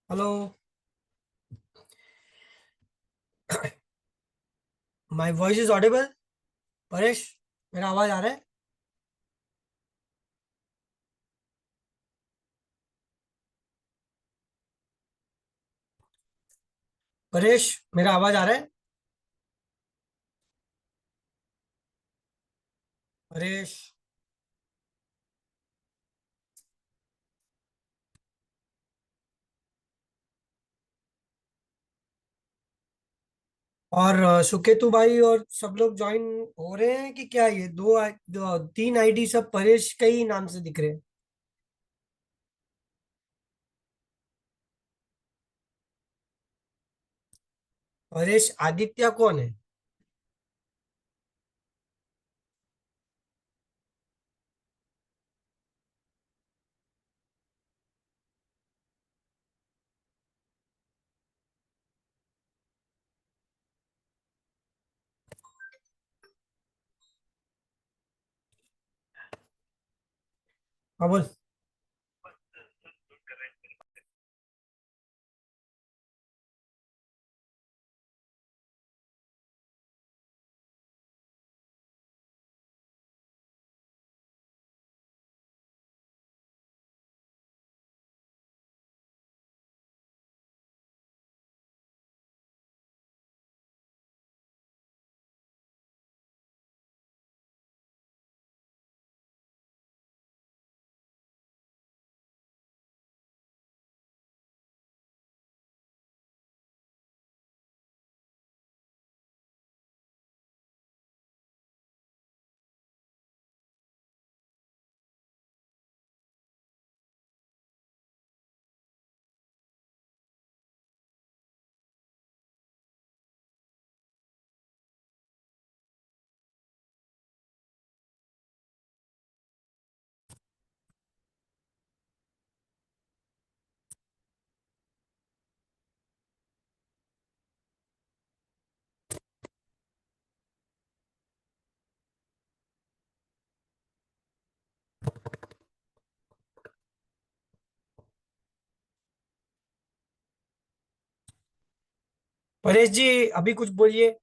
Hello. My voice is Audible. Paresh, मेरा आवाज आ रहा है? परेश, मेरा आवाज आ रहा है? परेश। और सुकेतु भाई और सब लोग ज्वाइन हो रहे हैं कि क्या? ये तीन आईडी सब परेश के ही नाम से दिख रहे हैं। परेश आदित्य कौन है? हाँ बोल। परेश जी, अभी कुछ बोलिए।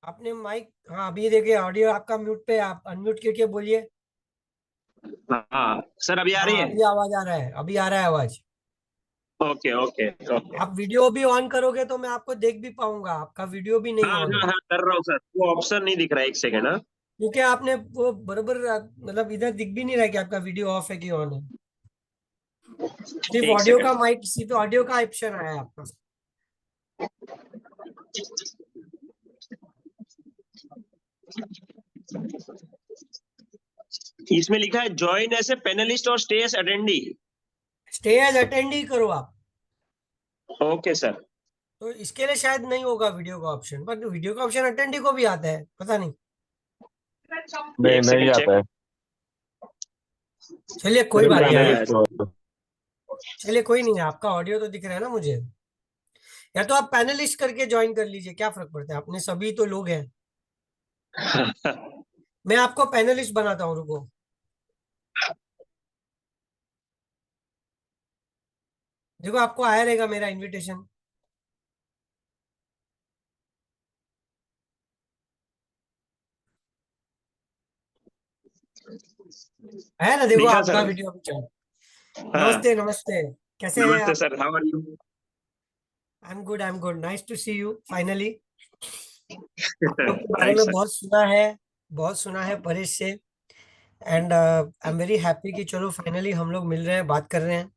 आपने माइक, हाँ अभी देखिए ऑडियो आपका म्यूट पे, आप अनम्यूट करके बोलिए। हाँ सर, अभी आ रही हाँ है। अभी आवाज आ रहा है, अभी आ रहा है आवाज। Okay okay okay. आप वीडियो भी ऑन करोगे तो मैं आपको देख भी पाऊंगा, आपका वीडियो भी नहीं हाँ ऑन है। हाँ हाँ, कर रहा हूँ सर, वो ऑप्शन नहीं दिख रहा है, एक सेकेंड। हाँ क्योंकि आपने वो बरोबर मतलब इधर दिख भी नहीं रहा है कि आपका वीडियो ऑफ है कि ऑन है। सिर्फ एक ऑडियो सेकेंड। का माइक, सिर्फ ऑडियो का ऑप्शन आया है आपका। इसमें लिखा है ज्वाइन एज ए पैनलिस्ट और stay as attendee. Stay as attend ही करो आप। Okay sir. तो इसके लिए शायद नहीं होगा वीडियो का ऑप्शन, पर वीडियो का ऑप्शन अटेंड को भी आता है, पता नहीं। नहीं एक नहीं सेकेंड चेक। आता है। चलिए कोई सिर्फ बात नहीं नहीं आया। पैनलिस्ट हो। चलिए कोई नहीं, आपका ऑडियो तो दिख रहा है ना मुझे। या तो आप पैनलिस्ट करके ज्वाइन कर लीजिए, क्या फर्क पड़ता है, अपने सभी तो लोग हैं। मैं आपको पैनलिस्ट बनाता हूँ, रुको। देखो आपको आया रहेगा मेरा इनविटेशन, है ना? देखो दिखा आपका सर। वीडियो अभी चल। हाँ। नमस्ते नमस्ते। कैसे हैं नमस्ते आप? Sir, how are you? I am good, I am good, nice to see you finally. आप लोग के बारे थैंक्स में सर। बहुत सुना है, बहुत सुना है परेश से। And I am very happy कि चलो फाइनली हम लोग मिल रहे हैं, बात कर रहे हैं।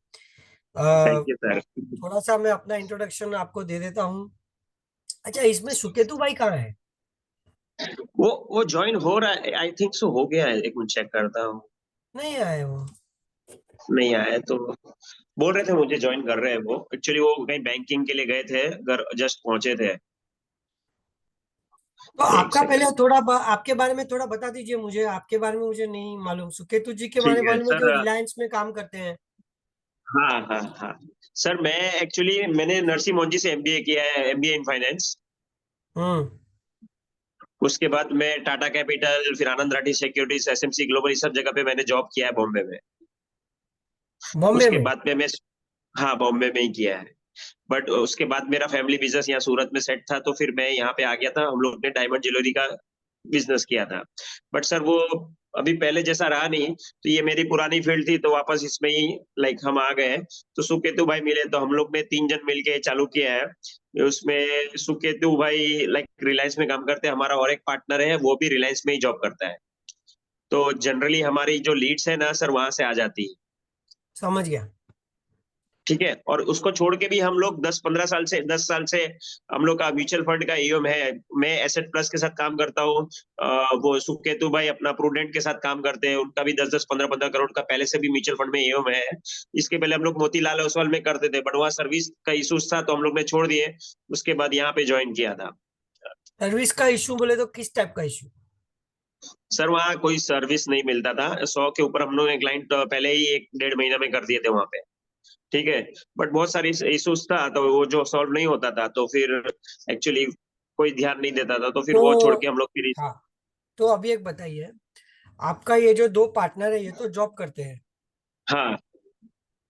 Thank uh, you sir. थोड़ा सा मैं अपना इंट्रोडक्शन आपको दे देता हूँ। अच्छा, इसमें सुकेतु भाई कहाँ है? वो ज्वाइन हो रहा है, आई थिंक सो हो गया है, एक मिनट चेक करता हूँ। नहीं आए वो? नहीं आया है तो बोल रहे थे मुझे ज्वाइन कर रहे हैं वो, एक्चुअली वो कहीं बैंकिंग के लिए गए थे, घर जस्ट पहुंचे थे। तो एक आपका पहले सेकेंड। आपके बारे में थोड़ा बता दीजिए मुझे, आपके बारे में मुझे नहीं मालूम। सुकेतु जी के बारे ठीक में है मालूम है, जो सर। रिलायंस में काम करते हैं। हाँ हाँ हाँ। सर मैं एक्चुअली मैंने नरसिंह मोंजी से एमबीए किया है, एमबीए इन फाइनेंस। हम्म। उसके बाद मैं टाटा कैपिटल, फिर आनंद राठी सिक्योरिटीज, एसएमसी ग्लोबल, इस सब जगह पे मैंने जॉब किया है बॉम्बे में। बॉम्बे उसके में? बाद में मैं, हाँ बॉम्बे में ही किया है। बट उसके बाद मेरा फैमिली बिजनेस यहाँ सूरत में सेट था, तो फिर मैं यहाँ पे आ गया था। हम लोग ने डायमंड ज्वेलरी का बिजनेस किया था। बट सर वो अभी पहले जैसा रहा नहीं, तो ये मेरी पुरानी फील्ड थी, तो वापस इसमें ही लाइक हम आ गए। तो सुकेतु भाई मिले, तो हम लोग ने 3 जन मिलके चालू किया है उसमें। सुकेतु भाई लाइक रिलायंस में काम करते हैं, हमारा और एक पार्टनर है वो भी रिलायंस में ही जॉब करता है। तो जनरली हमारी जो लीड्स है ना सर, वहां से आ जाती है। समझ गया। ठीक है। और उसको छोड़ के भी हम लोग 10 साल से हम लोग का म्यूचुअल फंड का ईओम है। मैं एसेट प्लस के साथ काम करता हूँ। वो सुकेतु भाई अपना प्रूडेंट के साथ काम करते हैं, उनका भी 10-10 15-15 करोड़ का पहले से भी म्यूचुअल फंड में ईओम है। इसके पहले हम लोग मोतीलाल ओसवाल में करते थे, बट वहाँ सर्विस का इशूज था तो हम लोग ने छोड़ दिए। उसके बाद यहाँ पे ज्वाइन किया था। सर्विस का इशू बोले तो किस टाइप का इशू? सर वहाँ कोई सर्विस नहीं मिलता था। 100 के ऊपर हम लोग ने क्लाइंट पहले ही 1-1.5 महीना में कर दिए थे वहाँ पे। ठीक है। बट बहुत सारी इश्यूज था, तो वो जो सॉल्व नहीं होता था, तो फिर एक्चुअली कोई ध्यान नहीं देता था, तो फिर वो छोड़ तो के हम लोग फिर हाँ, तो अभी एक बताइए, आपका ये जो दो पार्टनर है ये तो जॉब करते हैं, हाँ।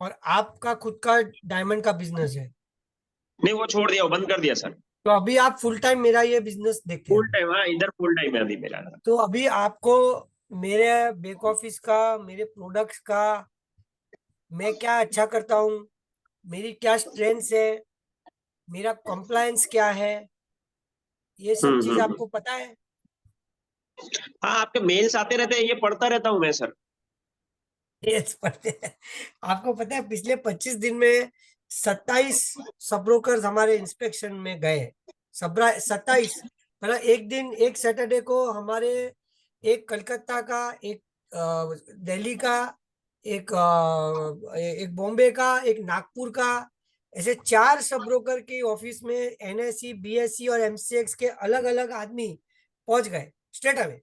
और आपका खुद का डायमंड का बिजनेस है, नहीं वो छोड़ दिया, वो बंद कर दिया सर। तो अभी आप फुल टाइम मेरा ये बिजनेस देखते फुल हैं। टाइम, हाँ इधर फुल टाइम है अभी मेरा। तो अभी आपको मेरे बैक ऑफिस का, मेरे प्रोडक्ट्स का, मैं क्या अच्छा करता हूँ, मेरी क्या स्ट्रेंथ्स है, मेरा कंप्लायंस क्या है, ये सब चीज हम्म। आपको पता है? हाँ आपके मेल्स आते रहते हैं, ये पढ़ता रहता हूँ मैं सर। यस, पढ़ते हैं। आपको पता है पिछले 25 दिन में 27 सब ब्रोकर्स हमारे इंस्पेक्शन में गए। 27, मतलब एक दिन, एक सैटरडे को हमारे, एक कलकत्ता का, एक दिल्ली का, एक बॉम्बे का, एक नागपुर का, ऐसे 4 सब ब्रोकर की ऑफिस में एनएससी, बीएससी और एमसीएक्स के अलग अलग आदमी पहुंच गए स्ट्रेट अवे।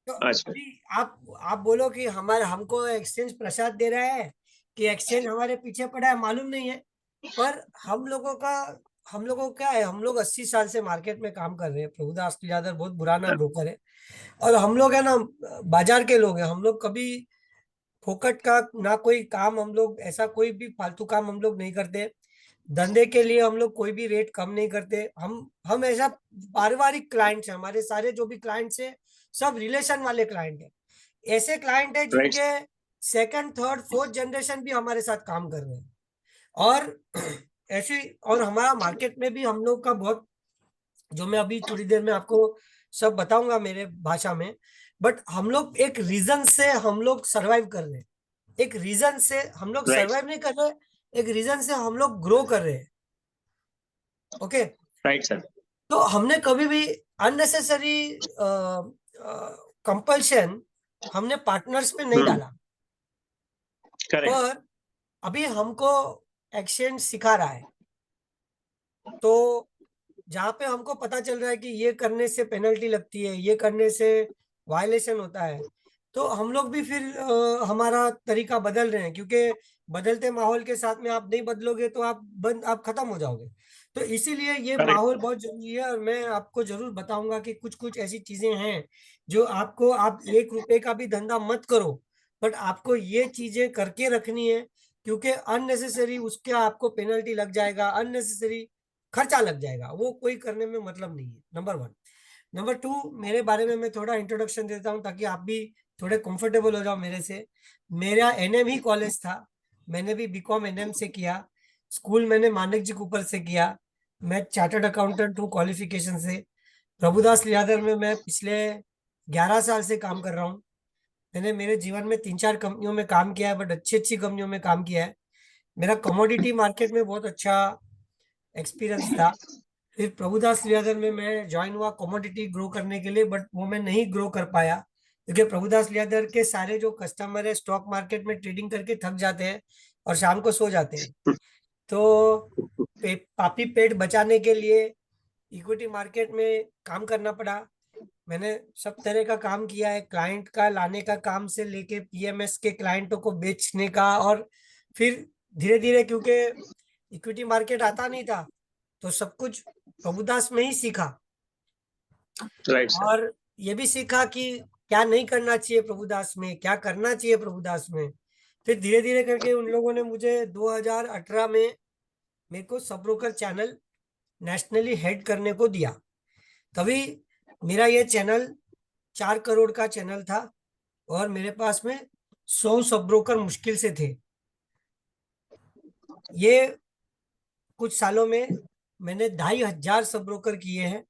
तो अच्छा। अभी आप बोलो कि हमारे हमको एक्सचेंज प्रसाद दे रहा है कि एक्सचेंज हमारे पीछे पड़ा है, मालूम नहीं है। पर हम लोगों का क्या है, हम लोग 80 साल से मार्केट में काम कर रहे हैं। प्रभुदास यादव बहुत पुराना ब्रोकर है, और हम लोग है ना, बाजार के लोग हैं। हम लोग कभी फोकट का ना कोई काम, हम लोग ऐसा कोई भी फालतू काम हम लोग नहीं करते। धंधे के लिए हम लोग कोई भी रेट कम नहीं करते। हम ऐसा पारिवारिक क्लाइंट्स हैं, हमारे सारे जो भी क्लाइंट्स हैं सब रिलेशन वाले क्लाइंट हैं। ऐसे क्लाइंट हैं राइट। जिनके सेकंड, थर्ड, फोर्थ जनरेशन भी हमारे साथ काम कर रहे हैं। और ऐसी, और हमारा मार्केट में भी हम लोग का बहुत, जो मैं अभी थोड़ी देर में आपको सब बताऊंगा मेरे भाषा में। बट हम लोग एक रीजन से हम लोग सरवाइव कर रहे हैं। एक रीजन से हम लोग राइट। सरवाइव नहीं कर रहे, एक रीजन से हम लोग ग्रो कर रहे हैं। ओके। Right sir. तो हमने कभी भी अननेसेसरी कंपल्शन हमने पार्टनर्स पे नहीं हम्म। डाला। करेक्ट। पर अभी हमको एक्सचेंज सिखा रहा है, तो जहाँ पे हमको पता चल रहा है कि ये करने से पेनल्टी लगती है, ये करने से वायलेशन होता है, तो हम लोग भी फिर हमारा तरीका बदल रहे हैं। क्योंकि बदलते माहौल के साथ में आप नहीं बदलोगे तो आप खत्म हो जाओगे। तो इसीलिए ये करेक्ट। माहौल बहुत जरूरी है, और मैं आपको जरूर बताऊंगा कि कुछ कुछ ऐसी चीजें हैं जो आपको, आप 1 रुपए का भी धंधा मत करो, बट आपको ये चीजें करके रखनी है। क्योंकि अननेसेसरी उसके आपको पेनल्टी लग जाएगा, अननेसेसरी खर्चा लग जाएगा, वो कोई करने में मतलब नहीं है। नंबर 1। नंबर 2, मेरे बारे में मैं थोड़ा इंट्रोडक्शन देता हूँ ताकि आप भी थोड़े कंफर्टेबल हो जाओ मेरे से। मेरा एनएम ही कॉलेज था, मैंने भी बीकॉम एनएम से किया। स्कूल मैंने मानिक जी कूपर से किया। मैं चार्टर्ड अकाउंटेंट हूँ क्वालिफिकेशन से। प्रभुदास लियादर में मैं पिछले 11 साल से काम कर रहा हूँ। मैंने मेरे जीवन में 3-4 कंपनियों में काम किया है, बट अच्छी अच्छी कंपनियों में काम किया है। मेरा कमोडिटी मार्केट में बहुत अच्छा एक्सपीरियंस था। फिर प्रभुदास लियादर में मैं ज्वाइन हुआ कमोडिटी ग्रो करने के लिए, बट वो मैं नहीं ग्रो कर पाया, क्योंकि प्रभुदास लियादर के सारे जो कस्टमर है स्टॉक मार्केट में ट्रेडिंग करके थक जाते हैं और शाम को सो जाते हैं। तो पापी पेट बचाने के लिए इक्विटी मार्केट में काम करना पड़ा। मैंने सब तरह का काम किया है, क्लाइंट का लाने का काम से लेके पीएमएस के क्लाइंटों को बेचने का। और फिर धीरे धीरे, क्योंकि इक्विटी मार्केट आता नहीं था, तो सब कुछ प्रभुदास में ही सीखा। Right sir. और ये भी सीखा कि क्या नहीं करना चाहिए प्रभुदास में, क्या करना चाहिए प्रभुदास में। फिर धीरे धीरे करके उन लोगों ने मुझे 2018 में मेरे को sub broker channel nationally head करने को दिया। तभी मेरा ये चैनल 4 करोड़ का चैनल था और मेरे पास में 100 सब ब्रोकर मुश्किल से थे। ये कुछ सालों में मैंने 2,500 सब ब्रोकर किए हैं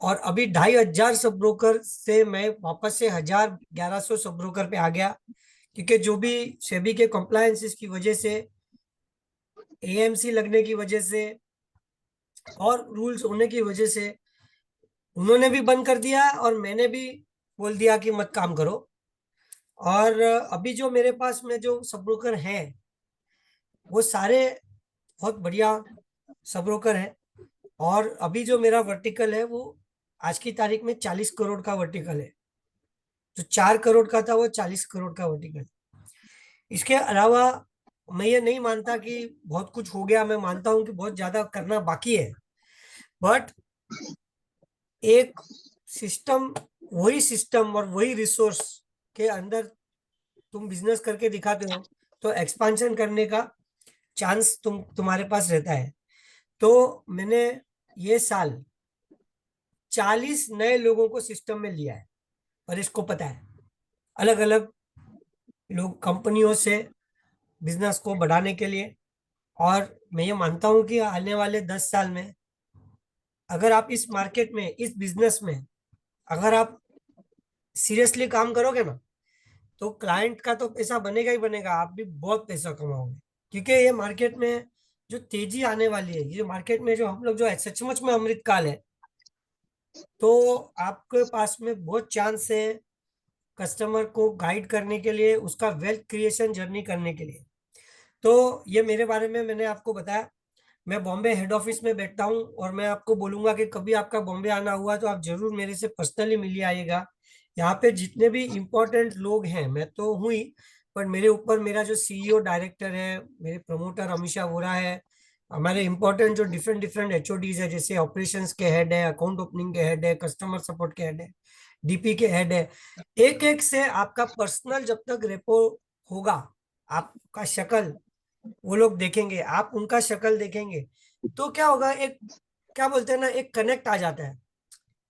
और अभी 2,500 सब ब्रोकर से मैं वापस से 1,000-1,100 सब ब्रोकर पे आ गया, क्योंकि जो भी सेबी के कॉम्प्लायंसेस की वजह से, एएमसी लगने की वजह से और रूल्स होने की वजह से उन्होंने भी बंद कर दिया और मैंने भी बोल दिया कि मत काम करो। और अभी जो मेरे पास में जो सब ब्रोकर हैं वो सारे बहुत बढ़िया सब ब्रोकर हैं। और अभी जो मेरा वर्टिकल है वो आज की तारीख में 40 करोड़ का वर्टिकल है। जो 4 करोड़ का था वो 40 करोड़ का वर्टिकल। इसके अलावा मैं ये नहीं मानता कि बहुत कुछ हो गया, मैं मानता हूं कि बहुत ज्यादा करना बाकी है। बट एक सिस्टम, वही सिस्टम और वही रिसोर्स के अंदर तुम बिजनेस करके दिखाते हो तो एक्सपांशन करने का चांस तुम्हारे पास रहता है। तो मैंने ये साल 40 नए लोगों को सिस्टम में लिया है और इसको पता है। अलग अलग लोग कंपनियों से बिजनेस को बढ़ाने के लिए। और मैं ये मानता हूं कि आने वाले 10 साल में अगर आप इस मार्केट में, इस बिजनेस में अगर आप सीरियसली काम करोगे ना तो क्लाइंट का तो पैसा बनेगा ही बनेगा, आप भी बहुत पैसा कमाओगे। क्योंकि ये मार्केट में जो तेजी आने वाली है, ये मार्केट में जो हम लोग जो है सचमुच में अमृत काल है। तो आपके पास में बहुत चांस है कस्टमर को गाइड करने के लिए, उसका वेल्थ क्रिएशन जर्नी करने के लिए। तो ये मेरे बारे में मैंने आपको बताया। मैं बॉम्बे हेड ऑफिस में बैठता हूँ और मैं आपको बोलूंगा कि कभी आपका बॉम्बे आना हुआ तो आप जरूर मेरे से पर्सनली मिलिए आइएगा। यहाँ पे जितने भी इम्पोर्टेंट लोग हैं, मैं तो हूँ ही, पर मेरे ऊपर मेरा जो सीईओ डायरेक्टर है, मेरे प्रमोटर अमीषा वोरा है, हमारे इम्पोर्टेंट जो डिफरेंट डिफरेंट एचओडीज है, जैसे ऑपरेशंस के हेड है, अकाउंट ओपनिंग के हेड है, कस्टमर सपोर्ट के हेड है, डीपी के हेड है। एक एक से आपका पर्सनल जब तक रेपो होगा, आपका शक्ल वो लोग देखेंगे, आप उनका शक्ल देखेंगे, तो क्या होगा, एक क्या बोलते हैं ना, एक कनेक्ट आ जाता है।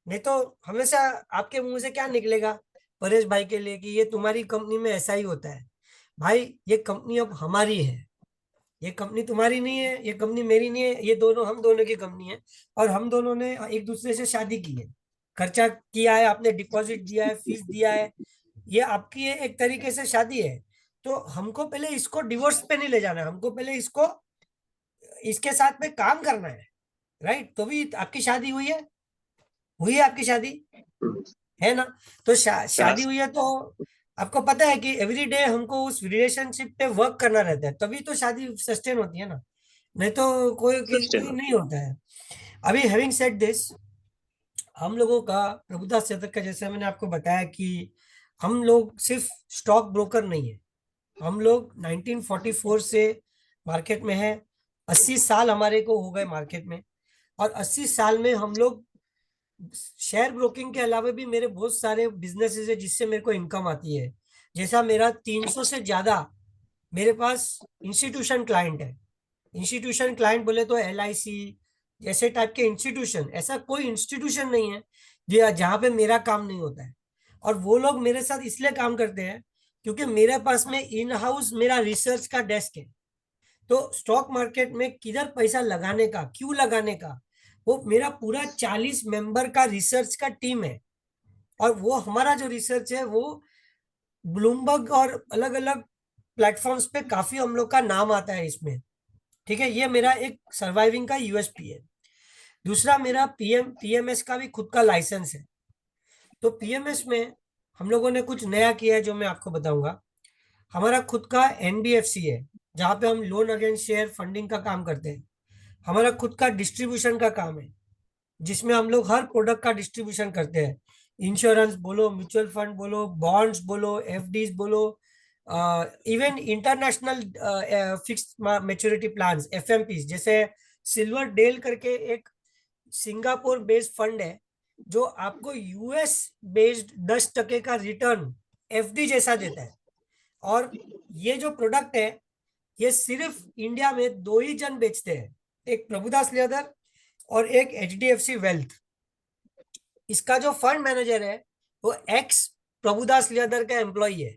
नहीं तो हमेशा आपके मुंह से क्या निकलेगा परेश भाई के लिए कि ये तुम्हारी कंपनी में ऐसा ही होता है। भाई ये कंपनी अब हमारी है, ये कंपनी तुम्हारी नहीं है, ये कंपनी मेरी नहीं है, ये दोनों हम दोनों की कंपनी है। और हम दोनों ने एक दूसरे से शादी की है, खर्चा किया है, आपने डिपॉजिट दिया है, फीस दिया है, ये आपकी है, एक तरीके से शादी है। तो हमको पहले इसको डिवोर्स पे नहीं ले जाना है, हमको पहले इसको, इसके साथ में काम करना है। राइट, तो भी आपकी शादी हुई है आपकी शादी, है ना। तो शादी हाँ हुई है तो आपको पता है कि एवरी डे हमको उस रिलेशनशिप पे वर्क करना रहता है, तभी तो शादी सस्टेन होती है ना। नहीं तो कोई सर। कोई नहीं होता है। अभी हैविंग सेड दिस, हम लोगों का प्रभुदास चतक का, जैसे मैंने आपको बताया कि हम लोग सिर्फ स्टॉक ब्रोकर नहीं है। हम लोग 1944 से मार्केट में है, 80 साल हमारे को हो गए मार्केट में। और 80 साल में हम लोग शेयर ब्रोकिंग के अलावा भी मेरे बहुत सारे बिजनेसेस है जिससे मेरे को इनकम आती है। जैसा मेरा 300 से ज्यादा मेरे पास इंस्टीट्यूशन क्लाइंट है। इंस्टीट्यूशन क्लाइंट बोले तो LIC जैसे टाइप के इंस्टीट्यूशन, ऐसा कोई इंस्टीट्यूशन नहीं है जहाँ पे मेरा काम नहीं होता है। और वो लोग मेरे साथ इसलिए काम करते हैं क्योंकि मेरे पास में इन हाउस मेरा रिसर्च का डेस्क है। तो स्टॉक मार्केट में किधर पैसा लगाने का, क्यों लगाने का, वो मेरा पूरा 40 मेंबर का रिसर्च का टीम है। और वो हमारा जो रिसर्च है वो ब्लूमबर्ग और अलग अलग प्लेटफॉर्म्स पे काफी हम लोग का नाम आता है इसमें। ठीक है, ये मेरा एक सर्वाइविंग का यूएसपी है। दूसरा, मेरा पीएमएस का भी खुद का लाइसेंस है। तो पीएमएस में हम लोगों ने कुछ नया किया है जो मैं आपको बताऊंगा। हमारा खुद का एनबीएफसी है जहाँ पे हम लोन अगेंस्ट शेयर फंडिंग का काम करते हैं। हमारा खुद का डिस्ट्रीब्यूशन का काम है जिसमें हम लोग हर प्रोडक्ट का डिस्ट्रीब्यूशन करते हैं। इंश्योरेंस बोलो, म्यूचुअल फंड बोलो, बॉन्ड्स बोलो, एफडीज बोलो, even international fixed maturity plans, FMPs, जैसे सिल्वर डेल करके एक सिंगापुर बेस्ड फंड है जो आपको यूएस बेस्ड 10% का रिटर्न एफडी जैसा देता है। और ये जो प्रोडक्ट है, ये सिर्फ इंडिया में दो ही जन बेचते हैं, एक प्रभुदास लेदर और एक एचडीएफसी वेल्थ। इसका जो फंड मैनेजर है वो एक्स प्रभुदास लेदर का एम्प्लॉय है।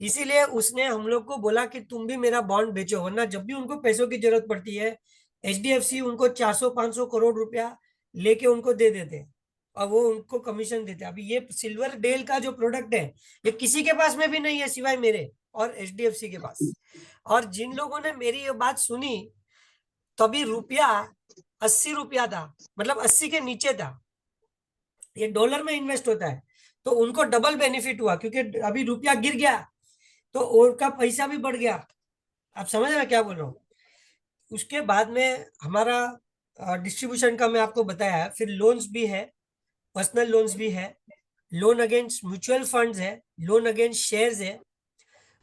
इसीलिए उसने हम लोग को बोला कि तुम भी मेरा बॉन्ड बेचो, वरना जब भी उनको पैसों की जरूरत पड़ती है एचडीएफसी उनको 400-500 करोड़ रुपया लेके उनको दे देते हैं और वो उनको कमीशन देते हैं। अभी ये सिल्वर डेल का जो प्रोडक्ट है ये किसी के पास में भी नहीं है सिवाय मेरे और एचडीएफसी के पास। और जिन लोगों ने मेरी ये बात सुनी, तभी रुपया 80 रुपया था, मतलब 80 के नीचे था। ये डॉलर में इन्वेस्ट होता है, तो उनको डबल बेनिफिट हुआ क्योंकि अभी रुपया गिर गया तो उनका पैसा भी बढ़ गया। आप समझ रहे हैं क्या बोल रहा हूँ। उसके बाद में हमारा डिस्ट्रीब्यूशन का मैं आपको बताया, फिर लोन्स भी है, पर्सनल लोन्स भी है, लोन अगेंस्ट म्यूचुअल फंड्स है, लोन अगेंस्ट शेयर्स है।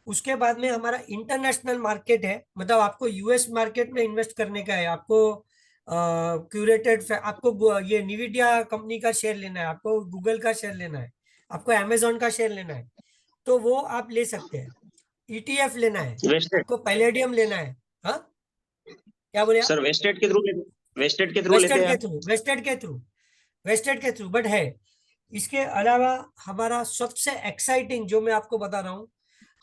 उसके बाद में हमारा इंटरनेशनल मार्केट है, मतलब आपको यूएस मार्केट में इन्वेस्ट करने का है, आपको क्यूरेटेड, आपको ये निविडिया कंपनी का शेयर लेना है, आपको गूगल का शेयर लेना है, आपको अमेजोन का शेयर लेना है, तो वो आप ले सकते हैं। ईटीएफ लेना है, वेस्टेड आपको पैलेडियम लेना है। हाँ, क्या बोले आप। सर, वेस्टेड के थ्रू लेते, वेस्टेड के थ्रू लेते वेस्टेड हैं के आप? थ्रू, वेस्टेड के थ्रू, वेस्टेड के थ्रू बट है। इसके अलावा हमारा सबसे एक्साइटिंग जो मैं आपको बता रहा हूँ,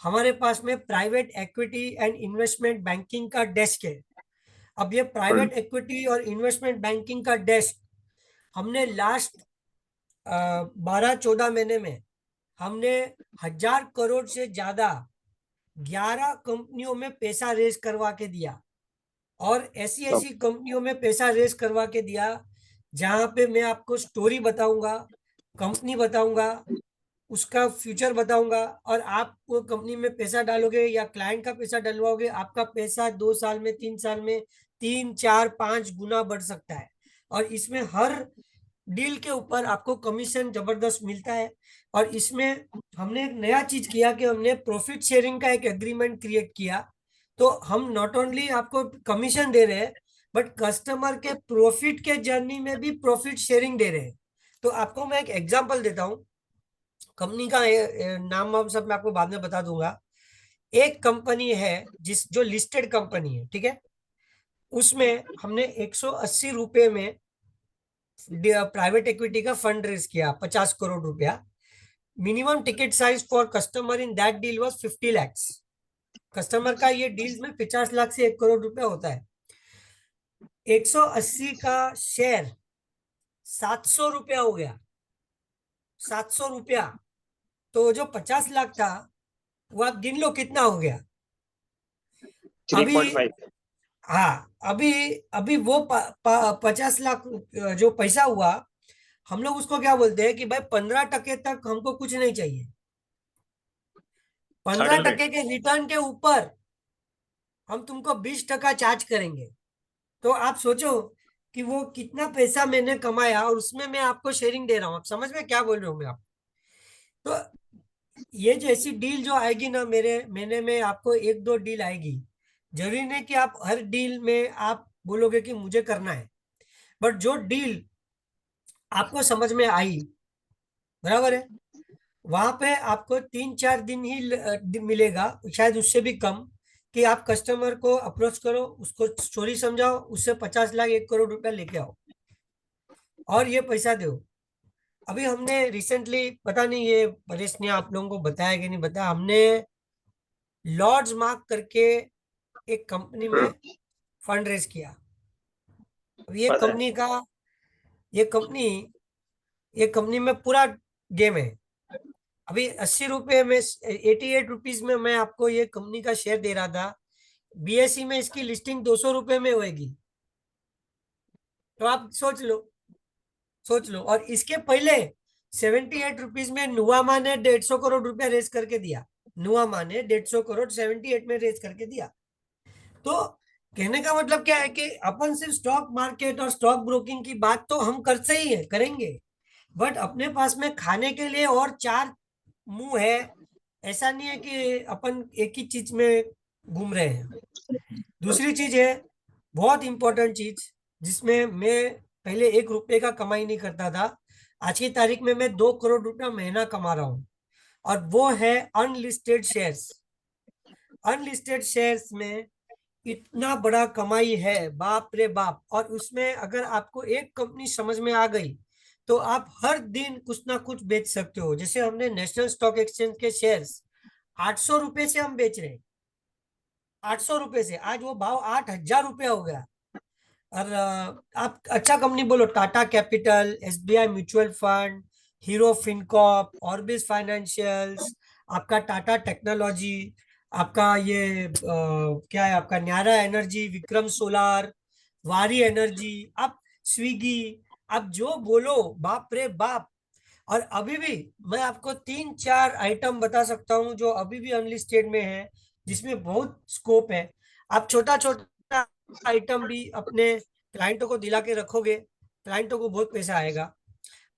हमारे पास में private equity and investment banking का डेस्क है। अब ये प्राइवेट एक्विटी और इन्वेस्टमेंट बैंकिंग का डेस्क हमने लास्ट 12-14 महीने में हमने 1,000 करोड़ से ज्यादा 11 कंपनियों में पैसा रेज करवा के दिया। और ऐसी ऐसी कंपनियों में पैसा रेज करवा के दिया जहां पे मैं आपको स्टोरी बताऊंगा, कंपनी बताऊंगा, उसका फ्यूचर बताऊंगा, और आप वो कंपनी में पैसा डालोगे या क्लाइंट का पैसा डलवाओगे, आपका पैसा 2 साल में, 3 साल में 3, 4, 5 गुना बढ़ सकता है। और इसमें हर डील के ऊपर आपको कमीशन जबरदस्त मिलता है। और इसमें हमने एक नया चीज किया कि हमने प्रॉफिट शेयरिंग का एक एग्रीमेंट क्रिएट किया। तो हम नॉट ओनली आपको कमीशन दे रहे हैं, बट कस्टमर के प्रॉफिट के जर्नी में भी प्रॉफिट शेयरिंग दे रहे हैं। तो आपको मैं एक एग्जांपल देता हूँ, कंपनी का नाम वाम सब मैं आपको बाद में बता दूंगा। एक कंपनी है जो लिस्टेड कंपनी है, ठीक है, उसमें हमने 180 रुपए में प्राइवेट इक्विटी का फंड रेज किया, 50 करोड़ रुपया। Minimum ticket size for customer in that deal was 50 lakhs। Customer का ये डील्स में 50 लाख से 1 करोड़ रुपया होता है। 180 का शेयर 700 रुपया हो गया, 700 रुपया। तो जो 50 लाख था वो आप गिन लो कितना हो गया। थ्री अभी, पॉइंट फाइव हाँ, अभी अभी वो 50 लाख जो पैसा हुआ, हम लोग उसको क्या बोलते हैं कि भाई 15% तक हमको कुछ नहीं चाहिए, पंद्रह हर्डल रेट। टके के रिटर्न के ऊपर हम तुमको 20% चार्ज करेंगे। तो आप सोचो कि वो कितना पैसा मैंने कमाया और उसमें मैं आपको शेयरिंग दे रहा हूँ। आप समझ में क्या बोल रहा हूँ मैं आप। तो ये जैसी डील जो आएगी ना, मेरे महीने में आपको 1-2 डील आएगी। जरूरी नहीं कि आप हर डील में आप बोलोगे कि मुझे करना है, बट जो डील आपको समझ में आई, बराबर है, वहां पे आपको 3-4 दिन ही मिलेगा, शायद उससे भी कम, कि आप कस्टमर को अप्रोच करो, उसको स्टोरी समझाओ, उससे 50 लाख 1 करोड़ रुपया लेके आओ और ये पैसा दो। अभी हमने रिसेंटली, पता नहीं ये परेश ने आप लोगों को बताया कि नहीं बताया, हमने लॉर्ड्स मार्क करके एक कंपनी में फंड रेज किया। अब पता है। ये कंपनी ये कंपनी में पूरा गेम है। अभी 80 रुपए में, 88 रुपीज में मैं आपको ये कंपनी का शेयर दे रहा था। बीएसई में इसकी लिस्टिंग 200 रुपए में होगी। तो आप सोच लो, सोच लो। और इसके पहले 78 रुपीज में नुआमा ने 150 करोड़ रुपया रेज करके दिया। नुआमा ने 150 करोड़ 78 में रेज करके दिया। तो कहने का मतलब क्या है कि अपन सिर्फ स्टॉक मार्केट और स्टॉक ब्रोकिंग की बात तो हम करते ही है, करेंगे, बट अपने पास में खाने के लिए और चार मुंह है। ऐसा नहीं है कि अपन एक ही चीज में घूम रहे हैं। दूसरी चीज है, बहुत इंपॉर्टेंट चीज, जिसमें मैं पहले 1 रुपए का कमाई नहीं करता था, आज की तारीख में मैं 2 करोड़ रुपया महीना कमा रहा हूँ, और वो है अनलिस्टेड शेयर्स। अनलिस्टेड शेयर्स में इतना बड़ा कमाई है, बाप रे बाप। और उसमें अगर आपको एक कंपनी समझ में आ गई तो आप हर दिन कुछ ना कुछ बेच सकते हो। जैसे हमने नेशनल स्टॉक एक्सचेंज के शेयर्स 800 रुपए से हम बेच रहे हैं, 800 रुपए से आज वो भाव 8,000 रुपया हो गया। और आप अच्छा कंपनी बोलो, Tata capital, SBI mutual fund, hero Fincorp, ऑर्बिस financials, आपका टाटा टेक्नोलॉजी, आपका ये क्या है, आपका न्यारा एनर्जी, विक्रम सोलार, वारी एनर्जी, आप स्विगी, आप जो बोलो, बाप रे बाप। और अभी भी मैं आपको 3-4 आइटम बता सकता हूं जो अभी भी अनलिस्टेड में है, जिसमें बहुत स्कोप है। आप छोटा छोटा आइटम भी अपने क्लाइंटों को दिला के रखोगे, क्लाइंटों को बहुत पैसा आएगा,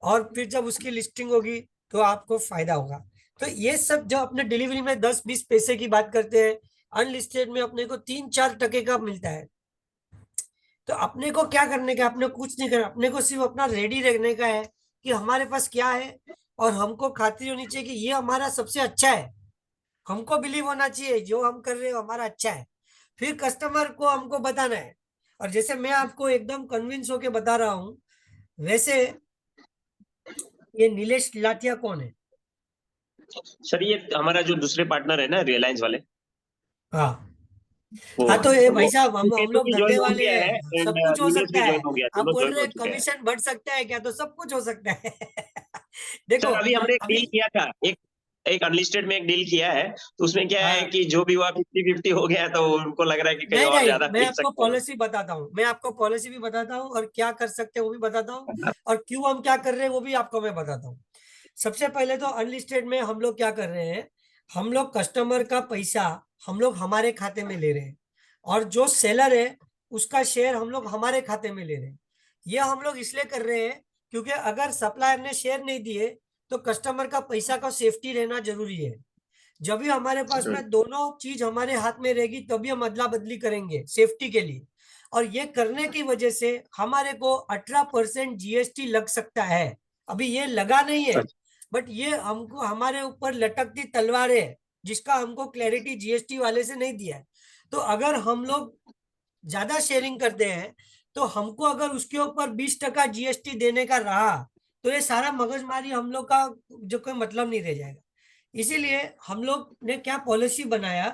और फिर जब उसकी लिस्टिंग होगी तो आपको फायदा होगा। तो ये सब जो अपने डिलीवरी में 10-20 पैसे की बात करते हैं, अनलिस्टेड में अपने को 3-4 टके का मिलता है। तो अपने को क्या करने का, अपने को कुछ नहीं करना, अपने को सिर्फ अपना रेडी रहने का है कि हमारे पास क्या है, और हमको खातिर होनी चाहिए कि ये हमारा सबसे अच्छा है। हमको बिलीव होना चाहिए जो हम कर रहे हो हमारा अच्छा है। फिर कस्टमर को हमको बताना है। और जैसे मैं आपको एकदम कन्विंस होके बता रहा हूँ, वैसे ये नीलेश लाठिया कौन है? सर ये हमारा जो दूसरे पार्टनर है ना, रिलायंस वाले, हाँ। वो हाँ तो ये वो भाई साहब, हम मुकेश हम लोग भी धंधे ज्वाइन हो वाले गया है हैं, एंड सब कुछ हो नीलेश सकता भी है। ज्वाइन हो गया, आप दोनों बोल ज्वाइन रहे हो हैं चुके हैं। कमीशन बढ़ सकता है क्या, तो सब कुछ हो सकता है। देखो सर अभी हमने एक अभी। डील किया था, एक एक अनलिस्टेड में एक डील किया है, तो उसमें क्या है हाँ। कि जो भी हुआ 50-50 हो गया, तो उनको लग रहा है कि कहीं नहीं और नहीं, ज्यादा मैं बेच आपको सकते हैं। पॉलिसी बताता हूँ, मैं आपको पॉलिसी भी बताता हूँ, और क्या कर सकते हैं वो भी बताता हूँ, और क्यों हम क्या कर रहे हैं वो भी आपको मैं बताता हूँ। सबसे पहले तो अनलिस्टेड में हम लोग क्या कर रहे हैं, हम लोग कस्टमर का पैसा हम लोग हमारे खाते में ले रहे हैं, और जो सेलर है उसका शेयर हम लोग हमारे खाते में ले रहे हैं। ये हम लोग इसलिए कर रहे हैं क्योंकि अगर सप्लायर ने शेयर नहीं दिए तो कस्टमर का पैसा का सेफ्टी रहना जरूरी है। जब भी हमारे पास में दोनों चीज हमारे हाथ में रहेगी तभी हम अदला बदली करेंगे सेफ्टी के लिए। और ये करने की वजह से हमारे को 18% जीएसटी लग सकता है। अभी ये लगा नहीं है, बट ये हमको हमारे ऊपर लटकती तलवार है, जिसका हमको क्लैरिटी जीएसटी वाले से नहीं दिया है। तो अगर हम लोग ज्यादा शेयरिंग करते हैं तो हमको अगर उसके ऊपर 20% जीएसटी देने का रहा तो ये सारा मगजमारी हम लोग का जो कोई मतलब नहीं रह जाएगा। इसीलिए हम लोग ने क्या पॉलिसी बनाया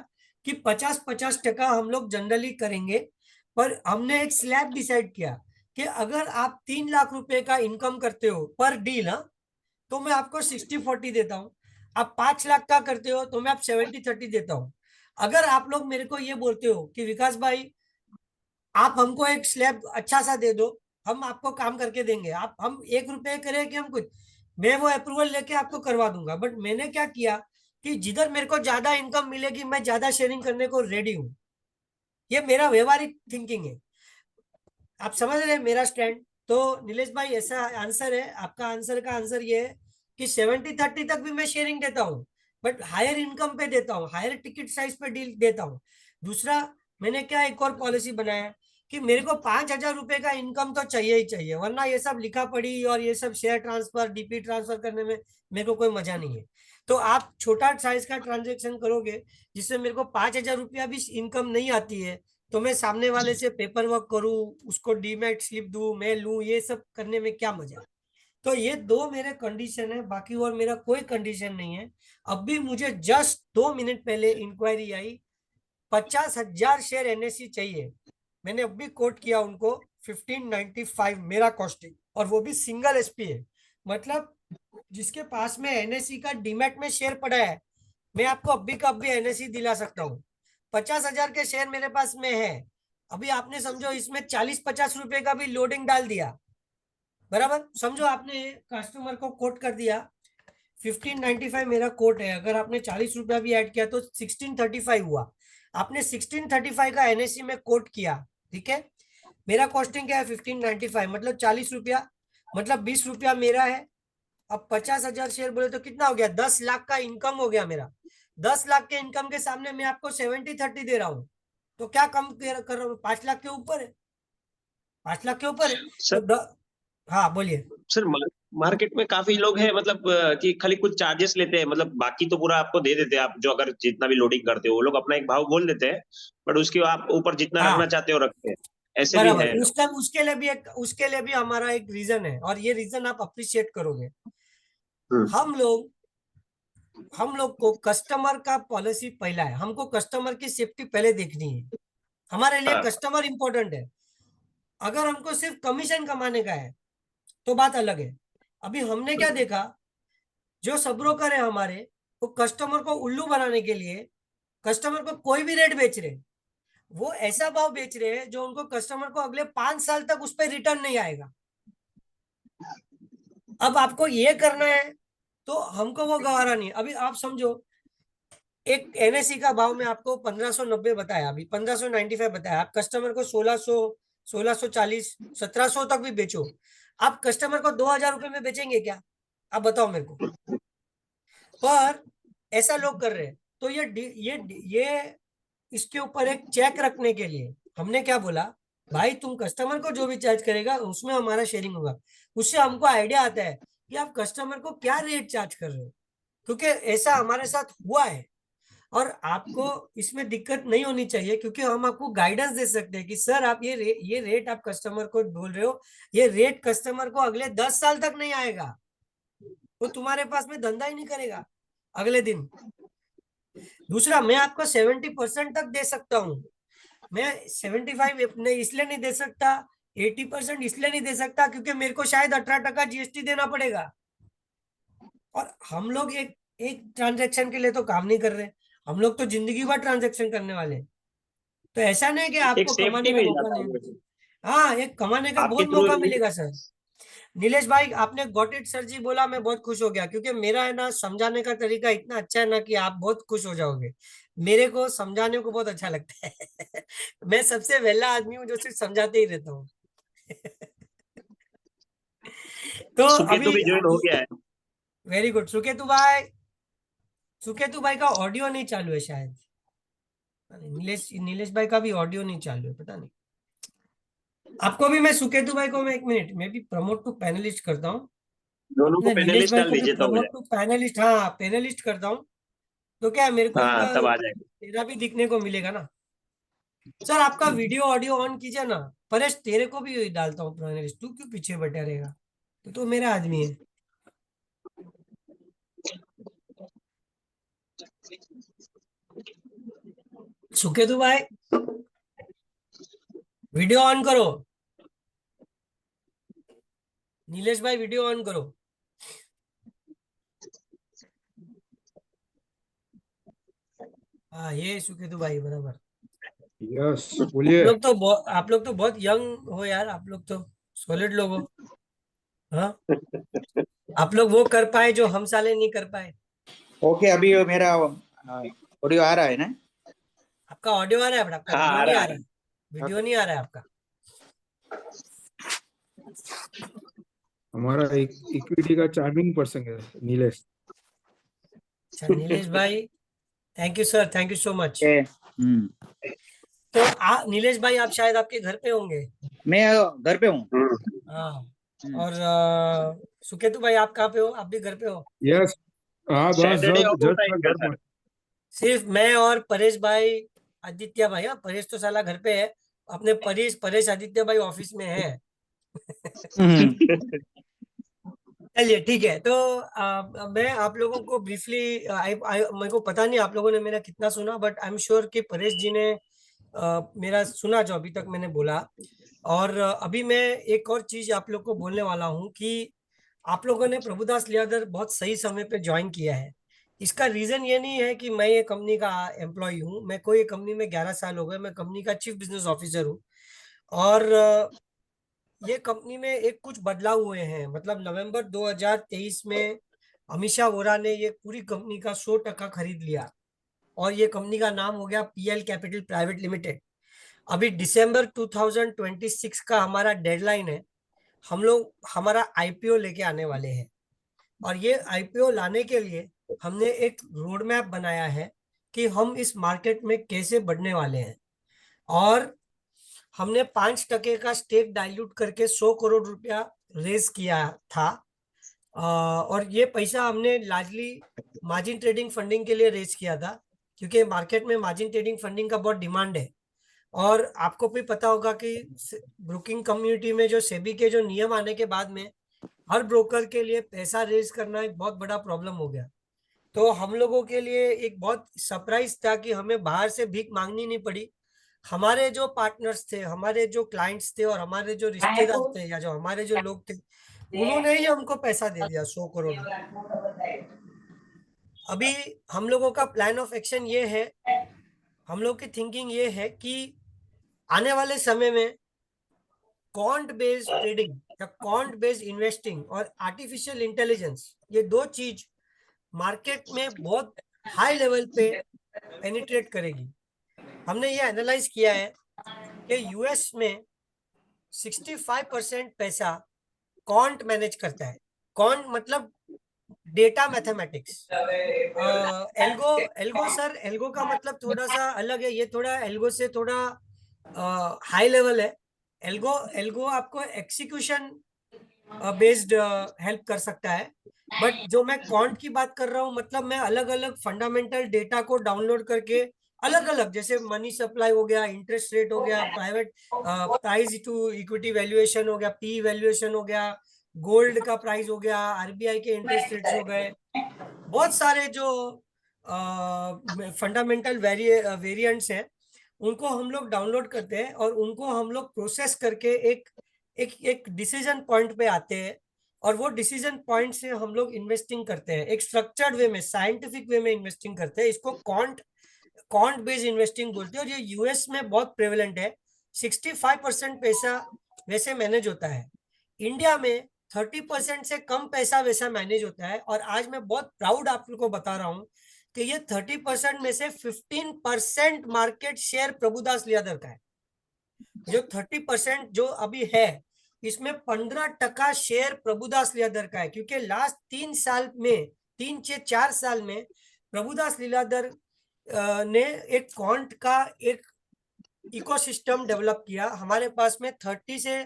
कि 50-50% हम लोग जनरली करेंगे। पर हमने एक स्लैब डिसाइड किया कि अगर आप 3 लाख रुपए का इनकम करते हो पर डील, हाँ, तो मैं आपको 60-40 देता हूँ। आप 5 लाख का करते हो तो मैं आप 70-30 देता हूँ। अगर आप लोग मेरे को ये बोलते हो कि विकास भाई आप हमको एक स्लैब अच्छा सा दे दो, हम आपको काम करके देंगे, आप हम 1 रुपए करें कि हम कुछ, मैं वो अप्रूवल लेके आपको करवा दूंगा। बट मैंने क्या किया कि जिधर मेरे को ज्यादा इनकम मिलेगी मैं ज्यादा शेयरिंग करने को रेडी हूँ। ये मेरा व्यवहारिक थिंकिंग है। आप समझ रहे हैं मेरा स्टैंड? तो नीलेश भाई ऐसा आंसर है, आपका आंसर का आंसर ये है कि 70-30 तक भी मैं शेयरिंग देता हूँ, बट हायर इनकम पे देता हूँ, हायर टिकट साइज पे डील देता हूँ। दूसरा, मैंने क्या एक और पॉलिसी बनाया कि मेरे को 5,000 रुपए का इनकम तो चाहिए ही चाहिए, वरना ये सब लिखा पड़ी और ये सब शेयर ट्रांसफर डीपी ट्रांसफर करने में मेरे को कोई मजा नहीं है। तो आप छोटा साइज का ट्रांजेक्शन करोगे जिससे मेरे को 5,000 रुपया भी इनकम नहीं आती है, तो मैं सामने वाले से पेपर वर्क करूं, उसको डीमैट स्लिप दूं, मैं लूं, ये सब करने में क्या मजा। तो ये दो मेरे कंडीशन है, बाकी और मेरा कोई कंडीशन नहीं है। अब भी मुझे जस्ट 2 मिनट पहले इंक्वायरी आई, 50,000 शेयर एनएससी चाहिए। मैंने अभी कोट किया उनको 1595 मेरा कॉस्टिंग, और वो भी सिंगल एसपी है। मतलब जिसके पास में एनएससी का डीमैट में शेयर पड़ा है, मैं आपको अभी का अभी एनएससी दिला सकता हूँ। 50,000 के शेयर मेरे पास में है। अभी आपने समझो इसमें 40-50 रुपए का भी लोडिंग डाल दिया, बराबर समझो, आपने कस्टमर को कोट कर दिया 1595 मेरा कोट है, अगर आपने 40 रुपया भी ऐड किया तो 1635 हुआ। आपने 1635 का एनएससी में कोट किया, ठीक है। मेरा कॉस्टिंग क्या है 1595, मतलब 40 रुपया, मतलब 20 रुपया मेरा है। अब 50,000 शेयर बोले तो कितना हो गया, 10 लाख का इनकम हो गया मेरा। 10 लाख के इनकम के सामने मैं आपको 70-30 दे रहा हूँ, तो क्या कम कर रहा हूँ, 5 लाख के ऊपर है, 5 लाख के ऊपर है। तो सर हाँ बोलिए। सर मार्केट में काफी लोग हैं, मतलब कि खाली कुछ चार्जेस लेते हैं, मतलब बाकी तो पूरा आपको दे देते हैं, आप जो अगर जितना भी लोडिंग करते हो वो लोग अपना एक भाव बोल देते हैं, बट उसके आप ऊपर जितना रखना हाँ चाहते हो रखते हैं। ऐसे भी बराबर, है लोग। उसका उसके लिए भी हमारा एक रीजन है, और ये रीजन आप अप्रिशिएट करोगे। हम्म। हम लोग हम लोग को कस्टमर का पॉलिसी पहला है, हमको कस्टमर की सेफ्टी पहले देखनी है। हमारे लिए हाँ। कस्टमर इंपॉर्टेंट है। अगर हमको सिर्फ कमीशन कमाने का है तो बात अलग है। अभी हमने क्या देखा, जो सब ब्रोकर है हमारे, वो कस्टमर को उल्लू बनाने के लिए कस्टमर को कोई भी रेट बेच रहे, वो ऐसा भाव बेच रहे हैं जो उनको कस्टमर को अगले 5 साल तक उस पर रिटर्न नहीं आएगा। अब आपको ये करना है तो हमको वो गवारा नहीं। अभी आप समझो, एक एनएससी का भाव में आपको 1590 बताया, अभी 1595 बताया, आप कस्टमर को 1600, 1640, 1700 तक भी बेचो, आप कस्टमर को 2000 रुपए में बेचेंगे क्या? आप बताओ मेरे को। पर ऐसा लोग कर रहे हैं, तो ये इसके ऊपर एक चेक रखने के लिए हमने क्या बोला, भाई तुम कस्टमर को जो भी चार्ज करेगा उसमें हमारा शेयरिंग होगा। उससे हमको आइडिया आता है कि आप कस्टमर को क्या रेट चार्ज कर रहे हो, क्योंकि ऐसा हमारे साथ हुआ है। और आपको इसमें दिक्कत नहीं होनी चाहिए, क्योंकि हम आपको गाइडेंस दे सकते हैं कि सर आप ये रेट आप कस्टमर को बोल रहे हो, ये रेट कस्टमर को अगले 10 साल तक नहीं आएगा, वो तुम्हारे पास में धंधा ही नहीं करेगा अगले दिन। दूसरा, मैं आपको 70% तक दे सकता हूँ, मैं 75 नहीं इसलिए नहीं दे सकता, 80% इसलिए नहीं दे सकता क्योंकि मेरे को शायद 18% जीएसटी देना पड़ेगा। और हम लोग एक एक ट्रांजेक्शन के लिए तो काम नहीं कर रहे, हम लोग तो जिंदगी भर ट्रांजेक्शन करने वाले हैं। तो ऐसा नहीं कि एक आपको कमाने सेफ्टी का मिल मौका जाता नहीं है मिलेगा। मुझे हाँ, एक कमाने का आपके बहुत थ्रू। मौका मिलेगा सर। नीलेश भाई, आपने गॉट इट सर जी बोला, मैं बहुत खुश हो गया, क्योंकि मेरा है ना समझाने का तरीका इतना अच्छा है ना कि आप बहुत खुश हो जाओगे। मेरे को समझाने को बहुत अच्छा लगता है। मैं सबसे वेला आदमी हूँ जो सिर्फ समझाते ही रहता हूँ। तो सुकेतु अभी भी ज्वाइन हो गया है। वेरी गुड सुकेतु भाई। सुकेतु भाई का ऑडियो नहीं चालू है शायद। नीलेश नीलेश भाई का भी ऑडियो नहीं चालू है, पता नहीं। आपको भी मैं सुकेतु भाई को मैं 1 मिनट मैं भी प्रमोट टू पैनलिस्ट करता हूँ। दोनों को अपने नीलेश पैनलिस्ट भाई डाल को भी दीजिए तो हो प्रमोट टू जाए। पैनलिस्ट, हाँ पैनलिस्ट करता हूँ। तो क्या है, मेरे को हाँ इतना तब आ जाएगा। तेरा भी दिखने को मिलेगा ना। सर आपका वीडियो ऑडियो ऑन कीजिए ना। परेश तेरे को भी डालता हूँ पैनलिस्ट, तू क्यों पीछे बैठा रहेगा, तो मेरा आदमी है। सुकेतु भाई, वीडियो ऑन करो। नीलेश भाई वीडियो ऑन करो। हाँ ये सुकेतु भाई बराबर। यस बोलिए। आप लोग तो बहुत यंग हो यार, आप लोग तो सॉलिड लोग हो। हाँ, आप लोग वो कर पाए जो हम साले नहीं कर पाए। ओके, अभी मेरा ऑडियो आ रहा है ना? आपका ऑडियो आ रहा है, बट आपका हाँ वीडियो आ नहीं रहा आ है। रहा है। Video okay. नहीं आ रहा है आपका। हमारा इक्विटी का चार्मिंग पर्सन है नीलेश। अच्छा नीलेश भाई, thank you sir, thank you so much. Uh, hmm. तो नीलेश भाई आप शायद आपके घर पे होंगे। मैं घर पे हूँ। हाँ। हम्म। और सुकेतु भाई आप कहाँ पे हो, आप भी घर पे हो? यस। हाँ बस सैटरडे जस्ट ऑफ होता जस्ट है मैं इनका घर सर। पर। सिर्फ मैं और परेश भाई, आदित्य भाई, हाँ परेश तो साला घर पे है। अपने परेश परेश आदित्य भाई ऑफिस में है। हम्म। चलिए ठीक है, तो मैं आप लोगों को ब्रीफली, मेरे को पता नहीं आप लोगों ने मेरा कितना सुना, बट आई एम श्योर कि परेश जी ने मेरा सुना जो अभी तक मैंने बोला। और अभी मैं एक और चीज आप लोग को बोलने वाला हूँ कि आप लोगों ने प्रभुदास लियादर बहुत सही समय पे ज्वाइन किया है। इसका रीजन ये नहीं है कि मैं ये कंपनी का एम्प्लॉय हूँ, मैं कोई कंपनी में 11 साल हो गए, मैं कंपनी का चीफ बिजनेस ऑफिसर हूँ। और ये कंपनी में एक कुछ बदलाव हुए हैं, मतलब नवंबर 2023 में अमीषा वोरा ने ये पूरी कंपनी का 100% खरीद लिया, और ये कंपनी का नाम हो गया पीएल कैपिटल प्राइवेट लिमिटेड। अभी दिसंबर 2026 का हमारा डेडलाइन है। हम लोग हमारा आईपीओ लेके आने वाले हैं, और ये आईपीओ लाने के लिए हमने एक रोड मैप बनाया है कि हम इस मार्केट में कैसे बढ़ने वाले हैं। और हमने 5% का स्टेक डाइल्यूट करके 100 करोड़ रुपया रेज किया था। और ये पैसा हमने लार्जली मार्जिन ट्रेडिंग फंडिंग के लिए रेज किया था, क्योंकि मार्केट में मार्जिन ट्रेडिंग फंडिंग का बहुत डिमांड है। और आपको भी पता होगा कि ब्रोकिंग कम्युनिटी में जो सेबी के जो नियम आने के बाद में हर ब्रोकर के लिए पैसा रेज करना एक बहुत बड़ा प्रॉब्लम हो गया। तो हम लोगों के लिए एक बहुत सरप्राइज था कि हमें बाहर से भीख मांगनी नहीं पड़ी। हमारे जो पार्टनर्स थे, हमारे जो क्लाइंट्स थे और हमारे जो रिश्तेदार थे या जो हमारे जो लोग थे, उन्होंने ही हमको पैसा दे दिया 100 करोड़। अभी हम लोगों का प्लान ऑफ एक्शन ये है, हम लोग की थिंकिंग ये है कि आने वाले समय में क्वांट बेस्ड ट्रेडिंग या क्वांट बेस्ड इन्वेस्टिंग और आर्टिफिशियल इंटेलिजेंस, ये दो चीज मार्केट में बहुत हाई लेवल पे पेनिट्रेट करेगी। हमने ये एनालाइज किया है कि यूएस में 65% पैसा क्वांट मैनेज करता है। क्वांट मतलब data mathematics. Algo algo sir, algo का मतलब थोड़ा सा अलग है, ये थोड़ा एल्गो से थोड़ा हाई लेवल है। एल्गो एल्गो आपको एक्सिक्यूशन बेस्ड हेल्प कर सकता है, बट जो मैं क्वांट की बात कर रहा हूँ, मतलब मैं अलग अलग फंडामेंटल डेटा को डाउनलोड करके अलग अलग, जैसे मनी सप्लाई हो गया, इंटरेस्ट रेट हो गया, private price to equity valuation हो गया, पी वैल्यूएशन हो गया, गोल्ड का प्राइस हो गया, आरबीआई के इंटरेस्ट रेट्स हो गए, बहुत सारे जो फंडामेंटल वेरिएंट्स हैं, उनको हम लोग डाउनलोड करते हैं और उनको हम लोग प्रोसेस करके एक एक एक डिसीजन पॉइंट पे आते हैं। और वो डिसीजन पॉइंट से हम लोग इन्वेस्टिंग करते हैं, एक स्ट्रक्चर्ड वे में, साइंटिफिक वे में इन्वेस्टिंग करते हैं। इसको क्वांट बेस्ड इन्वेस्टिंग बोलते हैं और ये यूएस में बहुत प्रेवलेंट है। 65% पैसा वैसे मैनेज होता है। इंडिया में 30% से कम पैसा वैसा मैनेज होता है। और आज मैं बहुत प्राउड आप लोगों को बता रहा हूँ कि ये 30% में से 15% मार्केट शेयर प्रभुदास लियादर का है। जो 30% जो अभी है, इसमें 15% शेयर प्रभुदास लियादर का है, क्योंकि लास्ट 3 साल में, 3 से 4 साल में प्रभुदास लीलाधर ने एक क्वांट का एक इकोसिस्टम डेवलप किया। हमारे पास में 30 से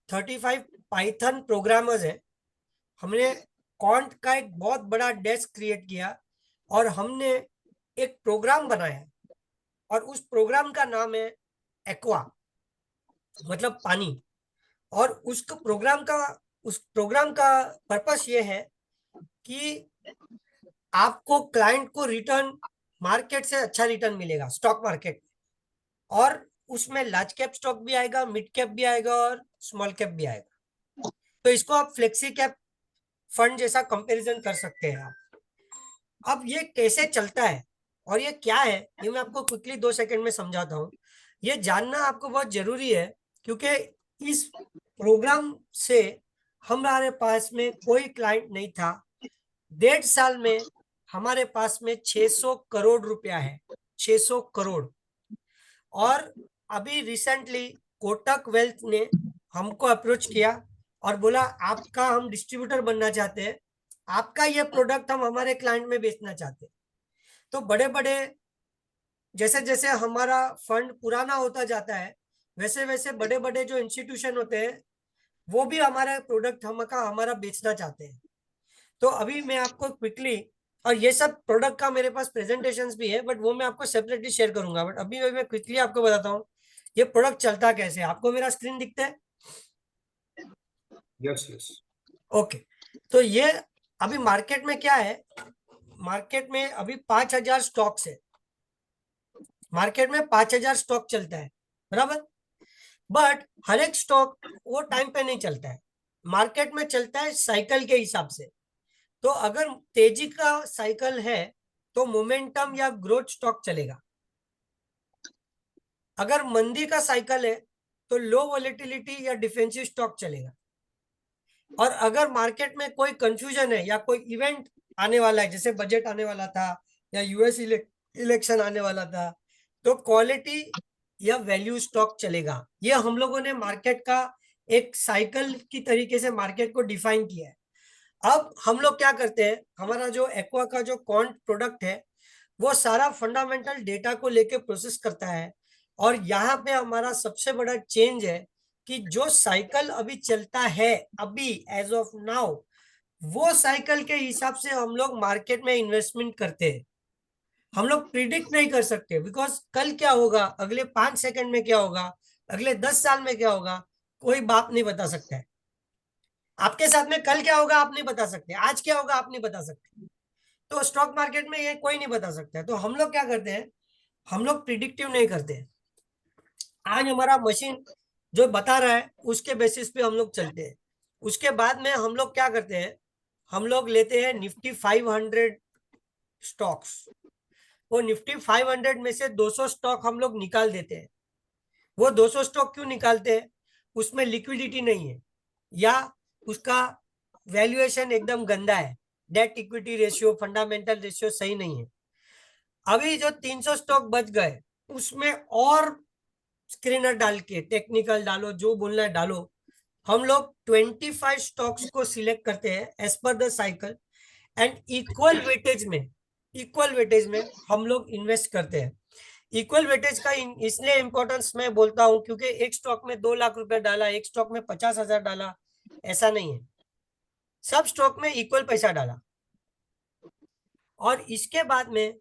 35 पाइथन प्रोग्रामर्स हैं। हमने क्वांट का एक बहुत बड़ा डेस्क क्रिएट किया और हमने एक प्रोग्राम बनाया, और उस प्रोग्राम का नाम है एक्वा, मतलब पानी। और उस प्रोग्राम का पर्पस ये है कि आपको क्लाइंट को रिटर्न मार्केट से अच्छा रिटर्न मिलेगा स्टॉक मार्केट में, और उसमें लार्ज कैप स्टॉक भी आएगा, मिड कैप भी आएगा और स्मॉल कैप भी आएगा। तो इसको आप फ्लेक्सी कैप फंड जैसा कंपैरिजन कर सकते हैं आप। अब ये कैसे चलता है और ये क्या है, ये मैं आपको क्विकली 2 सेकंड में समझाता हूँ। ये जानना आपको बहुत जरूरी है, क्योंकि इस प्रोग्राम से हमारे पास में कोई क्लाइंट नहीं था। 1.5 साल में हमारे पास में 600 करोड़ रुपया है, 600 करोड़। और अभी रिसेंटली कोटक वेल्थ ने हमको अप्रोच किया और बोला आपका हम डिस्ट्रीब्यूटर बनना चाहते हैं, आपका ये प्रोडक्ट हम हमारे क्लाइंट में बेचना चाहते हैं। तो बड़े बड़े, जैसे जैसे हमारा फंड पुराना होता जाता है, वैसे वैसे बड़े बड़े जो इंस्टीट्यूशन होते हैं वो भी हमारा प्रोडक्ट हमारा बेचना चाहते हैं। तो अभी मैं आपको क्विकली, और ये सब प्रोडक्ट का मेरे पास प्रेजेंटेशंस भी है, बट वो मैं आपको सेपरेटली शेयर करूंगा। बट अभी मैं क्विकली आपको बताता हूँ ये प्रोडक्ट चलता कैसे है। आपको मेरा स्क्रीन दिखता है? Yes yes. ओके। तो ये अभी मार्केट में क्या है, मार्केट में अभी 5,000 स्टॉक्स है। मार्केट में 5,000 स्टॉक चलता है, बराबर। बट हर एक स्टॉक वो टाइम पे नहीं चलता है, मार्केट में चलता है साइकिल के हिसाब से। तो अगर तेजी का साइकिल है तो मोमेंटम या ग्रोथ स्टॉक चलेगा। अगर मंदी का साइकिल है तो लो वोलेटिलिटी या डिफेंसिव स्टॉक चलेगा। और अगर मार्केट में कोई कंफ्यूजन है या कोई इवेंट आने वाला है, जैसे बजट आने वाला था या यूएस इलेक्शन आने वाला था, तो क्वालिटी या वैल्यू स्टॉक चलेगा। ये हम लोगों ने मार्केट का एक साइकिल की तरीके से मार्केट को डिफाइन किया है। अब हम लोग क्या करते हैं, हमारा जो एक्वा का जो क्वांट प्रोडक्ट है वो सारा फंडामेंटल डेटा को लेके प्रोसेस करता है और यहाँ पे हमारा सबसे बड़ा चेंज है कि जो साइकिल अभी चलता है अभी एज ऑफ नाउ, वो साइकिल के हिसाब से हम लोग मार्केट में इन्वेस्टमेंट करते हैं। हम लोग प्रिडिक्ट नहीं कर सकते, बिकॉज कल क्या होगा, अगले 5 सेकंड में क्या होगा, अगले 10 साल में क्या होगा, कोई बाप नहीं बता सकता है। आपके साथ में कल क्या होगा आप नहीं बता सकते, आज क्या होगा आप नहीं बता सकते। तो स्टॉक मार्केट में ये कोई नहीं बता सकता है। तो हम लोग क्या करते हैं, हम लोग प्रिडिक्टिव नहीं करते हैं। आज हमारा मशीन जो बता रहा है उसके बेसिस पे हम लोग चलते हैं। उसके बाद में हम लोग क्या करते हैं, हम लोग लेते हैं निफ्टी 500 स्टॉक्स। वो निफ्टी 500 में से 200 स्टॉक हम लोग निकाल देते हैं। वो 200 स्टॉक क्यों निकालते हैं, उसमें लिक्विडिटी नहीं है या उसका वैल्यूएशन एकदम गंदा है, debt equity ratio, fundamental ratio सही नहीं है। अभी जो 300 स्टॉक बच गए उसमें और स्क्रीनर डाल के टेक्निकल डालो, जो बोलना है डालो। हम लोग 25 स्टॉक्स को सिलेक्ट करते हैं as per the cycle, and equal weightage में हम लोग इन्वेस्ट करते हैं। इक्वल वेटेज का इसलिए इंपॉर्टेंस मैं बोलता हूं क्योंकि एक स्टॉक में 2 लाख रुपए डाला, एक स्टॉक में 50,000 डाला, ऐसा नहीं है। सब स्टॉक में इक्वल पैसा डाला और इसके बाद में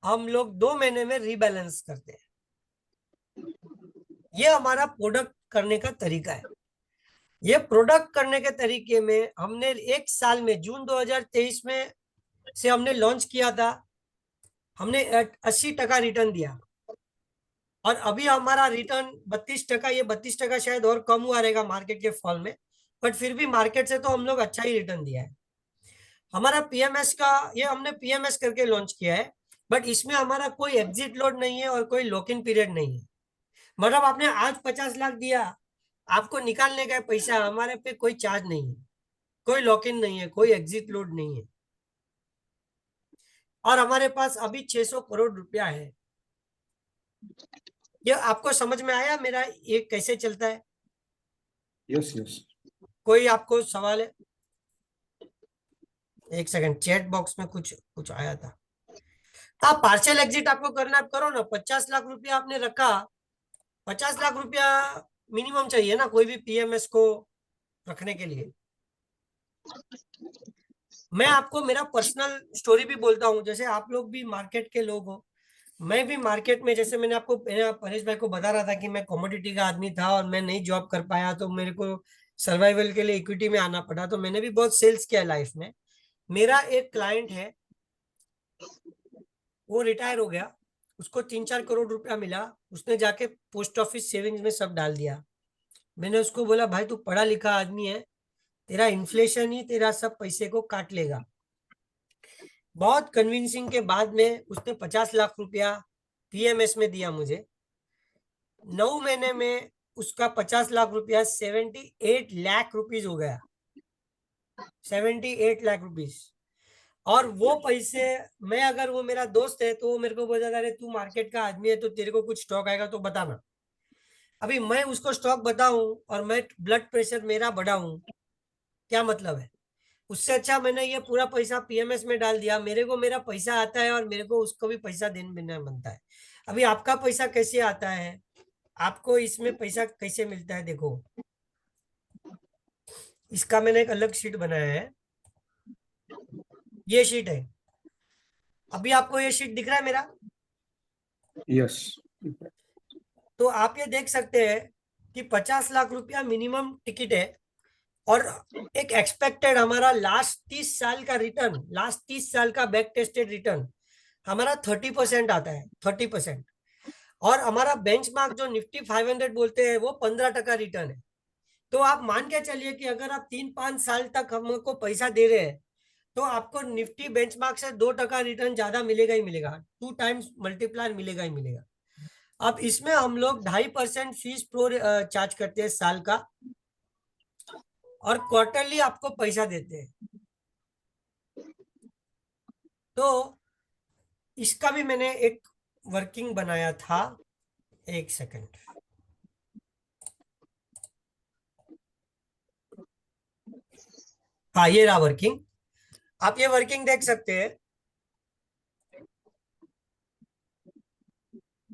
हम लोग 2 महीने में रीबैलेंस करते हैं। ये हमारा प्रोडक्ट करने का तरीका है। ये प्रोडक्ट करने के तरीके में हमने एक साल में जून 2023 में से हमने लॉन्च किया था, हमने 80% रिटर्न दिया और अभी हमारा रिटर्न 32%। ये 32% शायद और कम हुआ रहेगा मार्केट के फॉल में, बट फिर भी मार्केट से तो हम लोग अच्छा ही रिटर्न दिया है। हमारा पीएमएस का, ये हमने पीएमएस करके लॉन्च किया है, बट इसमें हमारा कोई एग्जिट लोड नहीं है और कोई लॉक इन पीरियड नहीं है। मतलब आपने आज 50 लाख दिया, आपको निकालने का पैसा, हमारे पे कोई चार्ज नहीं है, कोई लॉक इन नहीं है, कोई एग्जिट लोड नहीं है। और हमारे पास अभी 600 करोड़ रुपया है। ये आपको समझ में आया मेरा ये कैसे चलता है? Yes yes. कोई आपको सवाल है? एक सेकंड, चैट बॉक्स में कुछ कुछ आया था। आप पार्शियल एग्जिट आपको करना, आप करो ना। 50 लाख रुपया आपने रखा, 50 लाख रुपया मिनिमम चाहिए ना कोई भी पीएमएस को रखने के लिए। मैं आपको मेरा पर्सनल स्टोरी भी बोलता हूँ, जैसे आप लोग भी मार्केट के लोग हो, मैं भी मार्केट में, जैसे मैंने आपको, परेश भाई को बता रहा था कि मैं कमोडिटी का आदमी था और मैं नहीं जॉब कर पाया तो मेरे को सर्वाइवल के लिए इक्विटी में आना पड़ा, तो मैंने भी बहुत सेल्स किया लाइफ में। मेरा एक क्लाइंट है, वो रिटायर हो गया, उसको 3-4 करोड़ रुपया मिला, उसने जाके पोस्ट ऑफिस सेविंग्स में सब डाल दिया। मैंने उसको बोला भाई तू पढ़ा लिखा आदमी है, तेरा इन्फ्लेशन ही तेरा सब पैसे को काट लेगा। बहुत कन्विंसिंग के बाद में उसने 50 लाख रुपया पीएमएस में दिया मुझे। 9 महीने में उसका 50 लाख रुपया 78 लाख रुपीज हो गया, 78 लाख रुपीज। और वो पैसे, मैं अगर, वो मेरा दोस्त है तो वो मेरे को बोलता था अरे तू मार्केट का आदमी है तो तेरे को कुछ स्टॉक आएगा तो बताना। अभी मैं उसको स्टॉक बताऊं और मैं ब्लड प्रेशर मेरा बढ़ाऊं, क्या मतलब है? उससे अच्छा मैंने ये पूरा पैसा पीएमएस में डाल दिया, मेरे को मेरा पैसा आता है और मेरे को उसको भी पैसा देना बनता है। अभी आपका पैसा कैसे आता है, आपको इसमें पैसा कैसे मिलता है, देखो इसका मैंने एक अलग शीट बनाया है। ये शीट है, अभी आपको ये शीट दिख रहा है मेरा? यस। तो आप ये देख सकते हैं कि 50 लाख रुपया मिनिमम टिकट है और एक एक्सपेक्टेड हमारा लास्ट 30 साल का रिटर्न, लास्ट 30 साल का बैक टेस्टेड रिटर्न हमारा 30% आता है, 30%। और हमारा बेंचमार्क जो निफ्टी 500 बोलते हैं वो 15% रिटर्न है। तो आप मान के चलिए कि अगर आप 3-5 साल तक हमको पैसा दे रहे हैं तो आपको निफ्टी बेंचमार्क से 2% रिटर्न ज्यादा मिलेगा ही मिलेगा, 2 टाइम्स मल्टीप्लायर मिलेगा ही मिलेगा। अब इसमें हम लोग 2.5% फीस प्रो चार्ज करते हैं साल का, और क्वार्टरली आपको पैसा देते हैं। तो इसका भी मैंने एक वर्किंग बनाया था, एक सेकंड। हाँ ये रहा वर्किंग, आप ये वर्किंग देख सकते हैं।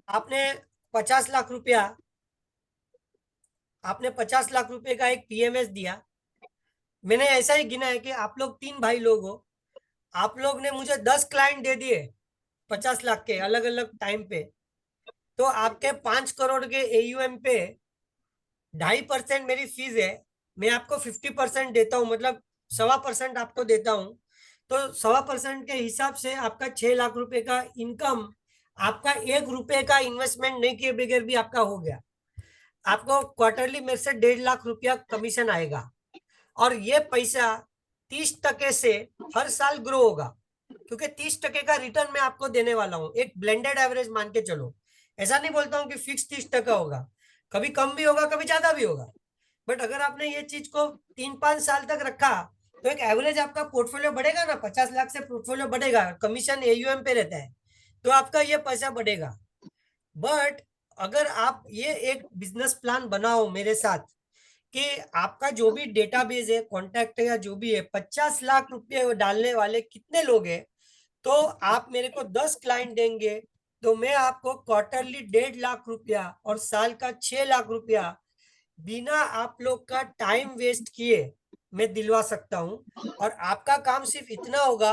आपने 50 लाख रुपया, आपने 50 लाख रुपए का एक पीएमएस दिया। मैंने ऐसा ही गिना है कि आप लोग 3 भाई लोग हो, आप लोग ने मुझे 10 क्लाइंट दे दिए 50 लाख के अलग अलग टाइम पे, तो आपके 5 करोड़ के एयूएम पे 2.5% मेरी फीस है। मैं आपको 50% देता हूँ, मतलब 1.25% आपको देता हूँ। तो 1.25% के हिसाब से आपका 6 लाख रुपए का इनकम, आपका 1 रुपए का इन्वेस्टमेंट नहीं किए बगैर भी आपका हो गया। आपको क्वार्टरली मेरे से 1.5 लाख रुपया कमीशन आएगा, और ये पैसा 30% से हर साल ग्रो होगा, क्योंकि 30% का रिटर्न मैं आपको देने वाला हूँ। एक ब्लेंडेड एवरेज मान के चलो, ऐसा नहीं बोलता हूँ कि फिक्स 30% होगा, कभी कम भी होगा कभी ज्यादा भी होगा। बट अगर आपने ये चीज को 3-5 साल तक रखा, तो एक एवरेज आपका पोर्टफोलियो बढ़ेगा ना, 50 लाख से पोर्टफोलियो बढ़ेगा, कमीशन एयूएम पे रहता है, तो आपका ये पैसा बढ़ेगा। बट अगर आप ये एक बिजनेस प्लान बनाओ मेरे साथ कि आपका जो भी डेटाबेस है, कॉन्टैक्ट है, या जो भी है, 50 लाख रुपए डालने वाले कितने लोग हैं, तो आप मेरे को 10 क्लाइंट देंगे, तो मैं आपको क्वार्टरली 1.5 लाख रुपया और साल का 6 लाख रुपया बिना आप लोग का टाइम वेस्ट किए मैं दिलवा सकता हूं। और आपका काम सिर्फ इतना होगा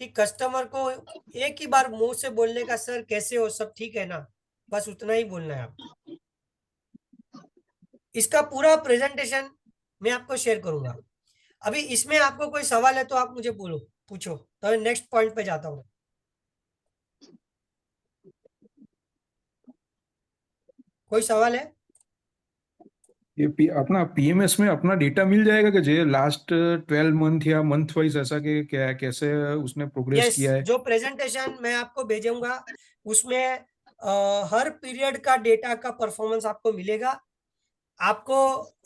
कि कस्टमर को एक ही बार मुंह से बोलने का, सर कैसे हो, सब ठीक है ना, बस उतना ही बोलना है आपको। इसका पूरा प्रेजेंटेशन मैं आपको शेयर करूंगा। अभी इसमें आपको कोई सवाल है तो आप मुझे बोलो, पूछो, तो नेक्स्ट पॉइंट पे जाता हूँ। कोई सवाल है? अपना पीएमएस में अपना डेटा मिल जाएगा कि जो लास्ट 12 मंथ या मंथ वाइज ऐसा के क्या कैसे उसने प्रोग्रेस यस, किया है? जो प्रेजेंटेशन मैं आपको भेजूंगा उसमें हर पीरियड का डेटा का परफॉर्मेंस आपको मिलेगा। आपको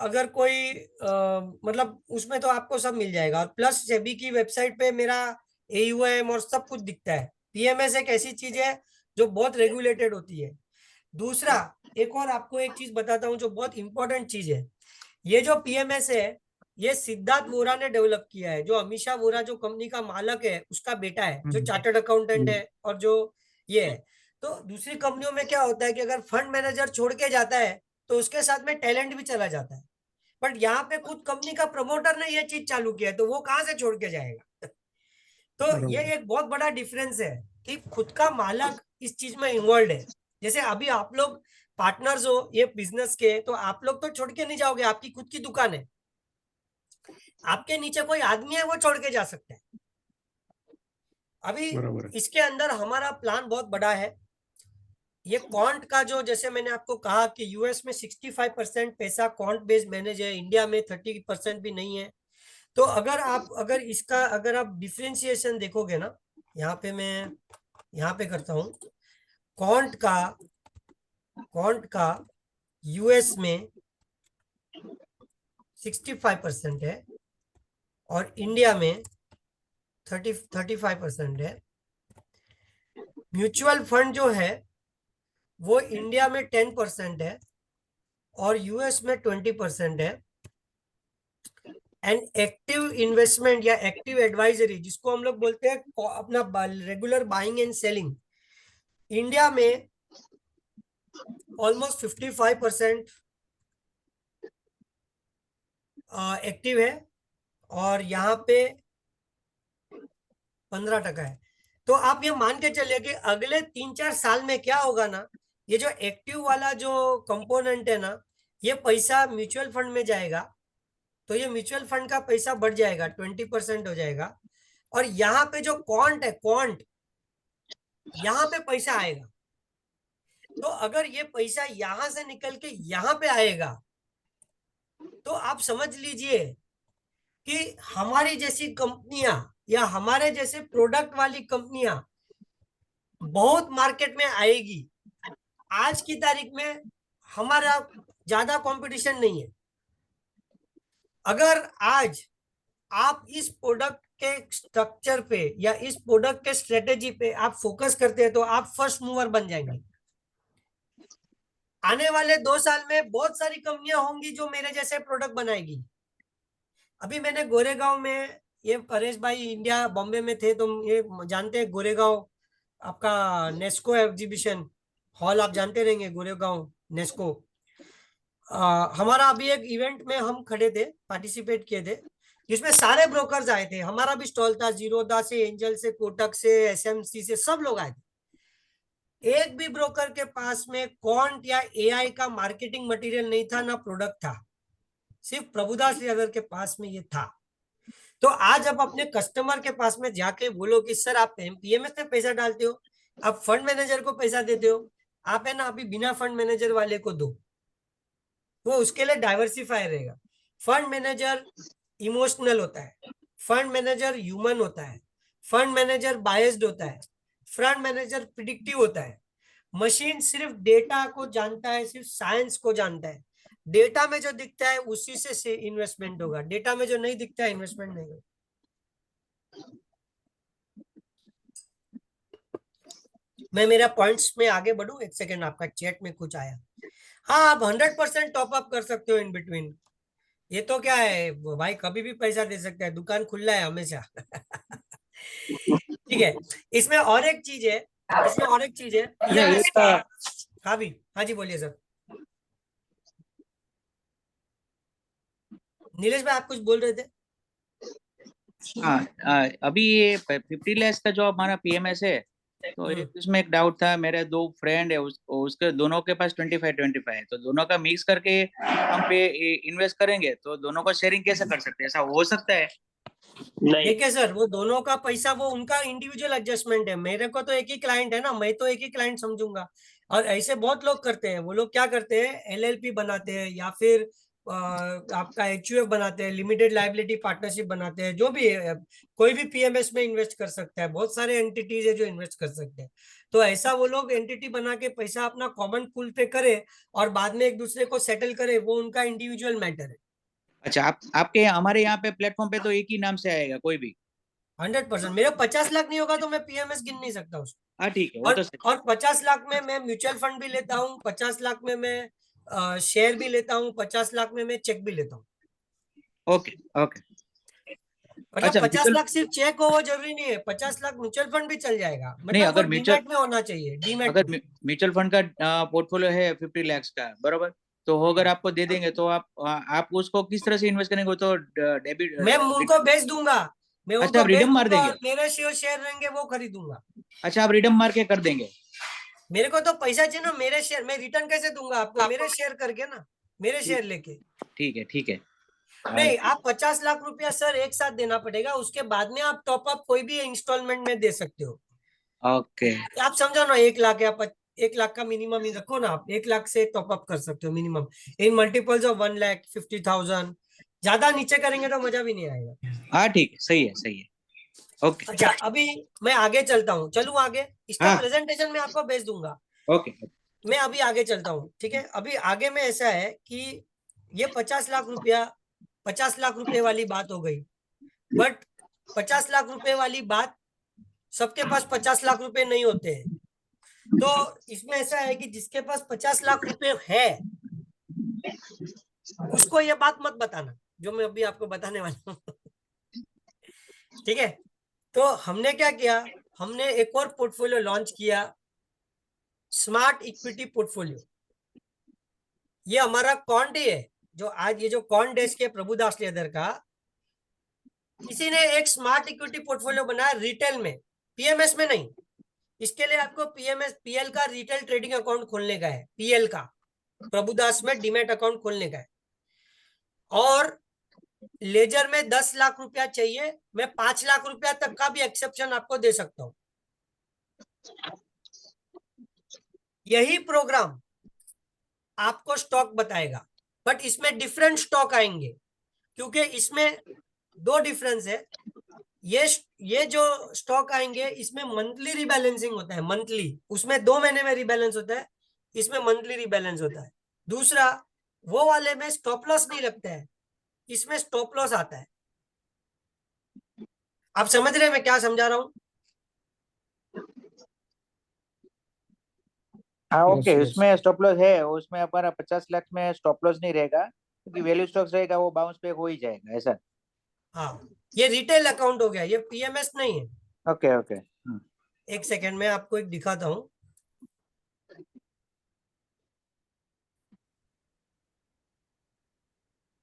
अगर कोई मतलब उसमें तो आपको सब मिल जाएगा, और प्लस सेबी की वेबसाइट पे मेरा एयूएम और सब कुछ दिखता है। पीएमएस एक ऐसी चीज है जो बहुत रेगुलेटेड होती है। दूसरा, एक और आपको एक चीज बताता हूँ जो बहुत इंपॉर्टेंट चीज है। ये जो पीएमएस है, ये सिद्धार्थ वोरा ने डेवलप किया है, जो अमीषा वोरा जो कंपनी का मालक है उसका बेटा है, जो चार्टर्ड अकाउंटेंट है, और जो ये है। तो दूसरी कंपनियों में क्या होता है कि अगर फंड मैनेजर छोड़ के जाता है तो उसके साथ में टैलेंट भी चला जाता है। बट यहाँ पे खुद कंपनी का प्रमोटर ने ये चीज चालू किया है, तो वो कहाँ से छोड़ के जाएगा? तो ये बरोबर। एक बहुत बड़ा डिफरेंस है कि खुद का मालक इस चीज में इन्वॉल्व है। जैसे अभी आप लोग पार्टनर्स हो ये बिजनेस के, तो आप लोग तो छोड़ के नहीं जाओगे, आपकी खुद की दुकान है, आपके नीचे कोई आदमी है वो छोड़ के जा सकता है। अभी बराबर है। इसके अंदर हमारा प्लान बहुत बड़ा है। ये क्वांट का जो, जैसे मैंने आपको कहा कि यूएस में 65% पैसा क्वांट बेस्ड मैनेज है, इंडिया में 30% भी नहीं है। तो अगर इसका अगर आप डिफ्रेंसिएशन देखोगे ना, यहाँ पे मैं यहाँ पे करता हूँ, क्वांट का यूएस में 65% है और इंडिया में 35% है। म्यूचुअल फंड जो है वो इंडिया में 10% है और यूएस में 20% है। एंड एक्टिव इन्वेस्टमेंट या एक्टिव एडवाइजरी, जिसको हम लोग बोलते हैं अपना regular buying and selling, India में ऑलमोस्ट 55% एक्टिव है और यहाँ पे 15% है। तो आप ये मान के चलिए कि अगले 3-4 साल में क्या होगा ना, ये जो एक्टिव वाला जो कंपोनेंट है ना, ये पैसा म्यूचुअल फंड में जाएगा, तो ये म्यूचुअल फंड का पैसा बढ़ जाएगा, 20% हो जाएगा। और यहाँ पे जो क्वांट है, क्वांट, यहाँ पे पैसा आएगा। तो अगर ये पैसा यहां से निकल के यहाँ पे आएगा, तो आप समझ लीजिए कि हमारी जैसी कंपनियां या हमारे जैसे प्रोडक्ट वाली कंपनियां बहुत मार्केट में आएगी। आज की तारीख में हमारा ज्यादा कंपटीशन नहीं है। अगर आज आप इस प्रोडक्ट के स्ट्रक्चर पे या इस प्रोडक्ट के स्ट्रेटेजी पे आप फोकस करते हैं, तो आप फर्स्ट मूवर बन जाएंगे। आने वाले 2 साल में बहुत सारी कंपनियां होंगी जो मेरे जैसे प्रोडक्ट बनाएगी। अभी मैंने गोरेगांव में, ये परेश भाई इंडिया बॉम्बे में थे तो ये जानते हैं, गोरेगांव आपका नेस्को एग्जीबिशन हॉल आप जानते रहेंगे, गोरेगांव नेस्को। हमारा अभी एक इवेंट में हम खड़े थे, पार्टिसिपेट किए थे, जिसमें सारे ब्रोकर्स आए थे, हमारा भी स्टॉल था, जीरोदा से, एंजल से, कोटक से, एसएमसी से, सब लोग आए थे। एक भी ब्रोकर के पास में क्वांट या एआई का मार्केटिंग मटेरियल नहीं था, ना प्रोडक्ट था, सिर्फ प्रभुदास लेदर के पास में ये था। तो आज आप अपने कस्टमर के पास में जाके बोलो कि सर आप पीएमएस में पैसा डालते हो, आप फंड मैनेजर को पैसा देते हो, आप है ना अभी बिना फंड मैनेजर वाले को दो, वो उसके लिए डाइवर्सिफाई रहेगा। फंड मैनेजर इमोशनल होता है, फंड मैनेजर ह्यूमन होता है, फंड मैनेजर बायस्ड होता है, फंड मैनेजर प्रिडिक्टिव होता है। मशीन सिर्फ डेटा को जानता है, सिर्फ साइंस को जानता है। डेटा में जो दिखता है उसी से इन्वेस्टमेंट होगा, डेटा में जो नहीं दिखता है इन्वेस्टमेंट नहीं होगा। मैं मेरा पॉइंट्स में आगे बढ़ू, एक सेकेंड, आपका चैट में कुछ आया। हाँ, आप 100% टॉपअप कर सकते हो इन बिटवीन। ये तो क्या है भाई, कभी भी पैसा दे सकता है, दुकान खुला है हमेशा। ठीक है। इसमें और एक चीज है, इसमें और एक चीज है, PMS का। हाँ भी, हाँ जी बोलिए सर। नीलेश भाई आप कुछ बोल रहे थे? हाँ, अभी ये 50 लैक्स का जो हमारा पीएमएस है, तो इसमें एक डाउट था। मेरे दो फ्रेंड है, उसके दोनों के पास 25-25 है, तो दोनों का मिक्स करके हम पे इन्वेस्ट करेंगे तो दोनों को शेयरिंग कैसे कर सकते हैं? ऐसा हो सकता है? नहीं, देखिए सर, वो दोनों का पैसा वो उनका इंडिविजुअल एडजस्टमेट है। मेरे को तो एक ही क्लाइंट है ना, मैं तो एक ही क्लाइंट समझूंगा। और ऐसे बहुत लोग करते हैं। वो लोग क्या करते हैं, एलएलपी बनाते हैं या फिर आपका एचयूएफ बनाते हैं, लिमिटेड लायबिलिटी पार्टनरशिप बनाते हैं, जो भी है। कोई भी पीएमएस में इन्वेस्ट कर सकता है, बहुत सारे एंटिटीज है जो इन्वेस्ट कर सकते हैं। तो ऐसा वो लोग एंटिटी बना के पैसा अपना कॉमन पूल पे करे और बाद में एक दूसरे को सेटल करे, वो उनका इंडिविजुअल मैटर है। अच्छा, आपके हमारे यहाँ पे प्लेटफॉर्म पे तो एक ही नाम से आएगा कोई भी? 100%। मेरे 50 लाख नहीं होगा तो मैं पीएमएस गिन नहीं सकता उसको। हाँ ठीक है, वो तो सही। और 50 लाख में मैं म्यूचुअल फंड भी लेता हूँ, 50 लाख में मैं शेयर भी लेता हूँ, 50 लाख में मैं चेक भी लेता हूँ। Okay okay. मतलब अच्छा 50 म्यूचुअल, लाख सिर्फ चेक हो वो जरूरी नहीं है, 50 लाख म्यूचुअल फंड भी चल जाएगा, नहीं मतलब वो अगर म्यूचुअल, डीमैट में होना चाहिए, डीमैट अगर में। म्यूचुअल फंड का पोर्टफोलियो है 50 लैक्स का, बरोबर, तो वो अगर आपको दे देंगे तो आप उसको किस तरह से इन्वेस्ट करेंगे? वो तो मैं डेबिट। उनको बेच दूंगा, मैं अच्छा, उनको आप बेच रिडीम मार दूंगा देंगे? और मेरे शेयर रहेंगे वो खरीदूंगा। अच्छा, आप रिडीम मार के कर देंगे? मेरे को तो पैसा चाहिए ना, मेरे शेयर मैं रिटर्न कैसे दूंगा आपको, मेरे शेयर करके ना, मेरे शेयर लेके। ठीक है ठीक है। नहीं, आप 50 लाख रुपया सर एक साथ देना पड़ेगा, उसके बाद में आप टॉपअप कोई भी इंस्टॉलमेंट में दे सकते हो। ओके। आप समझो ना, 1 लाख या 1 लाख का मिनिमम ही रखो ना, आप 1 लाख से टॉपअप कर सकते हो मिनिमम, इन मल्टीपल्स ऑफ 1,50,000। ज्यादा नीचे करेंगे तो मजा भी नहीं आएगा। हाँ ठीक है, सही है सही है। ओके। अच्छा, अभी मैं आगे चलता हूँ, चलूँ आगे, इसका हाँ। प्रेजेंटेशन मैं आपको भेज दूंगा। ओके। मैं अभी आगे चलता हूँ, ठीक है। अभी आगे में ऐसा है कि ये 50 लाख रुपया, 50 लाख रुपए वाली बात हो गई। बट 50 लाख रुपए वाली बात, सबके पास 50 लाख रुपए नहीं होते हैं। तो इसमें ऐसा है कि जिसके पास 50 लाख रुपए है, उसको ये बात मत बताना जो मैं अभी आपको बताने वाला हूँ। ठीक है। तो हमने क्या किया, हमने एक और पोर्टफोलियो लॉन्च किया, स्मार्ट इक्विटी पोर्टफोलियो। ये हमारा कॉन डे है, जो आज ये जो कॉन डेस्क है प्रभुदास लेदर का, किसी ने एक स्मार्ट इक्विटी पोर्टफोलियो बनाया रिटेल में, पीएमएस में नहीं। इसके लिए आपको पीएमएस पीएल का रिटेल ट्रेडिंग अकाउंट खोलने का है, पीएल का प्रभुदास में डीमैट अकाउंट खोलने का है। और लेजर में 10 लाख रुपया चाहिए, मैं 5 लाख रुपया तक का भी एक्सेप्शन आपको दे सकता हूं। यही प्रोग्राम आपको स्टॉक बताएगा, बट इसमें डिफरेंट स्टॉक आएंगे, क्योंकि इसमें दो डिफरेंस है। ये जो स्टॉक आएंगे इसमें मंथली रिबैलेंसिंग होता है, मंथली, उसमें 2 महीने में रिबैलेंस होता है, इसमें मंथली रिबैलेंस होता है। दूसरा, वो वाले में स्टॉप लॉस नहीं लगता है, इसमें स्टॉप लॉस आता है। आप समझ रहे हैं मैं क्या समझा रहा हूं? हाँ यस ओके, यस। उसमें स्टॉप लॉस है, उसमें हमारा 50 लाख में स्टॉप लॉस नहीं रहेगा, क्योंकि वैल्यू स्टॉक्स रहेगा वो बाउंस बैक हो ही जाएगा, ऐसा? हाँ, ये रिटेल अकाउंट हो गया, ये पीएमएस नहीं है। Okay okay. एक सेकेंड में आपको एक दिखाता हूं।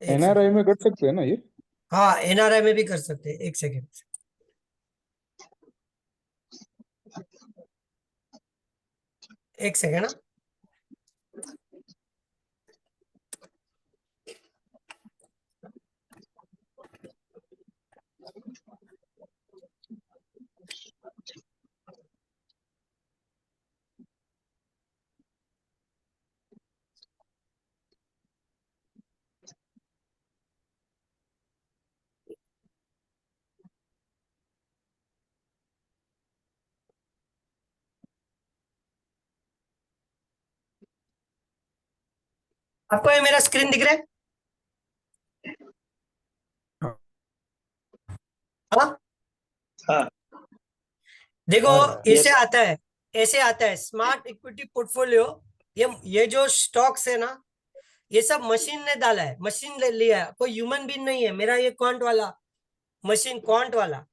एक एनआरआई सेकंड। में कर सकते हैं ना ये? हाँ, एनआरआई में भी कर सकते हैं, एक सेकंड। एक सेकंड। आपको ये मेरा स्क्रीन दिख रहा है? हाँ। हाँ, हाँ। देखो आ रहा है। ऐसे यस। आता है, ऐसे आता है स्मार्ट इक्विटी पोर्टफोलियो। ये जो स्टॉक्स है ना, ये सब मशीन ने डाला है, मशीन ले लिया है, कोई ह्यूमन बीइंग नहीं है। मेरा ये क्वांट वाला मशीन, क्वांट वाला,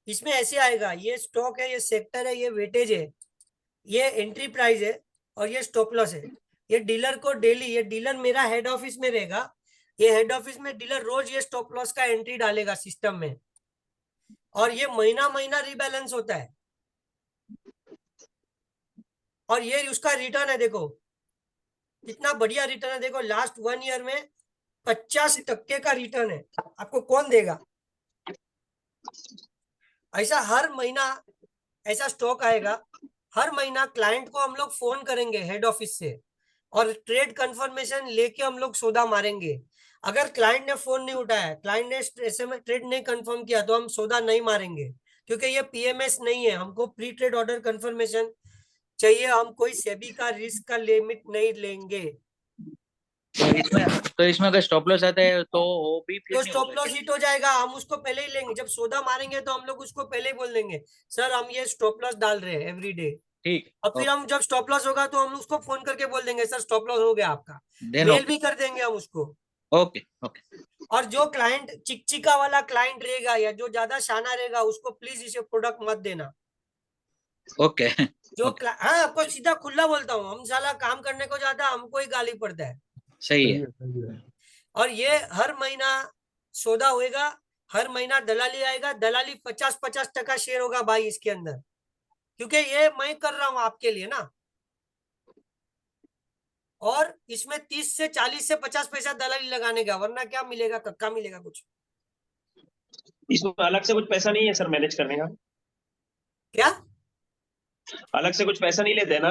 इसमें ऐसे आएगा, ये स्टॉक है, ये सेक्टर है, ये वेटेज है, ये एंट्री प्राइस है, और ये स्टॉप लॉस है। ये डीलर को डेली, ये डीलर मेरा हेड ऑफिस में रहेगा, ये हेड ऑफिस में डीलर रोज ये स्टॉप लॉस का एंट्री डालेगा सिस्टम में, और ये महीना महीना रिबैलेंस होता है। और ये उसका रिटर्न है, देखो कितना बढ़िया रिटर्न है। देखो लास्ट 1 ईयर में 50% का रिटर्न है। आपको कौन देगा? ऐसा हर महीना ऐसा स्टॉक आएगा। हर महीना क्लाइंट को हम लोग फोन करेंगे हेड ऑफिस से, और ट्रेड कंफर्मेशन लेके हम लोग सौदा मारेंगे। अगर क्लाइंट ने फोन नहीं उठाया, क्लाइंट ने ऐसे में ट्रेड नहीं कंफर्म किया, तो हम सौदा नहीं मारेंगे, क्योंकि ये पीएमएस नहीं है। हमको प्री ट्रेड ऑर्डर कंफर्मेशन चाहिए, हम कोई सेबी का रिस्क का लिमिट नहीं लेंगे। तो इसमें अगर स्टॉप लॉस आता है तो वो भी फिर तो नहीं स्टॉप होगा लॉस क्या? हिट हो जाएगा, हम उसको पहले ही लेंगे। जब सौदा मारेंगे तो हम लोग उसको पहले ही बोल देंगे, सर हम ये स्टॉप लॉस डाल रहे हैं एवरी डे। ठीक। और फिर हम जब स्टॉप लॉस होगा तो हम उसको फोन करके बोल देंगे, सर स्टॉप लॉस हो गया आपका। Then mail okay. भी कर देंगे हम उसको। Okay okay. और जो क्लाइंट चिकचिका वाला क्लाइंट रहेगा, या जो ज्यादा शाना रहेगा, उसको प्लीज इसे प्रोडक्ट मत देना। ओके। जो ओके। हाँ, आपको सीधा खुला बोलता हूँ, हम साला काम करने को जाता, हमको ही गाली पड़ता है। सही सही है। है, सही है। और ये हर महीना सौदा होएगा, हर महीना दलाली आएगा, दलाली 50-50% शेयर होगा भाई इसके अंदर, क्योंकि ये मैं कर रहा हूं आपके लिए ना। और इसमें 30 से 40 से 50 पैसा दलाली लगाने का, वरना क्या मिलेगा, कक्का मिलेगा कुछ। इसमें अलग से कुछ पैसा नहीं है सर मैनेज करने का? क्या? अलग से कुछ पैसा नहीं लेते ना?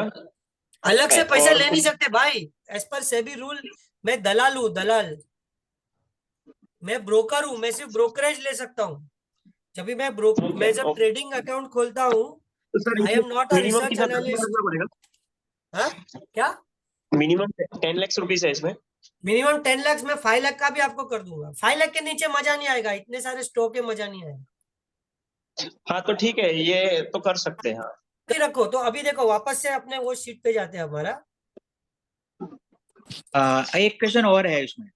अलग से पैसा और ले नहीं सकते भाई, एज पर सेबी रूल। मैं दलाल हूँ, दलाल। मैं ब्रोकर हूँ, मैं सिर्फ ब्रोकरेज ले सकता हूँ। जब भी ओके मैं जब ओके। ट्रेडिंग अकाउंट खोलता हूँ, तो सर आई इसमें am not a minimum research कितना एनालिस्ट। रखना पड़ेगा? हाँ, क्या? मिनिमम 10 लाख रुपीज है इसमें? मिनिमम 10 लाख में 5 लाख का भी आपको कर दूंगा। 5 लाख के नीचे मजा नहीं आएगा, इतने सारे स्टॉक के मजा नहीं आएगा। हाँ तो ठीक है, ये तो कर सकते हैं हाँ। नहीं रखो तो अभी देखो, वापस से अपने वो शीट पे जाते हैं हमारा। एक क्वेश्चन और है इसमें।